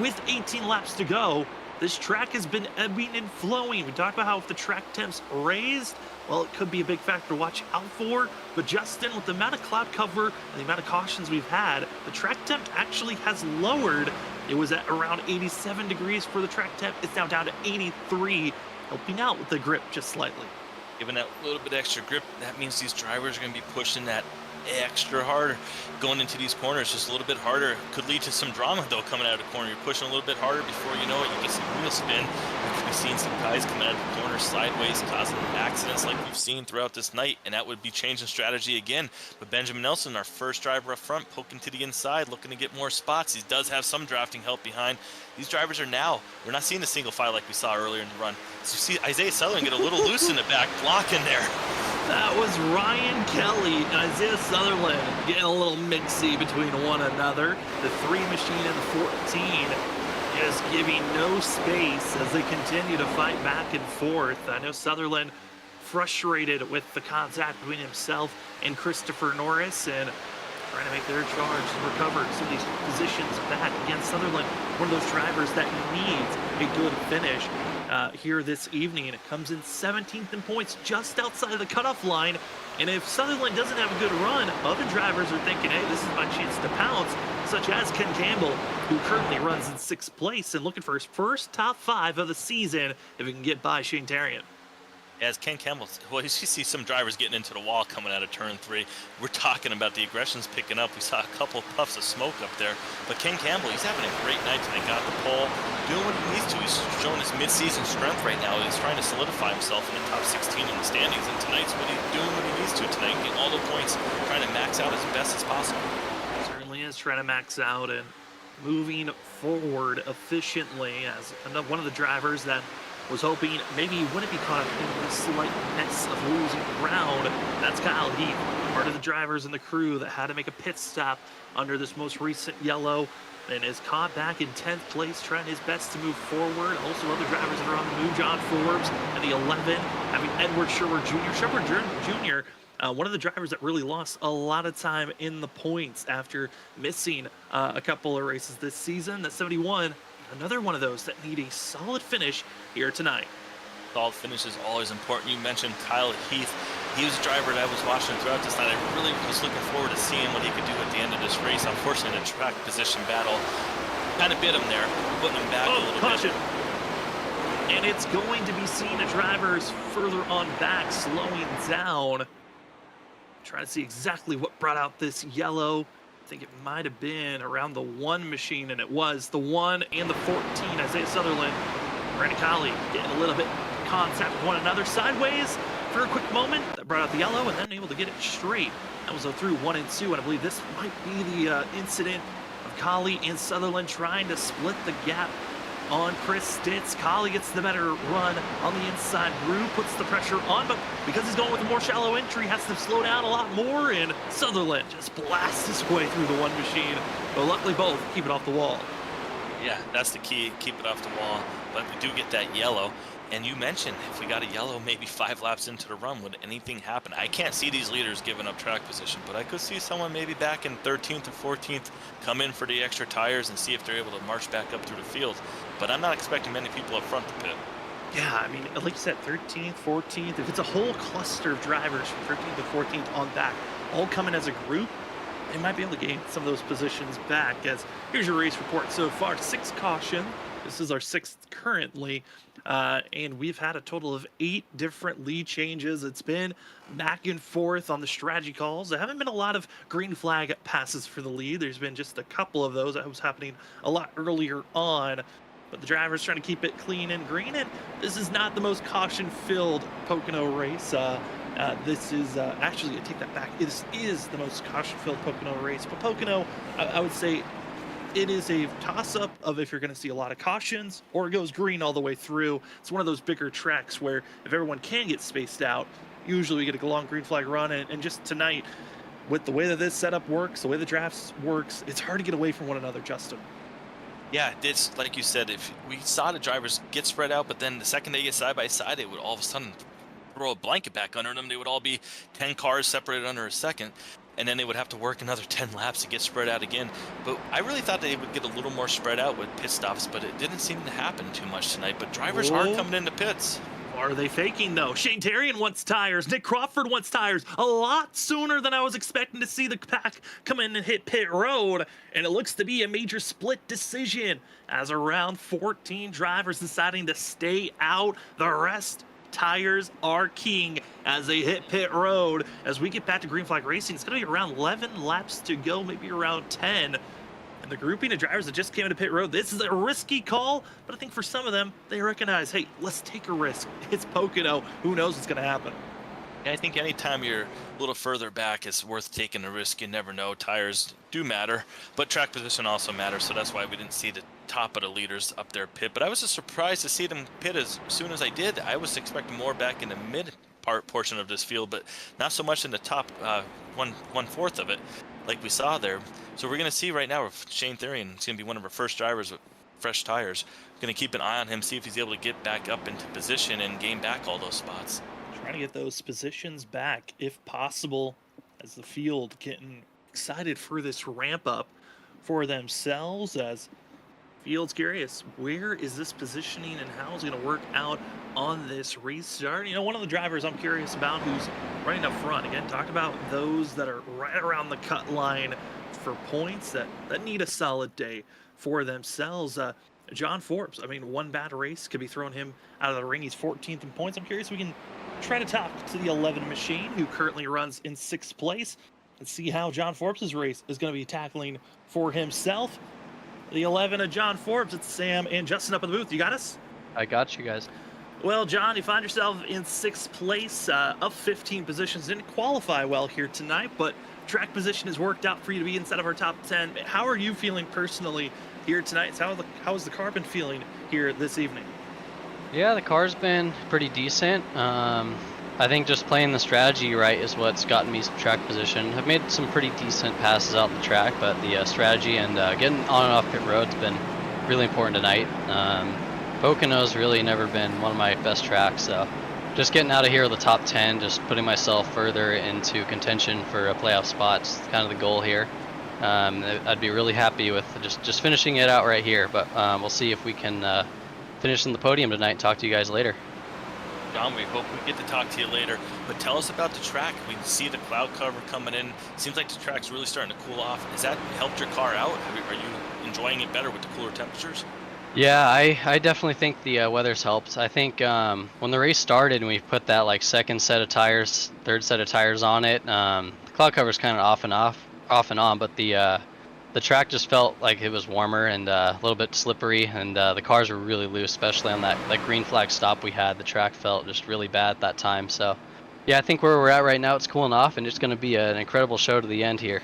With 18 laps to go, this track has been ebbing and flowing. We talked about how if the track temps raised, well, it could be a big factor to watch out for. But Justin, with the amount of cloud cover and the amount of cautions we've had, the track temp actually has lowered. It was at around 87 degrees for the track temp. It's now down to 83, helping out with the grip just slightly. Given that little bit extra grip, that means these drivers are going to be pushing that extra hard going into these corners, just a little bit harder. Could lead to some drama, though, coming out of the corner. You're pushing a little bit harder before you know it. You get some wheel spin. We could be seeing some guys coming out of the corner sideways, causing accidents like we've seen throughout this night, and that would be changing strategy again. But Benjamin Nelson, our first driver up front, poking to the inside, looking to get more spots. He does have some drafting help behind. These drivers are now, we're not seeing a single file like we saw earlier in the run. So you see Isaiah Sutherland get a little loose in the back, blocking there. That was Ryan Kelly and Isaiah Sutherland getting a little mixy between one another. The 3 machine and the 14 just giving no space as they continue to fight back and forth. I know Sutherland frustrated with the contact between himself and Christopher Norris and trying to make their charge and recover some of these positions back. Again, Sutherland, one of those drivers that needs a good finish here this evening. It comes in 17th in points, just outside of the cutoff line. And if Sutherland doesn't have a good run, other drivers are thinking, hey, this is my chance to pounce, such as Ken Campbell, who currently runs in 6th place and looking for his first top 5 of the season if he can get by Shane Tarian. As Ken Campbell, well, you see some drivers getting into the wall coming out of turn 3. We're talking about the aggression's picking up. We saw a couple puffs of smoke up there. But Ken Campbell, he's having a great night tonight. Got the pole, doing what he needs to. He's showing his mid-season strength right now. He's trying to solidify himself in the top 16 in the standings. And tonight's doing what he needs to tonight, getting all the points, trying to max out as best as possible. Certainly is trying to max out and moving forward efficiently as one of the drivers that was hoping maybe he wouldn't be caught up in the slight mess of losing ground. That's Kyle Heath, part of the drivers in the crew that had to make a pit stop under this most recent yellow and is caught back in 10th place, trying his best to move forward. Also other drivers that are on the move, John Forbes and the 11, having Edward Sherwood Jr. Sherwood Jr., one of the drivers that really lost a lot of time in the points after missing a couple of races this season. That 71, another one of those that need a solid finish here tonight. Solid finish is always important. You mentioned Kyle Heath. He was a driver that I was watching throughout this night. I really was looking forward to seeing what he could do at the end of this race. Unfortunately, the track position battle kind of bit him there, putting him back a little caution. bit. And it's going to be seen the drivers further on back, slowing down. Trying to see exactly what brought out this yellow. I think it might have been around the 1 machine, and it was the 1 and the 14. Isaiah Sutherland, Brandon Colley getting a little bit contact with one another sideways for a quick moment. That brought out the yellow, and then able to get it straight. That was through 1 and 2, and I believe this might be the incident of Colley and Sutherland trying to split the gap on Chris Stitz. Colley gets the better run on the inside. Rue puts the pressure on, but because he's going with a more shallow entry, has to slow down a lot more, and Sutherland just blasts his way through the 1 machine. But luckily both keep it off the wall. Yeah, that's the key, keep it off the wall. But we do get that yellow. And you mentioned if we got a yellow maybe 5 laps into the run, would anything happen? I can't see these leaders giving up track position, but I could see someone maybe back in 13th or 14th come in for the extra tires and see if they're able to march back up through the field. But I'm not expecting many people up front to pit. Yeah, I mean, like you said, 13th, 14th, if it's a whole cluster of drivers from 13th to 14th on back, all coming as a group, they might be able to gain some of those positions back. As here's your race report so far: 6 caution. This is our 6th currently, and we've had a total of 8 different lead changes. It's been back and forth on the strategy calls. There haven't been a lot of green flag passes for the lead. There's been just a couple of those. That was happening a lot earlier on, but the drivers trying to keep it clean and green. And this is not the most caution-filled Pocono race. This is actually, I take that back. This is the most caution-filled Pocono race. But Pocono, I would say, it is a toss-up of if you're going to see a lot of cautions or it goes green all the way through. It's one of those bigger tracks where if everyone can get spaced out, usually we get a long green flag run. And just tonight, with the way that this setup works, the way the drafts works, it's hard to get away from one another, Justin. Yeah, it's like you said, if we saw the drivers get spread out, but then the second they get side by side, they would all of a sudden throw a blanket back under them. They would all be 10 cars separated under a second. And then they would have to work another 10 laps to get spread out again. But I really thought they would get a little more spread out with pit stops, but it didn't seem to happen too much tonight. But drivers are coming into pits. Are they faking, though? Shane Terrian wants tires. Nick Crawford wants tires a lot sooner than I was expecting to see the pack come in and hit pit road. And it looks to be a major split decision as around 14 drivers deciding to stay out. The rest, tires are king as they hit pit road. As we get back to green flag racing, it's going to be around 11 laps to go, maybe around 10. And the grouping of drivers that just came into pit road, this is a risky call, but I think for some of them, they recognize, hey, let's take a risk. It's Pocono. Who knows what's going to happen? I think anytime you're a little further back, it's worth taking a risk. You never know. Tires do matter, but track position also matters, so that's why we didn't see the top of the leaders up there pit. But I was just surprised to see them pit as soon as I did. I was expecting more back in the mid portion of this field, but not so much in the top 1/4 of it like we saw there. So we're going to see right now with Shane Therian. It's going to be one of our first drivers with fresh tires. We're going to keep an eye on him, see if he's able to get back up into position and gain back all those spots. Trying to get those positions back if possible, as the field getting excited for this ramp up for themselves. As field's curious, where is this positioning and how is it going to work out on this restart? You know, one of the drivers I'm curious about who's running up front. Again, talk about those that are right around the cut line for points that need a solid day for themselves. John Forbes, I mean, one bad race could be throwing him out of the ring. He's 14th in points. I'm curious if we can try to talk to the 11 machine, who currently runs in 6th place, and see how John Forbes' race is going to be tackling for himself. The 11 of John Forbes, it's Sam and Justin up in the booth. You got us? I got you guys. Well, John, you find yourself in 6th place, up 15 positions. Didn't qualify well here tonight, but track position has worked out for you to be inside of our top 10. How are you feeling personally here tonight? How has the car been feeling here this evening? Yeah, the car's been pretty decent. I think just playing the strategy right is what's gotten me some track position. I've made some pretty decent passes out the track, but the strategy and getting on and off pit road's been really important tonight. Pocono's really never been one of my best tracks, so just getting out of here with the top 10, just putting myself further into contention for a playoff spot is kind of the goal here. I'd be really happy with just finishing it out right here, but we'll see if we can finish in the podium tonight and talk to you guys later. John, we hope we get to talk to you later, but tell us about the track. We see the cloud cover coming in. Seems like the track's really starting to cool off. Has that helped your car out? Are you enjoying it better with the cooler temperatures? Yeah, I definitely think the weather's helped. I think when the race started and we put that like second set of tires, third set of tires on it, the cloud cover's kind of off and on, but the track just felt like it was warmer and a little bit slippery, and the cars were really loose, especially on that green flag stop we had. The track felt just really bad at that time. So yeah, I think where we're at right now, it's cooling off, and it's going to be an incredible show to the end here.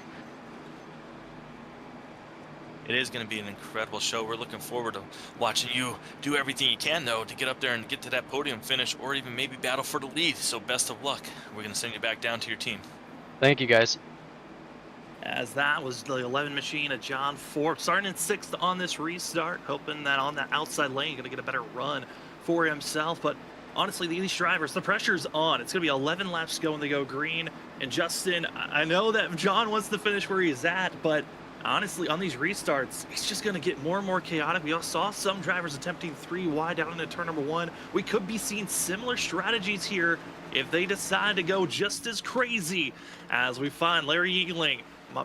It is going to be an incredible show. We're looking forward to watching you do everything you can, though, to get up there and get to that podium finish, or even maybe battle for the lead. So best of luck. We're going to send you back down to your team. Thank you, guys. As that was the 11 machine of John Forbes, starting in 6th on this restart, hoping that on that outside lane, going to get a better run for himself. But honestly, these drivers, the pressure's on. It's going to be 11 laps to go when they go green. And Justin, I know that John wants to finish where he's at, but honestly, on these restarts, it's just going to get more and more chaotic. We all saw some drivers attempting 3 wide down into turn number 1. We could be seeing similar strategies here if they decide to go just as crazy, as we find Larry Eagling,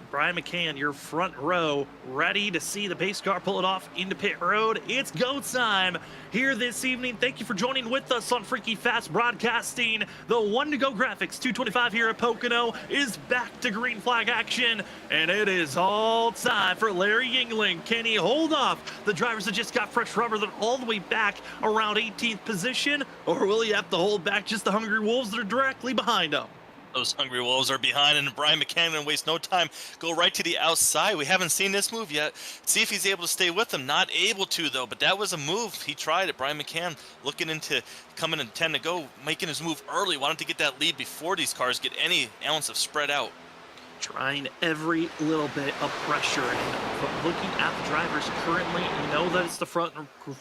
Brian McCann, your front row, ready to see the pace car pull it off into pit road. It's go time here this evening. Thank you for joining with us on Freaky Fast Broadcasting. The one to go graphics 225 here at Pocono is back to green flag action, and it is all time for Larry Yingling. Can he hold off the drivers that just got fresh rubber that are all the way back around 18th position, or will he have to hold back just the Hungry Wolves that are directly behind him? Those Hungry Wolves are behind, and Brian McCann didn't waste no time. Go right to the outside. We haven't seen this move yet. See if he's able to stay with them. Not able to, though, but that was a move. He tried it. Brian McCann looking into coming in 10 to go, making his move early. Wanted to get that lead before these cars get any ounce of spread out. Trying every little bit of pressure, and looking at the drivers currently, you know that it's the front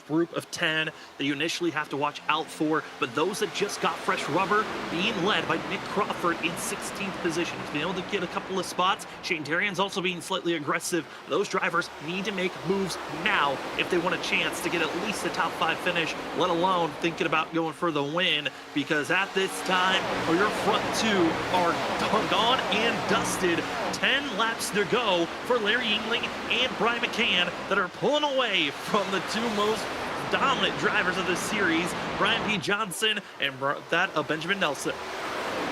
group of 10 that you initially have to watch out for, but those that just got fresh rubber being led by Nick Crawford in 16th position. He's been able to get a couple of spots. Shane Darian's also being slightly aggressive. Those drivers need to make moves now if they want a chance to get at least a top 5 finish, let alone thinking about going for the win, because at this time, your front 2 are gone and dusted. 10 laps to go for Larry Yingling and Brian McCann that are pulling away from the 2 most dominant drivers of this series, Brian P. Johnson and that of Benjamin Nelson.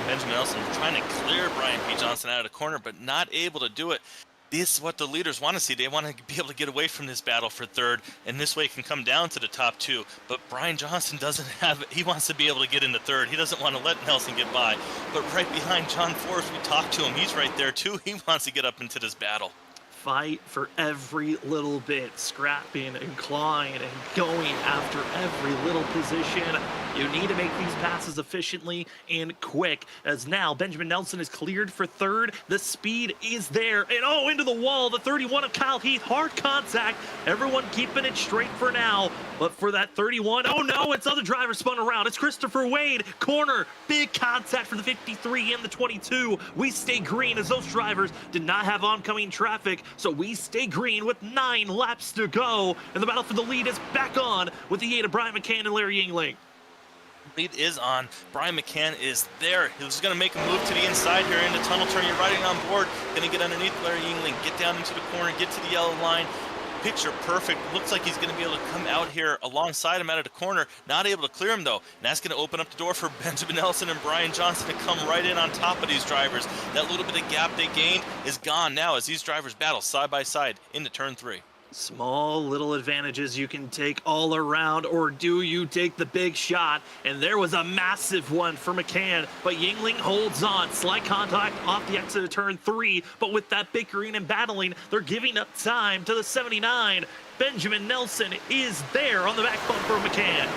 Benjamin Nelson trying to clear Brian P. Johnson out of the corner, but not able to do it. This is what the leaders want to see. They want to be able to get away from this battle for 3rd, and this way it can come down to the top 2. But Brian Johnson doesn't have it. He wants to be able to get into 3rd. He doesn't want to let Nelson get by. But right behind John Forbes, we talked to him. He's right there, too. He wants to get up into this battle. Fight for every little bit, scrapping and clawing and going after every little position. You need to make these passes efficiently and quick, as now Benjamin Nelson is cleared for 3rd. The speed is there, and into the wall, the 31 of Kyle Heath, hard contact. Everyone keeping it straight for now, but for that 31, oh no, it's other driver spun around. It's Christopher Wade, corner, big contact for the 53 and the 22. We stay green as those drivers did not have oncoming traffic, so we stay green with 9 laps to go, and the battle for the lead is back on with the 8 of Brian McCann and Larry Yingling. Lead is on. Brian McCann is there. He's going to make a move to the inside here in the tunnel turn. You're riding on board. Going to get underneath Larry Yingling, get down into the corner, get to the yellow line. picture perfect. Looks like he's going to be able to come out here alongside him out of the corner. Not able to clear him though. And that's going to open up the door for Benjamin Nelson and Brian Johnson to come right in on top of these drivers. That little bit of gap they gained is gone now as these drivers battle side by side into turn 3. Small little advantages you can take all around, or do you take the big shot? And there was a massive one for McCann, but Yingling holds on. Slight contact off the exit of turn 3, but with that bickering and battling, they're giving up time to the 79. Benjamin Nelson is there on the back bumper of McCann.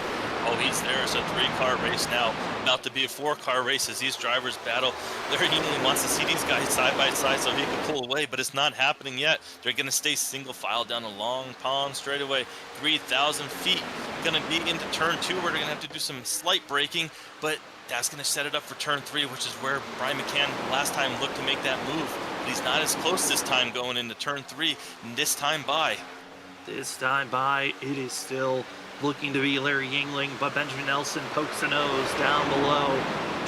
Oh, he's there. It's a 3-car race now. About to be a 4-car race as these drivers battle. Larry Yingling wants to see these guys side by side so he can pull away, but it's not happening yet. They're going to stay single file down a long pond straightaway. 3,000 feet. Going to be into turn 2 where they're going to have to do some slight braking, but that's going to set it up for turn 3, which is where Brian McCann last time looked to make that move. But he's not as close this time going into turn 3, and this time by. This time by, it is still looking to be Larry Yingling, but Benjamin Nelson pokes the nose down below,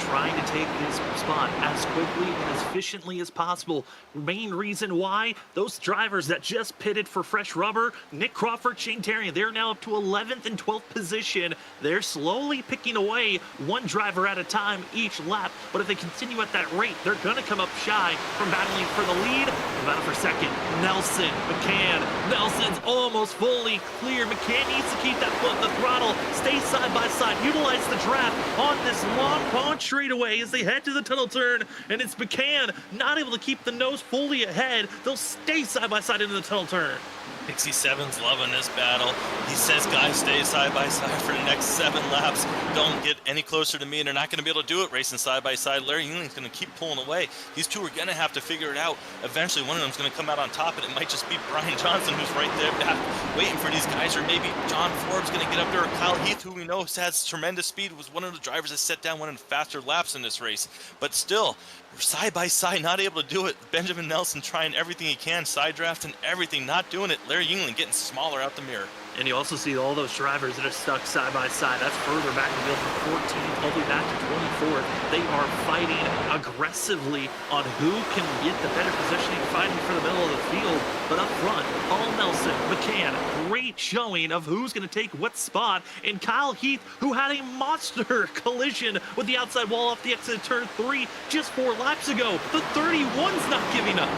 trying to take this spot as quickly and as efficiently as possible. Main reason why, those drivers that just pitted for fresh rubber, Nick Crawford, Shane Terrian, they're now up to 11th and 12th position. They're slowly picking away one driver at a time each lap, but if they continue at that rate, they're gonna come up shy from battling for the lead. Battle for second, Nelson, McCann. Nelson's almost fully clear. McCann needs to keep that foot on the throttle, stay side by side, utilize the draft on this long pond straightaway as they head to the tunnel turn, and it's McCann not able to keep the nose fully ahead. They'll stay side by side into the tunnel turn. 67's loving this battle. He says, guys, stay side by side for the next 7 laps. Don't get any closer to me, and they're not going to be able to do it racing side by side. Larry Yingling's going to keep pulling away. These two are going to have to figure it out. Eventually, one of them's going to come out on top, and it might just be Brian Johnson who's right there back waiting for these guys, or maybe John Forbes going to get up there, or Kyle Heath, who we know has tremendous speed, was one of the drivers that set down one of the faster laps in this race. But still, side by side, not able to do it. Benjamin Nelson trying everything he can, side drafting everything, not doing it. Larry Yingling getting smaller out the mirror. And you also see all those drivers that are stuck side by side. That's further back in the field from 14 all the way back to 24. They are fighting aggressively on who can get the better positioning, fighting for the middle of the field. But up front, Paul Nelson, McCann, great showing of who's going to take what spot. And Kyle Heath, who had a monster collision with the outside wall off the exit of turn 3 just 4 laps ago. The 31's not giving up.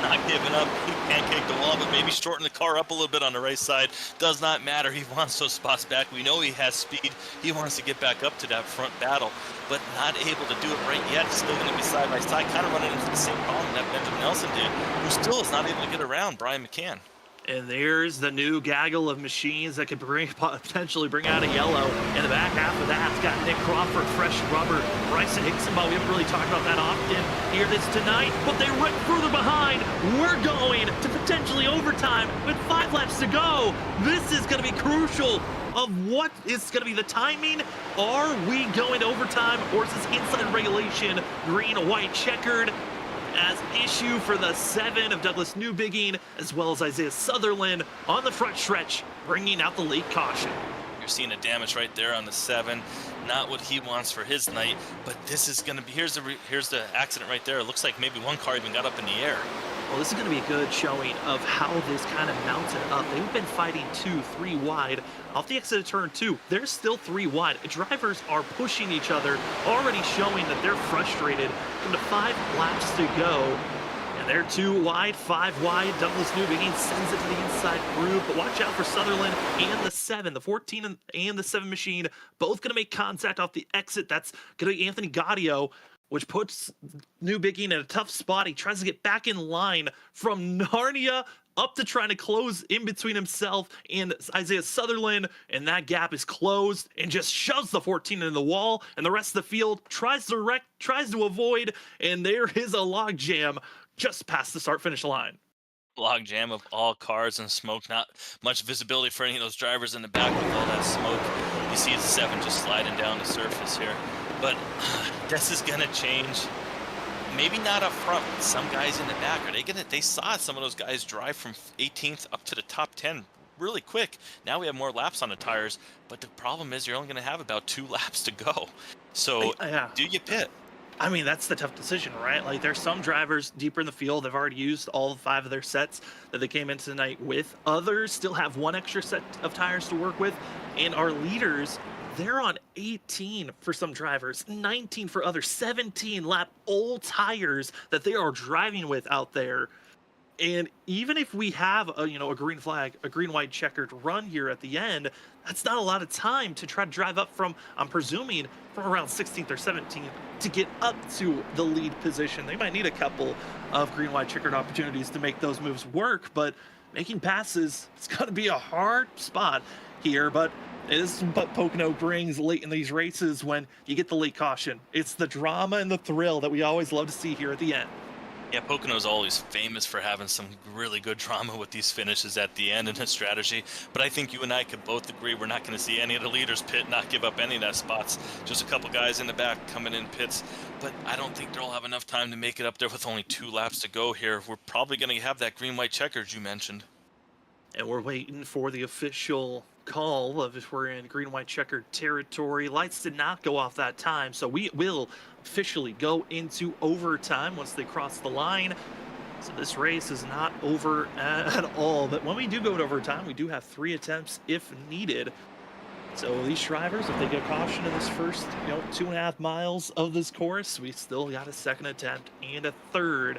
Not giving up. He pancaked the wall, but maybe shorten the car up a little bit on the race side. Does not matter. He wants those spots back. We know he has speed. He wants to get back up to that front battle, but not able to do it right yet. He's still going to be side by side, kind of running into the same problem that Benjamin Nelson did, who still is not able to get around Brian McCann. And there's the new gaggle of machines that could potentially bring out a yellow. In the back half of that, it's got Nick Crawford, fresh rubber, Bryson Hicksonball. We haven't really talked about that often here this tonight, but they're right further behind. We're going to potentially overtime with 5 laps to go. This is going to be crucial of what is going to be the timing. Are we going to overtime, or is this inside regulation, green, white, checkered? As issue for the 7 of Douglas Newbigging, as well as Isaiah Sutherland on the front stretch, bringing out the late caution. You're seeing a damage right there on the 7. Not what he wants for his night, but this is going to be, here's the accident right there. It looks like maybe one car even got up in the air. Well, this is going to be a good showing of how this kind of mounted up. They've been fighting 2-3 wide. Off the exit of turn 2, they're still 3 wide. Drivers are pushing each other, already showing that they're frustrated. Into 5 laps to go. And they're 2 wide, 5 wide. Douglas Newbigging sends it to the inside groove, but watch out for Sutherland and the 7. The 14 and the 7 machine, both going to make contact off the exit. That's going to be Anthony Gaudio, which puts Newbigging in a tough spot. He tries to get back in line from Narnia up to trying to close in between himself and Isaiah Sutherland, and that gap is closed and just shoves the 14 into the wall, and the rest of the field tries to avoid, and there is a log jam just past the start-finish line. Log jam of all cars and smoke. Not much visibility for any of those drivers in the back with all that smoke. You see the 7 just sliding down the surface here. But this is going to change. Maybe not up front, but some guys in the back. Are they going to, they saw some of those guys drive from 18th up to the top 10 really quick. Now we have more laps on the tires, but the problem is you're only going to have about 2 laps to go. So do you pit? I mean, that's the tough decision, right? Like, there's some drivers deeper in the field, they've already used all 5 of their sets that they came into tonight with. Others still have 1 extra set of tires to work with. And our leaders, they're on 18 for some drivers, 19 for others, 17 lap old tires that they are driving with out there. And even if we have a, a green flag, a green white checkered run here at the end, that's not a lot of time to try to drive up from, I'm presuming, from around 16th or 17th to get up to the lead position. They might need a couple of green white checkered opportunities to make those moves work, but making passes, it's going to be a hard spot here, but it is what Pocono brings late in these races when you get the late caution. It's the drama and the thrill that we always love to see here at the end. Yeah, Pocono's always famous for having some really good drama with these finishes at the end and his strategy. But I think you and I could both agree we're not going to see any of the leaders pit, not give up any of that spots. Just a couple guys in the back coming in pits. But I don't think they'll have enough time to make it up there with only 2 laps to go here. We're probably going to have that green-white checkers you mentioned. And we're waiting for the official call of if we're in green-white checkered territory. Lights did not go off that time, so we will officially go into overtime once they cross the line. So this race is not over at all. But when we do go to overtime, we do have 3 attempts if needed. So these drivers, if they get caution in this first, 2.5 miles of this course, we still got a 2nd attempt and a 3rd.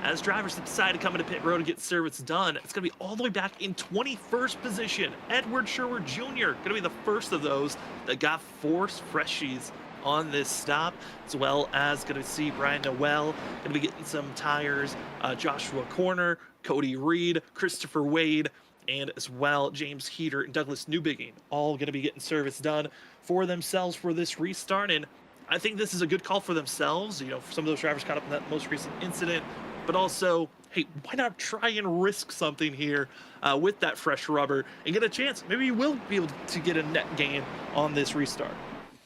As drivers that decide to come into pit road and get service done, it's going to be all the way back in 21st position. Edward Sherwood Jr. going to be the first of those that got 4 freshies on this stop, as well as going to see Brian Noel going to be getting some tires, Joshua Corner, Cody Reed, Christopher Wade, and as well James Heater and Douglas Newbigging, all going to be getting service done for themselves for this restart. And I think this is a good call for themselves. For some of those drivers caught up in that most recent incident, but also, hey, why not try and risk something here with that fresh rubber and get a chance? Maybe you will be able to get a net gain on this restart.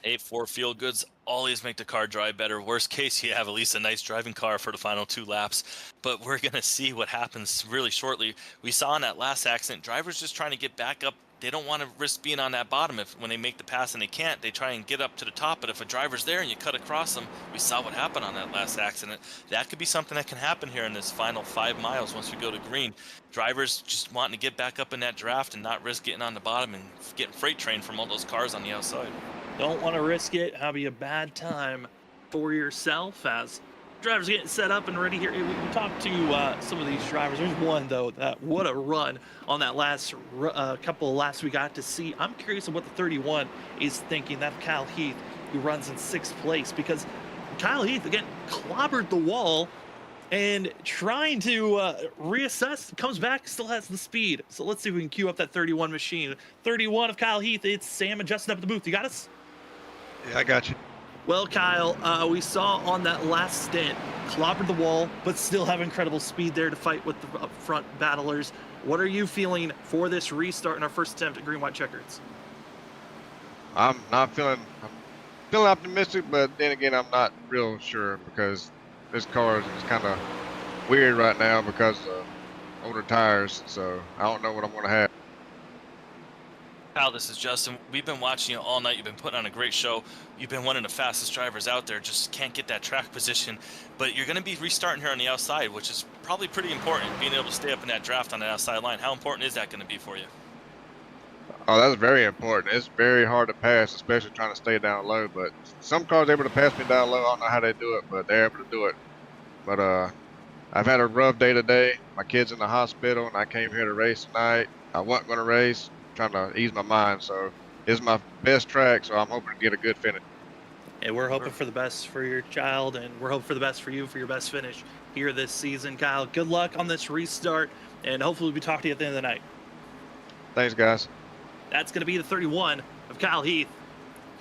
8-4 feel goods always make the car drive better. Worst case, you have at least a nice driving car for the final 2 laps. But we're going to see what happens really shortly. We saw in that last accident, drivers just trying to get back up. They don't want to risk being on that bottom. When they make the pass and they can't, they try and get up to the top. But if a driver's there and you cut across them, we saw what happened on that last accident. That could be something that can happen here in this final 5 miles once we go to green. Drivers just wanting to get back up in that draft and not risk getting on the bottom and getting freight trained from all those cars on the outside. Don't want to risk it. That'll be a bad time for yourself as drivers getting set up and ready here. We talked to some of these drivers. There's one, though, that what a run on that last couple of laps we got to see. I'm curious of what the 31 is thinking. That Kyle Heath, who runs in 6th place, because Kyle Heath, again, clobbered the wall and trying to reassess, comes back, still has the speed. So let's see if we can cue up that 31 machine. 31 of Kyle Heath, it's Sam and Justin up at the booth. You got us? Yeah, I got you. Well, Kyle, we saw on that last stint, clobbered the wall, but still have incredible speed there to fight with the up front battlers. What are you feeling for this restart in our first attempt at green-white checkers? I'm feeling optimistic, but then again, I'm not real sure because this car is kind of weird right now because of older tires, so I don't know what I'm going to have. Kyle, this is Justin. We've been watching you all night. You've been putting on a great show. You've been one of the fastest drivers out there. Just can't get that track position. But you're going to be restarting here on the outside, which is probably pretty important, being able to stay up in that draft on the outside line. How important is that going to be for you? Oh, that's very important. It's very hard to pass, especially trying to stay down low. But some cars are able to pass me down low. I don't know how they do it, but they're able to do it. But I've had a rough day today. My kid's in the hospital, and I came here to race tonight. I wasn't going to race. Trying to ease my mind, so it's my best track, so I'm hoping to get a good finish. And we're hoping for the best for your child, and we're hoping for the best for you for your best finish here this season. Kyle, good luck on this restart, and hopefully we'll be talking to you at the end of the night. Thanks, guys. That's going to be the 31 of Kyle Heath.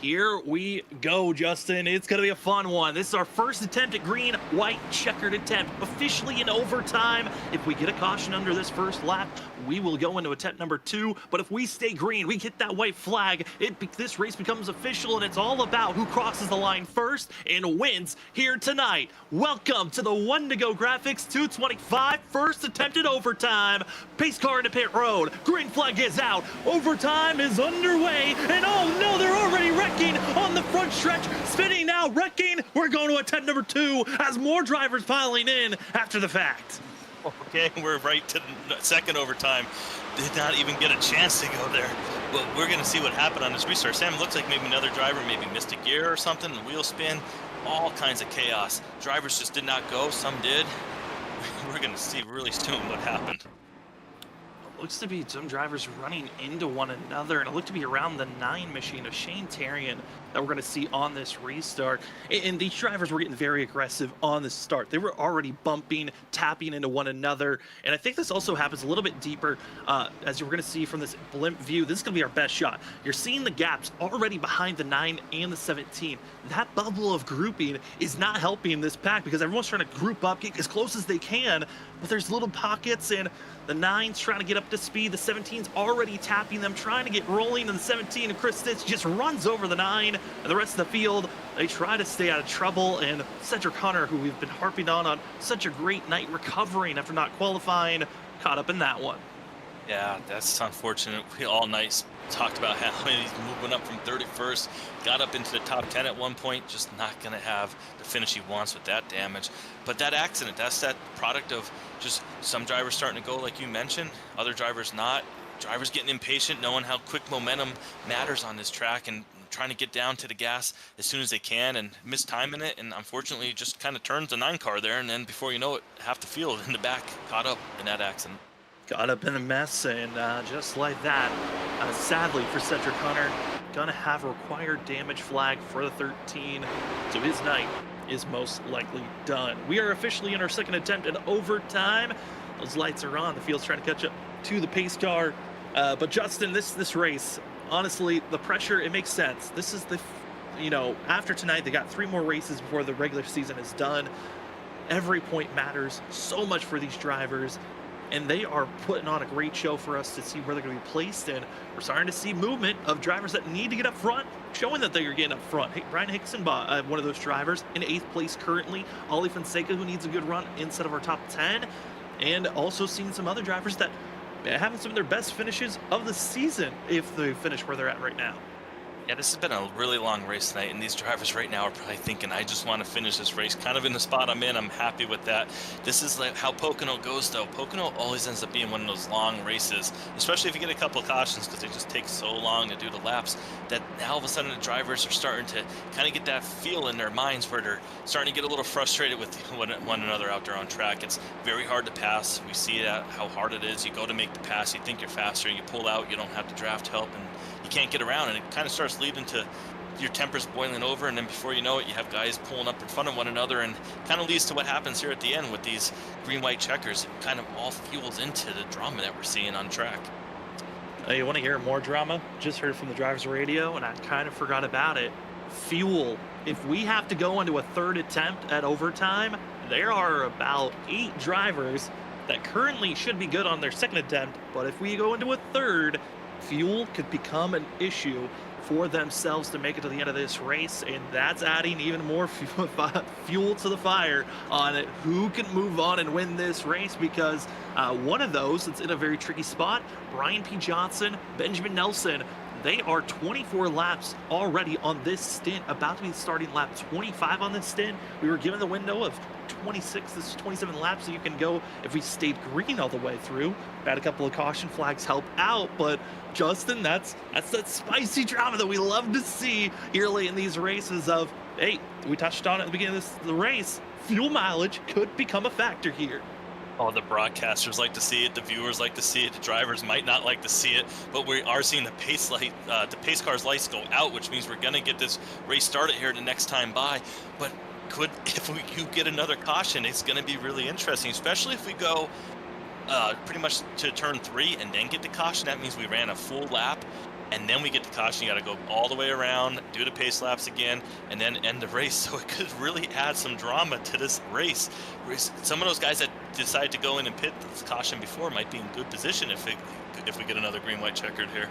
Here we go, Justin. It's going to be a fun one. This is our first attempt at green-white checkered attempt, officially in overtime. If we get a caution under this first lap, we will go into attempt number 2. But if we stay green, we get that white flag, this race becomes official, and it's all about who crosses the line first and wins here tonight. Welcome to the 1-to-go graphics 225, first attempt at overtime. Pace car into pit road. Green flag is out. Overtime is underway, and oh no, they're already ready wrecking on the front stretch, spinning now, wrecking. We're going to attempt number 2 as more drivers piling in after the fact. Okay, we're right to the second overtime. Did not even get a chance to go there. But we're going to see what happened on this restart. Sam, looks like maybe another driver maybe missed a gear or something, the wheel spin, all kinds of chaos. Drivers just did not go, some did. We're going to see really soon what happened. Looks to be some drivers running into one another, and it looked to be around the 9 machine of Shane Tarian that we're going to see on this restart. And these drivers were getting very aggressive on the start. They were already bumping, tapping into one another, and I think this also happens a little bit deeper, as you're going to see from this blimp view. This is going to be our best shot. You're seeing the gaps already behind the 9 and the 17. That bubble of grouping is not helping this pack because everyone's trying to group up, get as close as they can, but there's little pockets, and the 9's trying to get up to speed. The 17's already tapping them, trying to get rolling, and the 17 and Chris Stitch just runs over the 9, and the rest of the field, they try to stay out of trouble, and Cedric Hunter, who we've been harping on such a great night recovering after not qualifying, caught up in that one. Yeah, that's unfortunate. We all night talked about how he's moving up from 31st, got up into the top 10 at one point, just not going to have the finish he wants with that damage. But that accident, that's that product of just some drivers starting to go like you mentioned, other drivers not. Drivers getting impatient, knowing how quick momentum matters on this track and trying to get down to the gas as soon as they can and mistiming it, and unfortunately just kind of turns the 9 car there, and then before you know it, half the field in the back caught up in that accident. Got up in a mess, and just like that, sadly for Cedric Hunter, gonna have a required damage flag for the 13, so his night is most likely done. We are officially in our second attempt at overtime. Those lights are on. The field's trying to catch up to the pace car, but Justin, this race, honestly, the pressure, it makes sense. This is the, after tonight, they got 3 more races before the regular season is done. Every point matters so much for these drivers, and they are putting on a great show for us to see where they're going to be placed, and we're starting to see movement of drivers that need to get up front, showing that they are getting up front. Hey, Brian Hickson, one of those drivers, in 8th place currently. Ollie Fonseca, who needs a good run inside of our top 10, and also seeing some other drivers that having some of their best finishes of the season if they finish where they're at right now. Yeah, this has been a really long race tonight, and these drivers right now are probably thinking, I just want to finish this race kind of in the spot I'm in. I'm happy with that. This is like how Pocono goes, though. Pocono always ends up being one of those long races, especially if you get a couple of cautions, because they just take so long to do the laps, that now all of a sudden the drivers are starting to kind of get that feel in their minds where they're starting to get a little frustrated with one another out there on track. It's very hard to pass. We see that, how hard it is. You go to make the pass, you think you're faster, you pull out, you don't have to draft help, and you can't get around, and it kind of starts leading to your tempers boiling over, and then before you know it, you have guys pulling up in front of one another, and kind of leads to what happens here at the end with these green-white checkers. It kind of all fuels into the drama that we're seeing on track. You want to hear more drama? Just heard from the driver's radio, and I kind of forgot about it. Fuel. If we have to go into a 3rd attempt at overtime, there are about 8 drivers that currently should be good on their 2nd attempt, but if we go into a 3rd, fuel could become an issue for themselves to make it to the end of this race, and that's adding even more fuel to the fire on it. Who can move on and win this race? Because one of those that's in a very tricky spot, Brian P. Johnson, Benjamin Nelson, they are 24 laps already on this stint, about to be starting lap 25 on this stint. We were given the window of 26, this is 27 laps that you can go if we stayed green all the way through. Had a couple of caution flags help out, but Justin, that's that spicy drama that we love to see here late in these races of, hey, we touched on it at the beginning of the race, fuel mileage could become a factor here. Oh, the broadcasters like to see it, the viewers like to see it, the drivers might not like to see it, but we are seeing the pace car's lights go out, which means we're going to get this race started here the next time by. But if you get another caution, it's going to be really interesting, especially if we go pretty much to turn 3 and then get the caution. That means we ran a full lap, and then we get the caution. You got to go all the way around, do the pace laps again, and then end the race. So it could really add some drama to this race. Some of those guys that decide to go in and pit this caution before might be in good position if we get another green-white checkered here.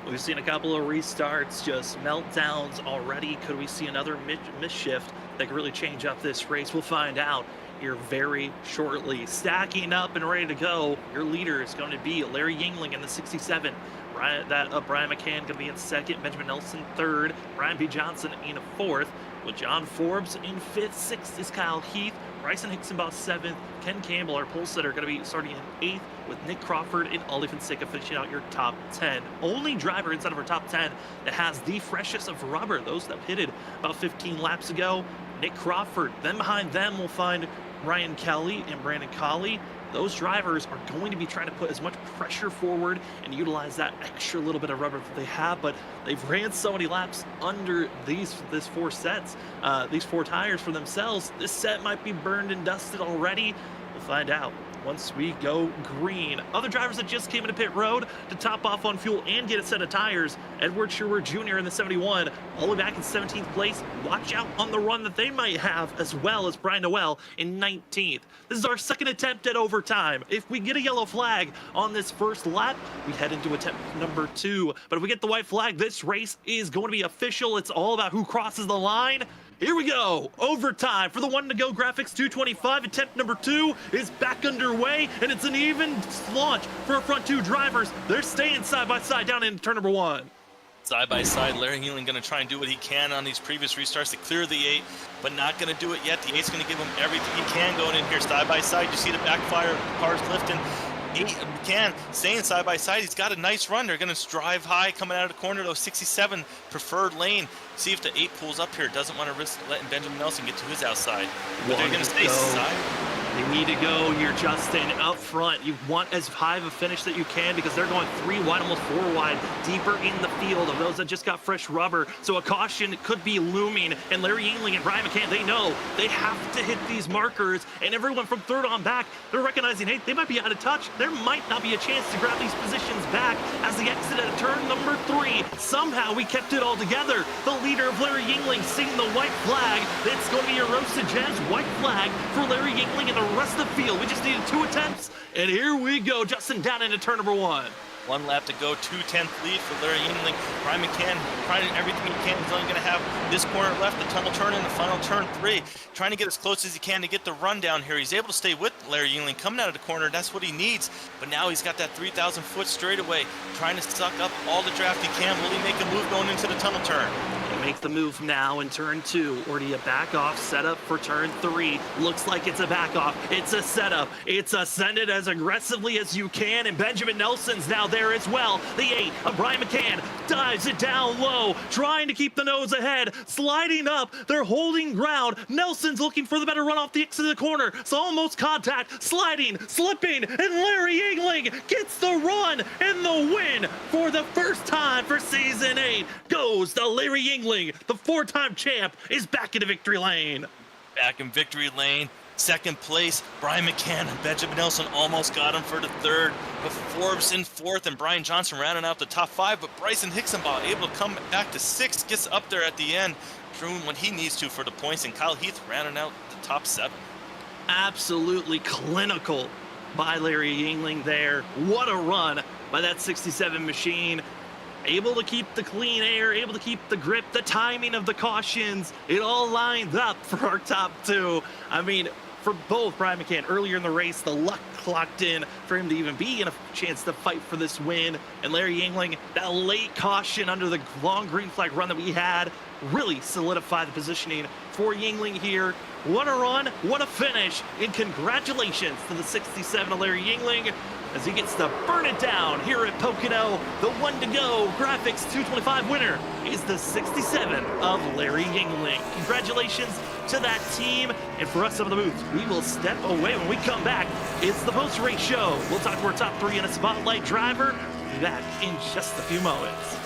We've seen a couple of restarts, just meltdowns already. Could we see another misshift that could really change up this race? We'll find out here very shortly. Stacking up and ready to go, your leader is going to be Larry Yingling in the 67. Brian McCann going to be in second, Benjamin Nelson third, Brian B. Johnson in fourth, with John Forbes in fifth. Sixth is Kyle Heath, Bryson Hixenbaugh seventh, Ken Campbell, our pole sitter, going to be starting in eighth, with Nick Crawford and Ollie Fonseca finishing out your top 10. Only driver inside of our top 10 that has the freshest of rubber, those that pitted about 15 laps ago, Nick Crawford. Then behind them we'll find Ryan Kelly and Brandon Colley. Those drivers are going to be trying to put as much pressure forward and utilize that extra little bit of rubber that they have, but they've ran so many laps under these four tires for themselves. This set might be burned and dusted already. We'll find out once we go green. Other drivers that just came into pit road to top off on fuel and get a set of tires. Edward Sherwood Jr. in the 71, all the way back in 17th place. Watch out on the run that they might have, as well as Brian Noel in 19th. This is our second attempt at overtime. If we get a yellow flag on this first lap, we head into attempt number 2. But if we get the white flag, this race is going to be official. It's all about who crosses the line. Here we go, overtime for the one to go graphics 225. Attempt number 2 is back underway, and it's an even launch for our front two drivers. They're staying side by side down into turn number 1. Side by side, Larry Healing going to try and do what he can on these previous restarts to clear the 8, but not going to do it yet. The 8's going to give him everything he can going in here side by side. You see the backfire cars lifting. McCann staying side by side. He's got a nice run. They're going to drive high coming out of the corner, though. 67 preferred lane. See if the 8 pulls up here. Doesn't want to risk letting Benjamin Nelson get to his outside. But they're going to stay side. They need to go here, Justin, up front. You want as high of a finish that you can because they're going 3 wide, almost 4 wide, deeper in the field of those that just got fresh rubber. So a caution could be looming. And Larry Yingling and Brian McCann, they know they have to hit these markers. And everyone from third on back, they're recognizing, hey, they might be out of touch. There might not be a chance to grab these positions back as they exit at turn number 3. Somehow we kept it all together. The leader of Larry Yingling seeing the white flag. It's going to be a Roasted Gems white flag for Larry Yingling and the rest of the field. We just needed 2 attempts, and here we go, Justin, down into turn number 1. 1 lap to go, 2/10 lead for Larry Yingling. Brian McCann trying everything he can. He's only going to have this corner left, the tunnel turn, and the final turn 3. Trying to get as close as he can to get the run down here. He's able to stay with Larry Yingling coming out of the corner. That's what he needs. But now he's got that 3,000-foot straightaway, trying to suck up all the draft he can. Will he make a move going into the tunnel turn? Make the move now in turn 2, or do you back off, set up for turn 3? Looks like it's a back off, it's a setup, it's a send it as aggressively as you can, and Benjamin Nelson's now there as well. The 8 of Brian McCann dives it down low, trying to keep the nose ahead, sliding up, they're holding ground. Nelson's looking for the better run off the exit of the corner, it's almost contact, sliding, slipping, and Larry Yingling gets the run and the win for the first time for season 8. Goes to Larry Yingling. The 4-time champ is back into victory lane. Back in victory lane. Second place, Brian McCann and Benjamin Nelson almost got him for the 3rd. But Forbes in 4th and Brian Johnson rounding out the top 5. But Bryson Hixenbaugh able to come back to 6th, gets up there at the end, doing what he needs to for the points. And Kyle Heath rounding out the top 7. Absolutely clinical by Larry Yingling there. What a run by that 67 machine. Able to keep the clean air, able to keep the grip, the timing of the cautions. It all lined up for our top 2. I mean, for both Brian McCann earlier in the race, the luck clocked in for him to even be in a chance to fight for this win. And Larry Yingling, that late caution under the long green flag run that we had, really solidified the positioning for Yingling here. What a run, what a finish, and congratulations to the 67 of Larry Yingling as he gets to burn it down here at Pocono. The one to go graphics 225 winner is the 67 of Larry Yingling. Congratulations to that team. And for us up in the booth, we will step away. When we come back, it's the post-race show. We'll talk to our top 3 and a spotlight driver. We'll be back in just a few moments.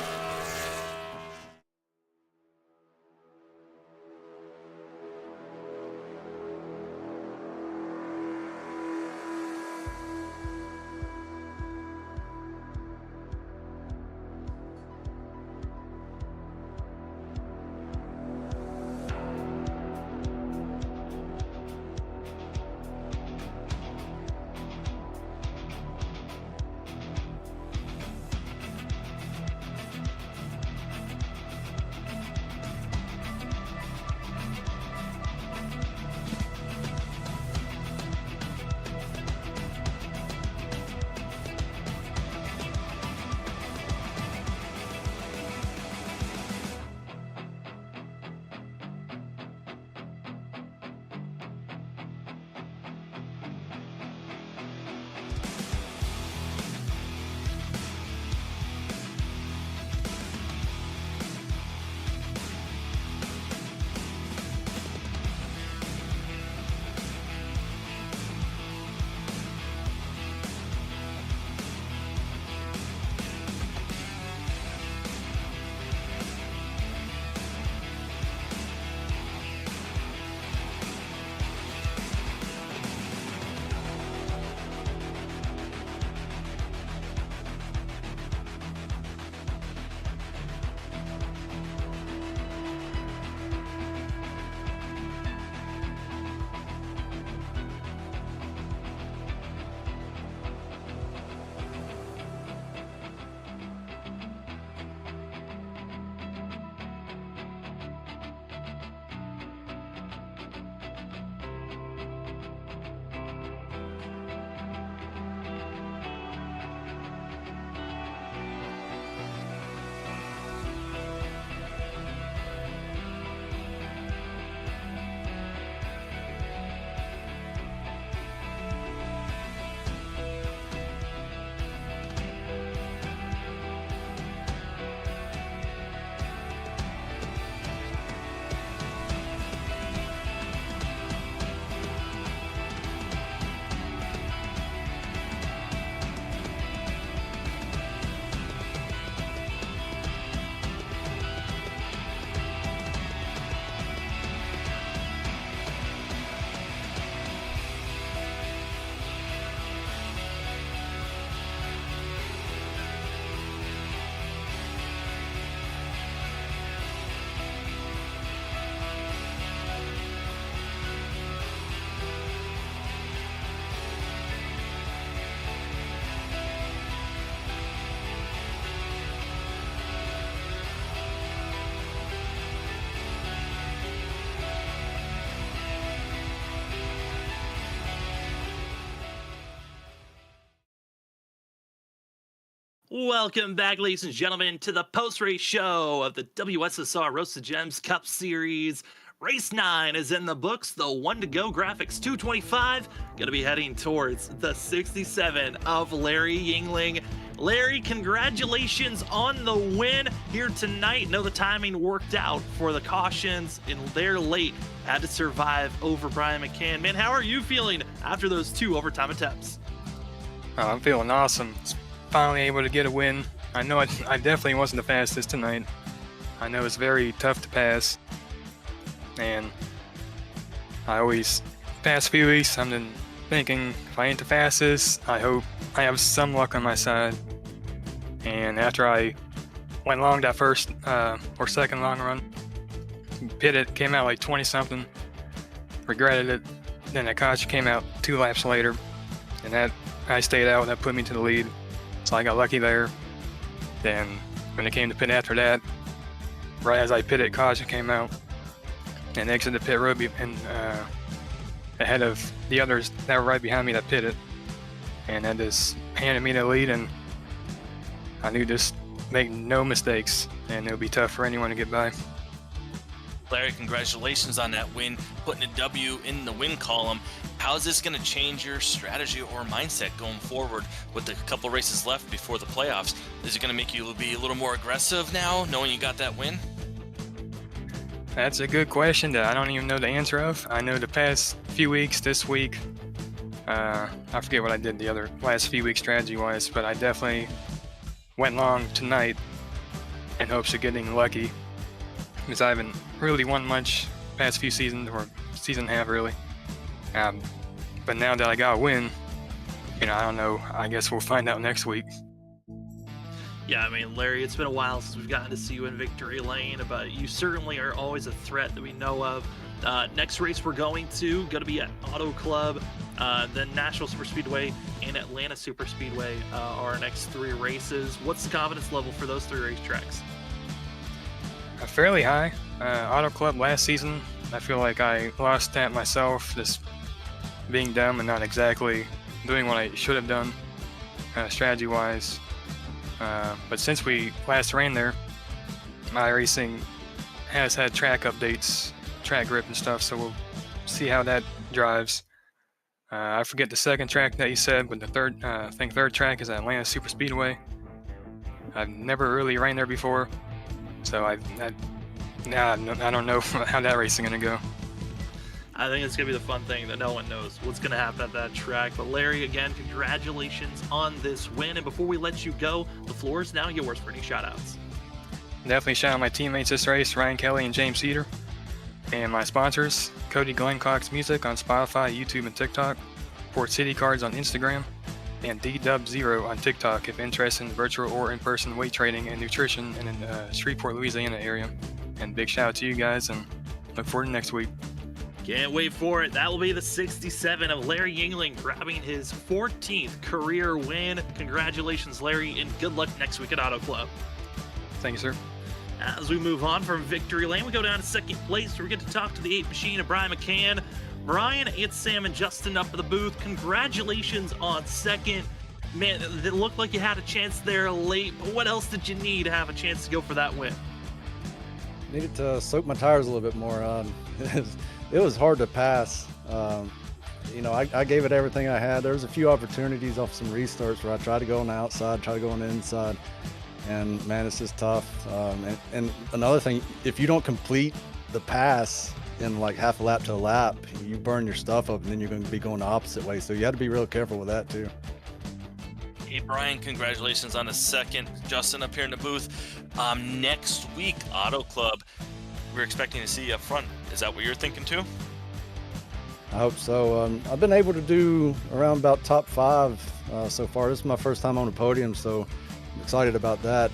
Welcome back, ladies and gentlemen, to the post-race show of the WSSR Roast to Gems Cup Series. Race 9 is in the books. The one to go graphics 225 going to be heading towards the 67 of Larry Yingling. Larry, congratulations on the win here tonight. Know the timing worked out for the cautions, and they're late. Had to survive over Brian McCann. Man, how are you feeling after those 2 overtime attempts? I'm feeling awesome. Finally able to get a win. I know I definitely wasn't the fastest tonight. I know it's very tough to pass. And I always, past few weeks, I've been thinking if I ain't the fastest, I hope I have some luck on my side. And after I went long that first or second long run, pitted, came out like 20 something, regretted it. Then that caution came out 2 laps later, and that I stayed out. That put me to the lead. So I got lucky there. Then when it came to pit after that, right as I pitted, caution came out and exited the pit road and ahead of the others that were right behind me that pitted. And that just handed me the lead, and I knew just make no mistakes, and it'll be tough for anyone to get by. Larry, congratulations on that win, putting a W in the win column. How is this going to change your strategy or mindset going forward with the couple races left before the playoffs? Is it going to make you be a little more aggressive now, knowing you got that win? That's a good question that I don't even know the answer of. I know the past few weeks, this week, I forget what I did the last few weeks strategy-wise, but I definitely went long tonight in hopes of getting lucky, because I haven't really won much past few seasons, or season and a half really. But now that I got a win, I don't know. I guess we'll find out next week. Yeah, I mean, Larry, it's been a while since we've gotten to see you in victory lane, but you certainly are always a threat that we know of. Next race we're going to be at Auto Club, then Nashville Superspeedway, and Atlanta Superspeedway are our next 3 races. What's the confidence level for those 3 racetracks? Fairly high. Auto Club last season, I feel like I lost that myself, just being dumb and not exactly doing what I should have done strategy-wise. But since we last ran there, iRacing has had track updates, track grip and stuff, so we'll see how that drives. I forget the second track that you said, but the third, I think third track is Atlanta Superspeedway. I've never really ran there before, so I don't know how that race is going to go. I think it's going to be the fun thing that no one knows what's going to happen at that track. But Larry, again, congratulations on this win. And before we let you go, the floor is now yours for any shout-outs. Definitely shout out my teammates this race, Ryan Kelly and James Heater. And my sponsors, Cody Glencock's Music on Spotify, YouTube, and TikTok. Port City Cards on Instagram. And DW0 on TikTok if interested in virtual or in-person weight training and nutrition in the Shreveport, Louisiana area. And big shout out to you guys, and look forward to next week. Can't wait for it. That will be the 67 of Larry Yingling grabbing his 14th career win. Congratulations, Larry, and good luck next week at Auto Club. Thank you, sir. As we move on from victory lane, we go down to second place where we get to talk to the 8 machine of Brian McCann. Brian, it's Sam and Justin up at the booth. Congratulations on second. Man, it looked like you had a chance there late, but what else did you need to have a chance to go for that win? Needed to soak my tires a little bit more. It was hard to pass. I gave it everything I had. There was a few opportunities off some restarts where I tried to go on the outside, try to go on the inside, and man, it's just tough. And another thing, if you don't complete the pass in like half a lap to a lap, you burn your stuff up, and then you're going to be going the opposite way. So you have to be real careful with that too. Hey, Brian, congratulations on the second. Justin up here in the booth. Next week, Auto Club, we're expecting to see you up front. Is that what you're thinking too? I hope so. I've been able to do around about top 5 so far. This is my first time on the podium, so I'm excited about that.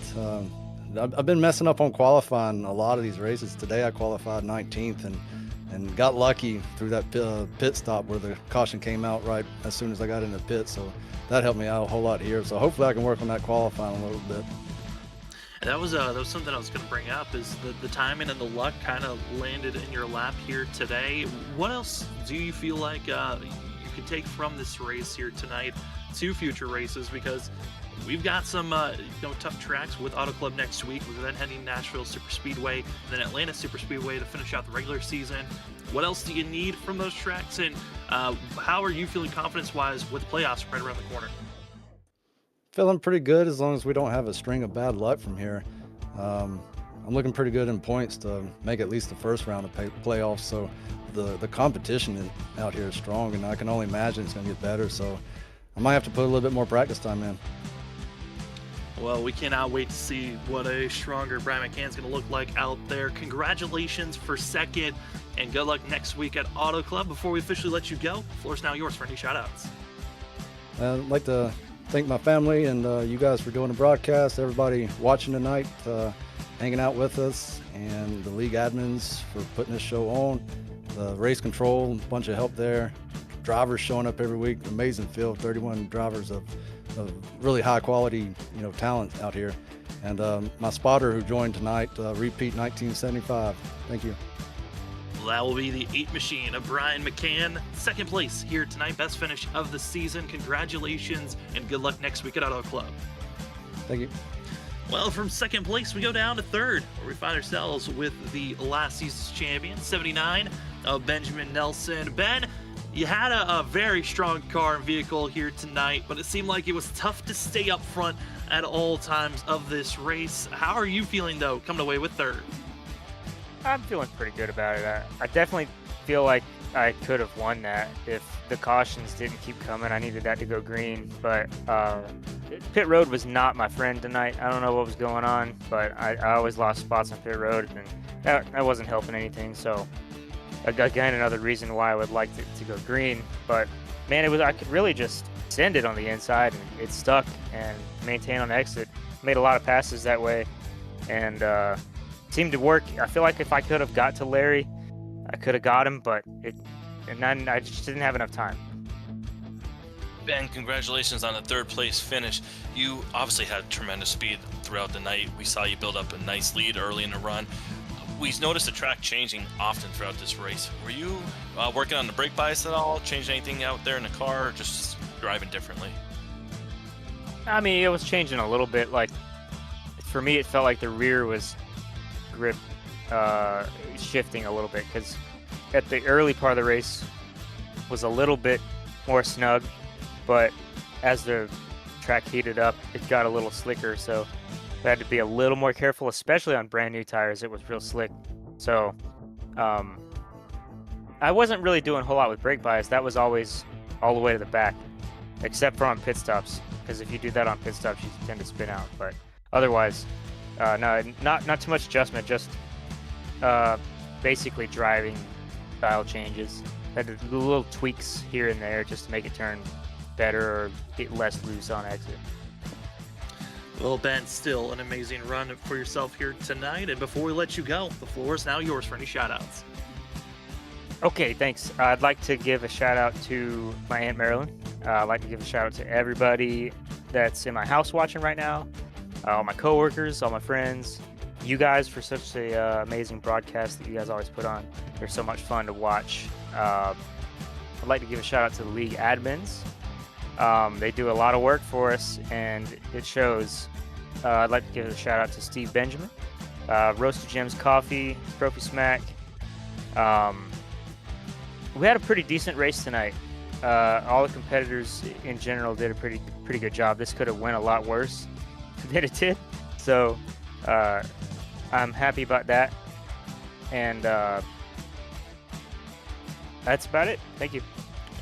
I've been messing up on qualifying a lot of these races. Today I qualified 19th and got lucky through that pit stop where the caution came out right as soon as I got in the pit. So that helped me out a whole lot here. So hopefully I can work on that qualifying a little bit. And that was something I was going to bring up, is the timing and the luck kind of landed in your lap here today. What else do you feel like you can take from this race here tonight to future races, because we've got some tough tracks with Auto Club next week. We're then heading Nashville Super Speedway and then Atlanta Super Speedway to finish out the regular season. What else do you need from those tracks, and how are you feeling confidence-wise with the playoffs right around the corner? Feeling pretty good as long as we don't have a string of bad luck from here. I'm looking pretty good in points to make at least the first round of playoffs. So the competition out here is strong, and I can only imagine it's going to get better. So I might have to put a little bit more practice time in. Well, we cannot wait to see what a stronger Brian McCann's going to look like out there. Congratulations for second, and good luck next week at Auto Club. Before we officially let you go, the floor's now yours for any shout-outs. I'd like to thank my family and you guys for doing the broadcast, everybody watching tonight, hanging out with us, and the league admins for putting this show on, the race control, a bunch of help there, drivers showing up every week, amazing field, 31 drivers of really high quality, talent out here, and my spotter who joined tonight, repeat 1975. Thank you. That will be the 8 machine of Brian McCann. Second place here tonight, best finish of the season. Congratulations and good luck next week at Auto Club. Thank you. Well, from second place, we go down to third, where we find ourselves with the last season's champion, 79, of Benjamin Nelson. Ben, you had a very strong car and vehicle here tonight, but it seemed like it was tough to stay up front at all times of this race. How are you feeling, though, coming away with third? I'm feeling pretty good about it. I definitely feel like I could have won that if the cautions didn't keep coming. I needed that to go green, but pit road was not my friend tonight. I don't know what was going on, but I always lost spots on pit road, and that wasn't helping anything. So again, another reason why I would like to go green. But man, I could really just send it on the inside, and it stuck, and maintain on exit. Made a lot of passes that way, and seemed to work. I feel like if I could have got to Larry, I could have got him, but I just didn't have enough time. Ben, congratulations on the third place finish. You obviously had tremendous speed throughout the night. We saw you build up a nice lead early in the run. We noticed the track changing often throughout this race. Were you working on the brake bias at all? Changing anything out there in the car, or just driving differently? I mean, it was changing a little bit. Like, for me, it felt like the rear was grip shifting a little bit, because at the early part of the race was a little bit more snug, but as the track heated up, it got a little slicker, so I had to be a little more careful, especially on brand new tires. It was real slick. So I wasn't really doing a whole lot with brake bias. That was always all the way to the back, except for on pit stops, because if you do that on pit stops, you tend to spin out. But otherwise, no, not too much adjustment, just basically driving style changes. Had to do little tweaks here and there just to make it turn better or get less loose on exit. Well, Ben, still an amazing run for yourself here tonight. And before we let you go, the floor is now yours for any shout-outs. Okay, thanks. I'd like to give a shout-out to my Aunt Marilyn. I'd like to give a shout-out to everybody that's in my house watching right now, all my coworkers, all my friends, you guys for such a amazing broadcast that you guys always put on. They're so much fun to watch. I'd like to give a shout-out to the league admins. They do a lot of work for us, and it shows. I'd like to give a shout out to Steve Benjamin, Roasted Gems Coffee, Trophy Smack. We had a pretty decent race tonight. All the competitors in general did a pretty good job. This could have went a lot worse than it did, so I'm happy about that. And that's about it. Thank you.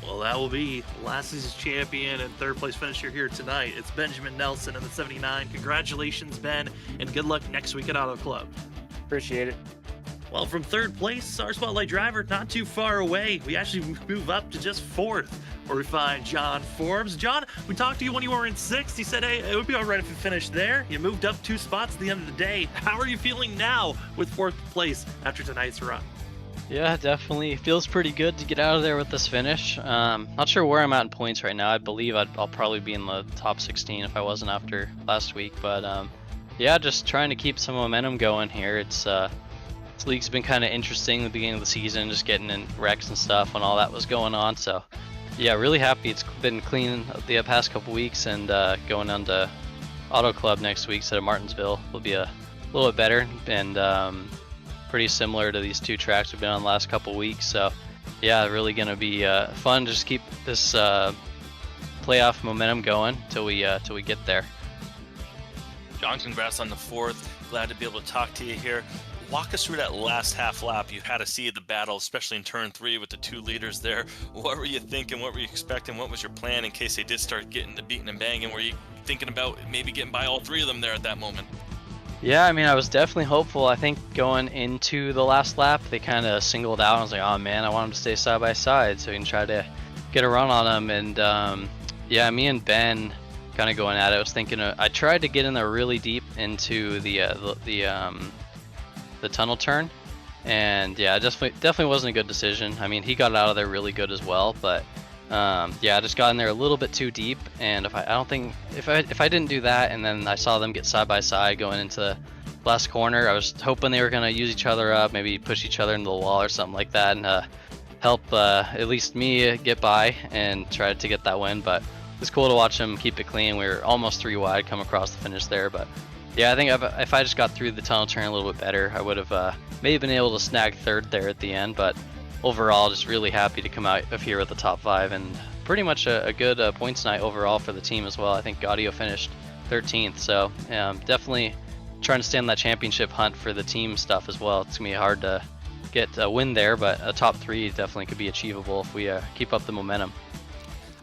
Well, that will be last season's champion and third place finisher here tonight. It's Benjamin Nelson in the 79. Congratulations, Ben, and good luck next week at Auto Club. Appreciate it. Well, from third place, our spotlight driver not too far away. We actually move up to just fourth, where we find John Forbes. John, we talked to you when you were in sixth. He said, hey, it would be all right if you finished there. You moved up 2 spots at the end of the day. How are you feeling now with fourth place after tonight's run? Yeah, definitely. Feels pretty good to get out of there with this finish. Not sure where I'm at in points right now. I believe I'll probably be in the top 16 if I wasn't after last week. But yeah, just trying to keep some momentum going here. This league's been kind of interesting at the beginning of the season, just getting in wrecks and stuff when all that was going on. So Yeah, really happy. It's been clean the past couple weeks, and going on to Auto Club next week instead of Martinsville will be a little bit better, and pretty similar to these 2 tracks we've been on the last couple weeks. So yeah, really gonna be fun to just keep this playoff momentum going till we get there. John, congrats on the 4th. Glad to be able to talk to you here. Walk us through that last half lap. You had to see the battle, especially in turn 3 with the 2 leaders there. What were you thinking? What were you expecting? What was your plan in case they did start getting the beating and banging? Were you thinking about maybe getting by all 3 of them there at that moment? Yeah, I mean, I was definitely hopeful. I think going into the last lap, they kind of singled out. I was like, oh man, I want them to stay side by side so we can try to get a run on them. And yeah, me and Ben kind of going at it. I was thinking, I tried to get in there really deep into the tunnel turn, and yeah, it definitely wasn't a good decision. I mean, he got out of there really good as well, but yeah, I just got in there a little bit too deep, and if I didn't do that, and then I saw them get side by side going into the last corner, I was hoping they were gonna use each other up, maybe push each other into the wall or something like that, and help at least me get by and try to get that win. But it's cool to watch them keep it clean. We were almost 3 wide, come across the finish there, but yeah, I think if I just got through the tunnel turn a little bit better, I would have maybe been able to snag 3rd there at the end. But overall, just really happy to come out of here with the top 5, and pretty much a good points night overall for the team as well. I think Gaudio finished 13th, so definitely trying to stay on that championship hunt for the team stuff as well. It's gonna be hard to get a win there, but a top 3 definitely could be achievable if we keep up the momentum.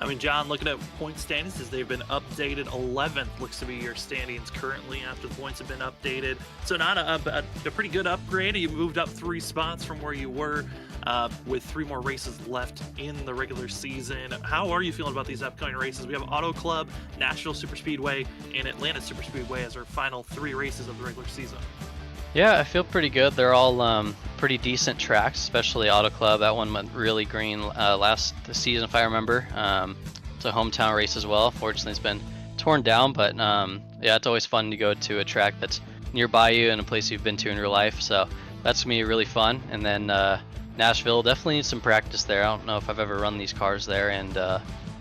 I mean, John, looking at point standings, as they've been updated, 11th looks to be your standings currently after the points have been updated. So not a pretty good upgrade. You moved up 3 spots from where you were with 3 more races left in the regular season. How are you feeling about these upcoming races? We have Auto Club, Nashville Superspeedway, and Atlanta Superspeedway as our final 3 races of the regular season. Yeah, I feel pretty good. They're all pretty decent tracks, especially Auto Club. That one went really green last season, if I remember. It's a hometown race as well. Fortunately, it's been torn down, but yeah, it's always fun to go to a track that's nearby you and a place you've been to in your life. So that's gonna be really fun. And then Nashville, definitely need some practice there. I don't know if I've ever run these cars there, and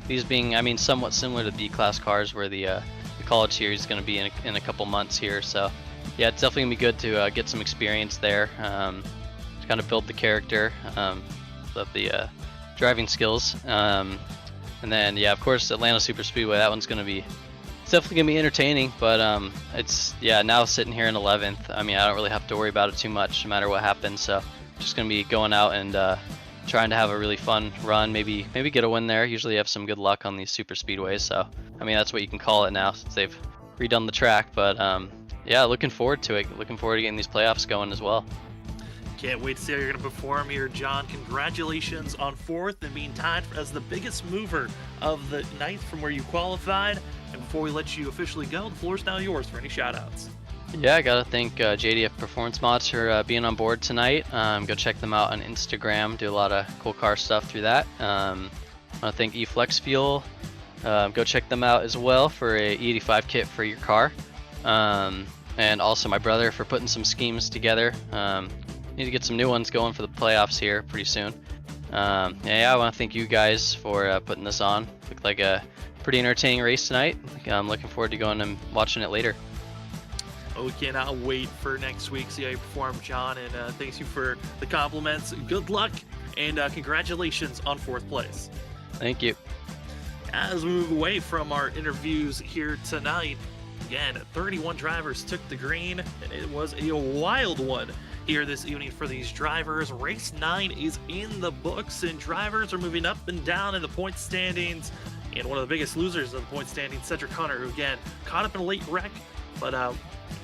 these being, I mean, somewhat similar to B-class cars, where the college series is gonna be in a couple months here. So yeah, it's definitely gonna be good to get some experience there, to kind of build the character, the driving skills, and then yeah, of course, Atlanta Superspeedway. That one's it's definitely gonna be entertaining, but it's now sitting here in 11th. I mean, I don't really have to worry about it too much, no matter what happens. So just gonna be going out and trying to have a really fun run, maybe get a win there. Usually have some good luck on these super speedways, so I mean, that's what you can call it now since they've redone the track. But yeah, looking forward to it. Looking forward to getting these playoffs going as well. Can't wait to see how you're going to perform here, John. Congratulations on 4th and being tied as the biggest mover of the night from where you qualified. And before we let you officially go, the floor is now yours for any shout-outs. Yeah, I gotta thank JDF Performance Mods for being on board tonight. Go check them out on Instagram. Do a lot of cool car stuff through that. I want to thank eFlex Fuel. Go check them out as well for a E85 kit for your car. And also my brother for putting some schemes together. Need to get some new ones going for the playoffs here pretty soon. Yeah, I want to thank you guys for putting this on. Looked like a pretty entertaining race tonight. I'm looking forward to going and watching it later. We cannot wait for next week, see how you perform, John, and thanks you for the compliments. Good luck, and congratulations on 4th place. Thank you. As we move away from our interviews here tonight, again, 31 drivers took the green, and it was a wild one here this evening for these drivers. Race 9 is in the books, and drivers are moving up and down in the point standings. And one of the biggest losers of the point standings, Cedric Hunter, who again caught up in a late wreck, but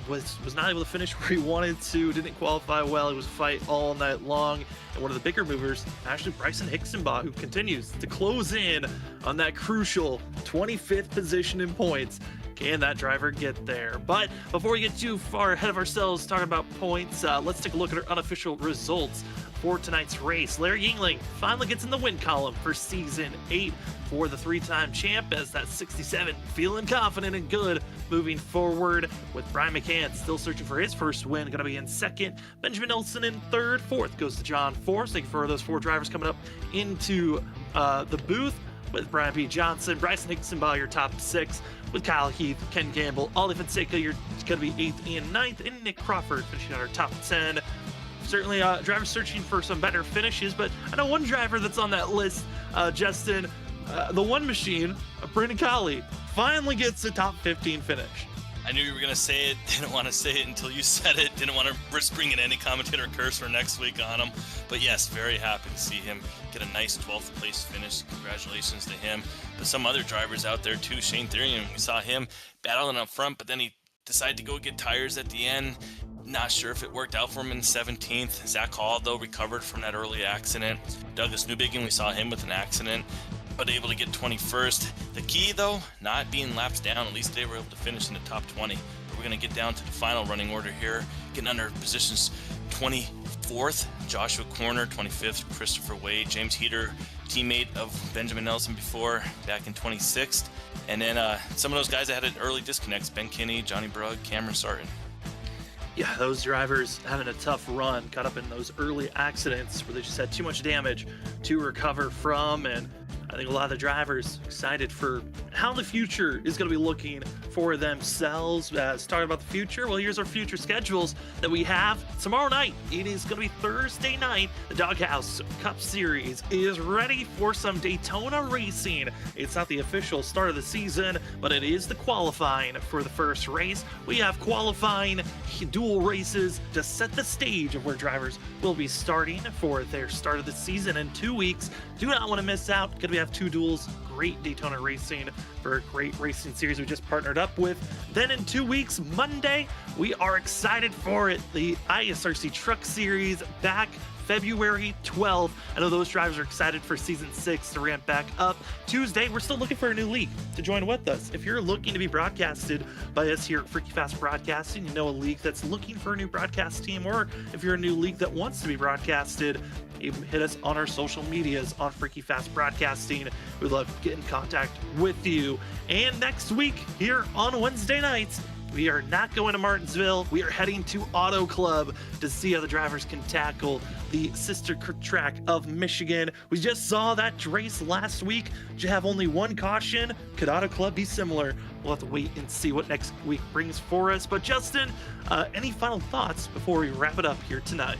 was not able to finish where he wanted to, didn't qualify well. It was a fight all night long. And one of the bigger movers, actually Bryson Hicksonbaugh, who continues to close in on that crucial 25th position in points. Can that driver get there? But before we get too far ahead of ourselves talking about points, let's take a look at our unofficial results for tonight's race. Larry Yingling finally gets in the win column for Season 8 for the 3-time champ, as that 67 feeling confident and good moving forward, with Brian McCann still searching for his first win, going to be in 2nd, Benjamin Nelson in 3rd, 4th goes to John Force. Thank you for those 4 drivers coming up into the booth. with Brian P. Johnson, Bryson Hicksonbaugh, your top 6, with Kyle Heath, Ken Campbell, Ollie Fonseca, you're going to be 8th and 9th, and Nick Crawford finishing on our top 10. Certainly, drivers searching for some better finishes, but I know one driver that's on that list, Justin, the one machine, Brandon Colley, finally gets a top 15 finish. I knew you were going to say it, didn't want to say it until you said it, didn't want to risk bringing any commentator curse for next week on him. But yes, very happy to see him get a nice 12th place finish. Congratulations to him. But some other drivers out there too, Shane Therian, we saw him battling up front, but then he decided to go get tires at the end. Not sure if it worked out for him in 17th. Zach Hall, though, recovered from that early accident. Douglas Newbigin, we saw him with an accident, but able to get 21st. The key, though, not being laps down. At least they were able to finish in the top 20. But we're going to get down to the final running order here. Getting under positions 24th, Joshua Corner, 25th, Christopher Wade, James Heater, teammate of Benjamin Nelson before, back in 26th. And then some of those guys that had an early disconnects, Ben Kinney, Johnny Brugg, Cameron Sarton. Yeah, those drivers having a tough run, caught up in those early accidents where they just had too much damage to recover from, and I think a lot of the drivers excited for how the future is going to be looking for themselves. Talking about the future, well, here's our future schedules that we have. Tomorrow night, it is going to be Thursday night. The Doghouse Cup Series is ready for some Daytona racing. It's not the official start of the season, but it is the qualifying for the first race. We have qualifying dual races to set the stage of where drivers will be starting for their start of the season in 2 weeks. Do not want to miss out. Going to have 2 duels. Great Daytona racing for a great racing series we just partnered up with. Then in 2 weeks, Monday, we are excited for it. The ISRC Truck Series back February 12th. I know those drivers are excited for season 6 to ramp back up. Tuesday, we're still looking for a new league to join with us. If you're looking to be broadcasted by us here at Freaky Fast Broadcasting, you know a league that's looking for a new broadcast team, or if you're a new league that wants to be broadcasted, you can hit us on our social medias on Freaky Fast Broadcasting. We'd love to get in contact with you. And next week, here on Wednesday nights, we are not going to Martinsville. We are heading to Auto Club to see how the drivers can tackle the sister track of Michigan. We just saw that race last week. Did you have only one caution? Could Auto Club be similar? We'll have to wait and see what next week brings for us. But Justin, any final thoughts before we wrap it up here tonight?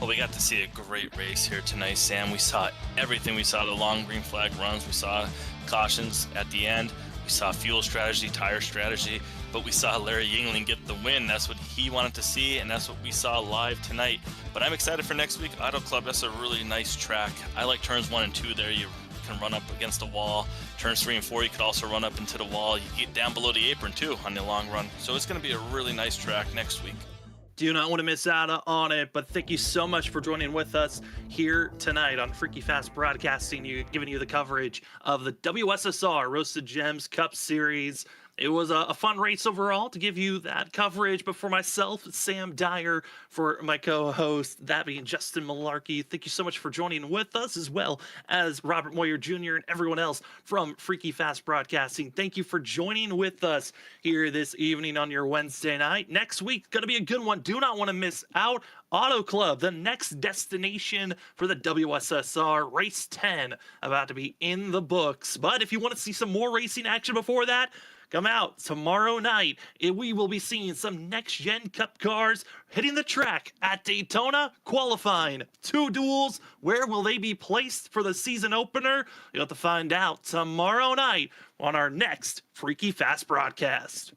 Well, we got to see a great race here tonight, Sam. We saw everything. We saw the long green flag runs. We saw cautions at the end. We saw fuel strategy, tire strategy, but we saw Larry Yingling get the win. That's what he wanted to see, and that's what we saw live tonight. But I'm excited for next week. Auto Club, that's a really nice track. I like turns 1 and 2 there. You can run up against a wall. Turns 3 and 4, you could also run up into the wall. You get down below the apron, too, on the long run. So it's going to be a really nice track next week. Do not want to miss out on it, but thank you so much for joining with us here tonight on Freaky Fast Broadcasting, giving you the coverage of the WSSR Roasted Gems Cup Series. It was a fun race overall to give you that coverage, but for myself, Sam Dyer, for my co-host, that being Justin Malarkey, thank you so much for joining with us, as well as Robert Moyer Jr. and everyone else from Freaky Fast Broadcasting. Thank you for joining with us here this evening on your Wednesday night. Next week, going to be a good one. Do not want to miss out. Auto Club, the next destination for the WSSR Race 10, about to be in the books. But if you want to see some more racing action before that, come out tomorrow night. We will be seeing some next-gen Cup cars hitting the track at Daytona, qualifying 2 duels. Where will they be placed for the season opener? You'll have to find out tomorrow night on our next Freaky Fast broadcast.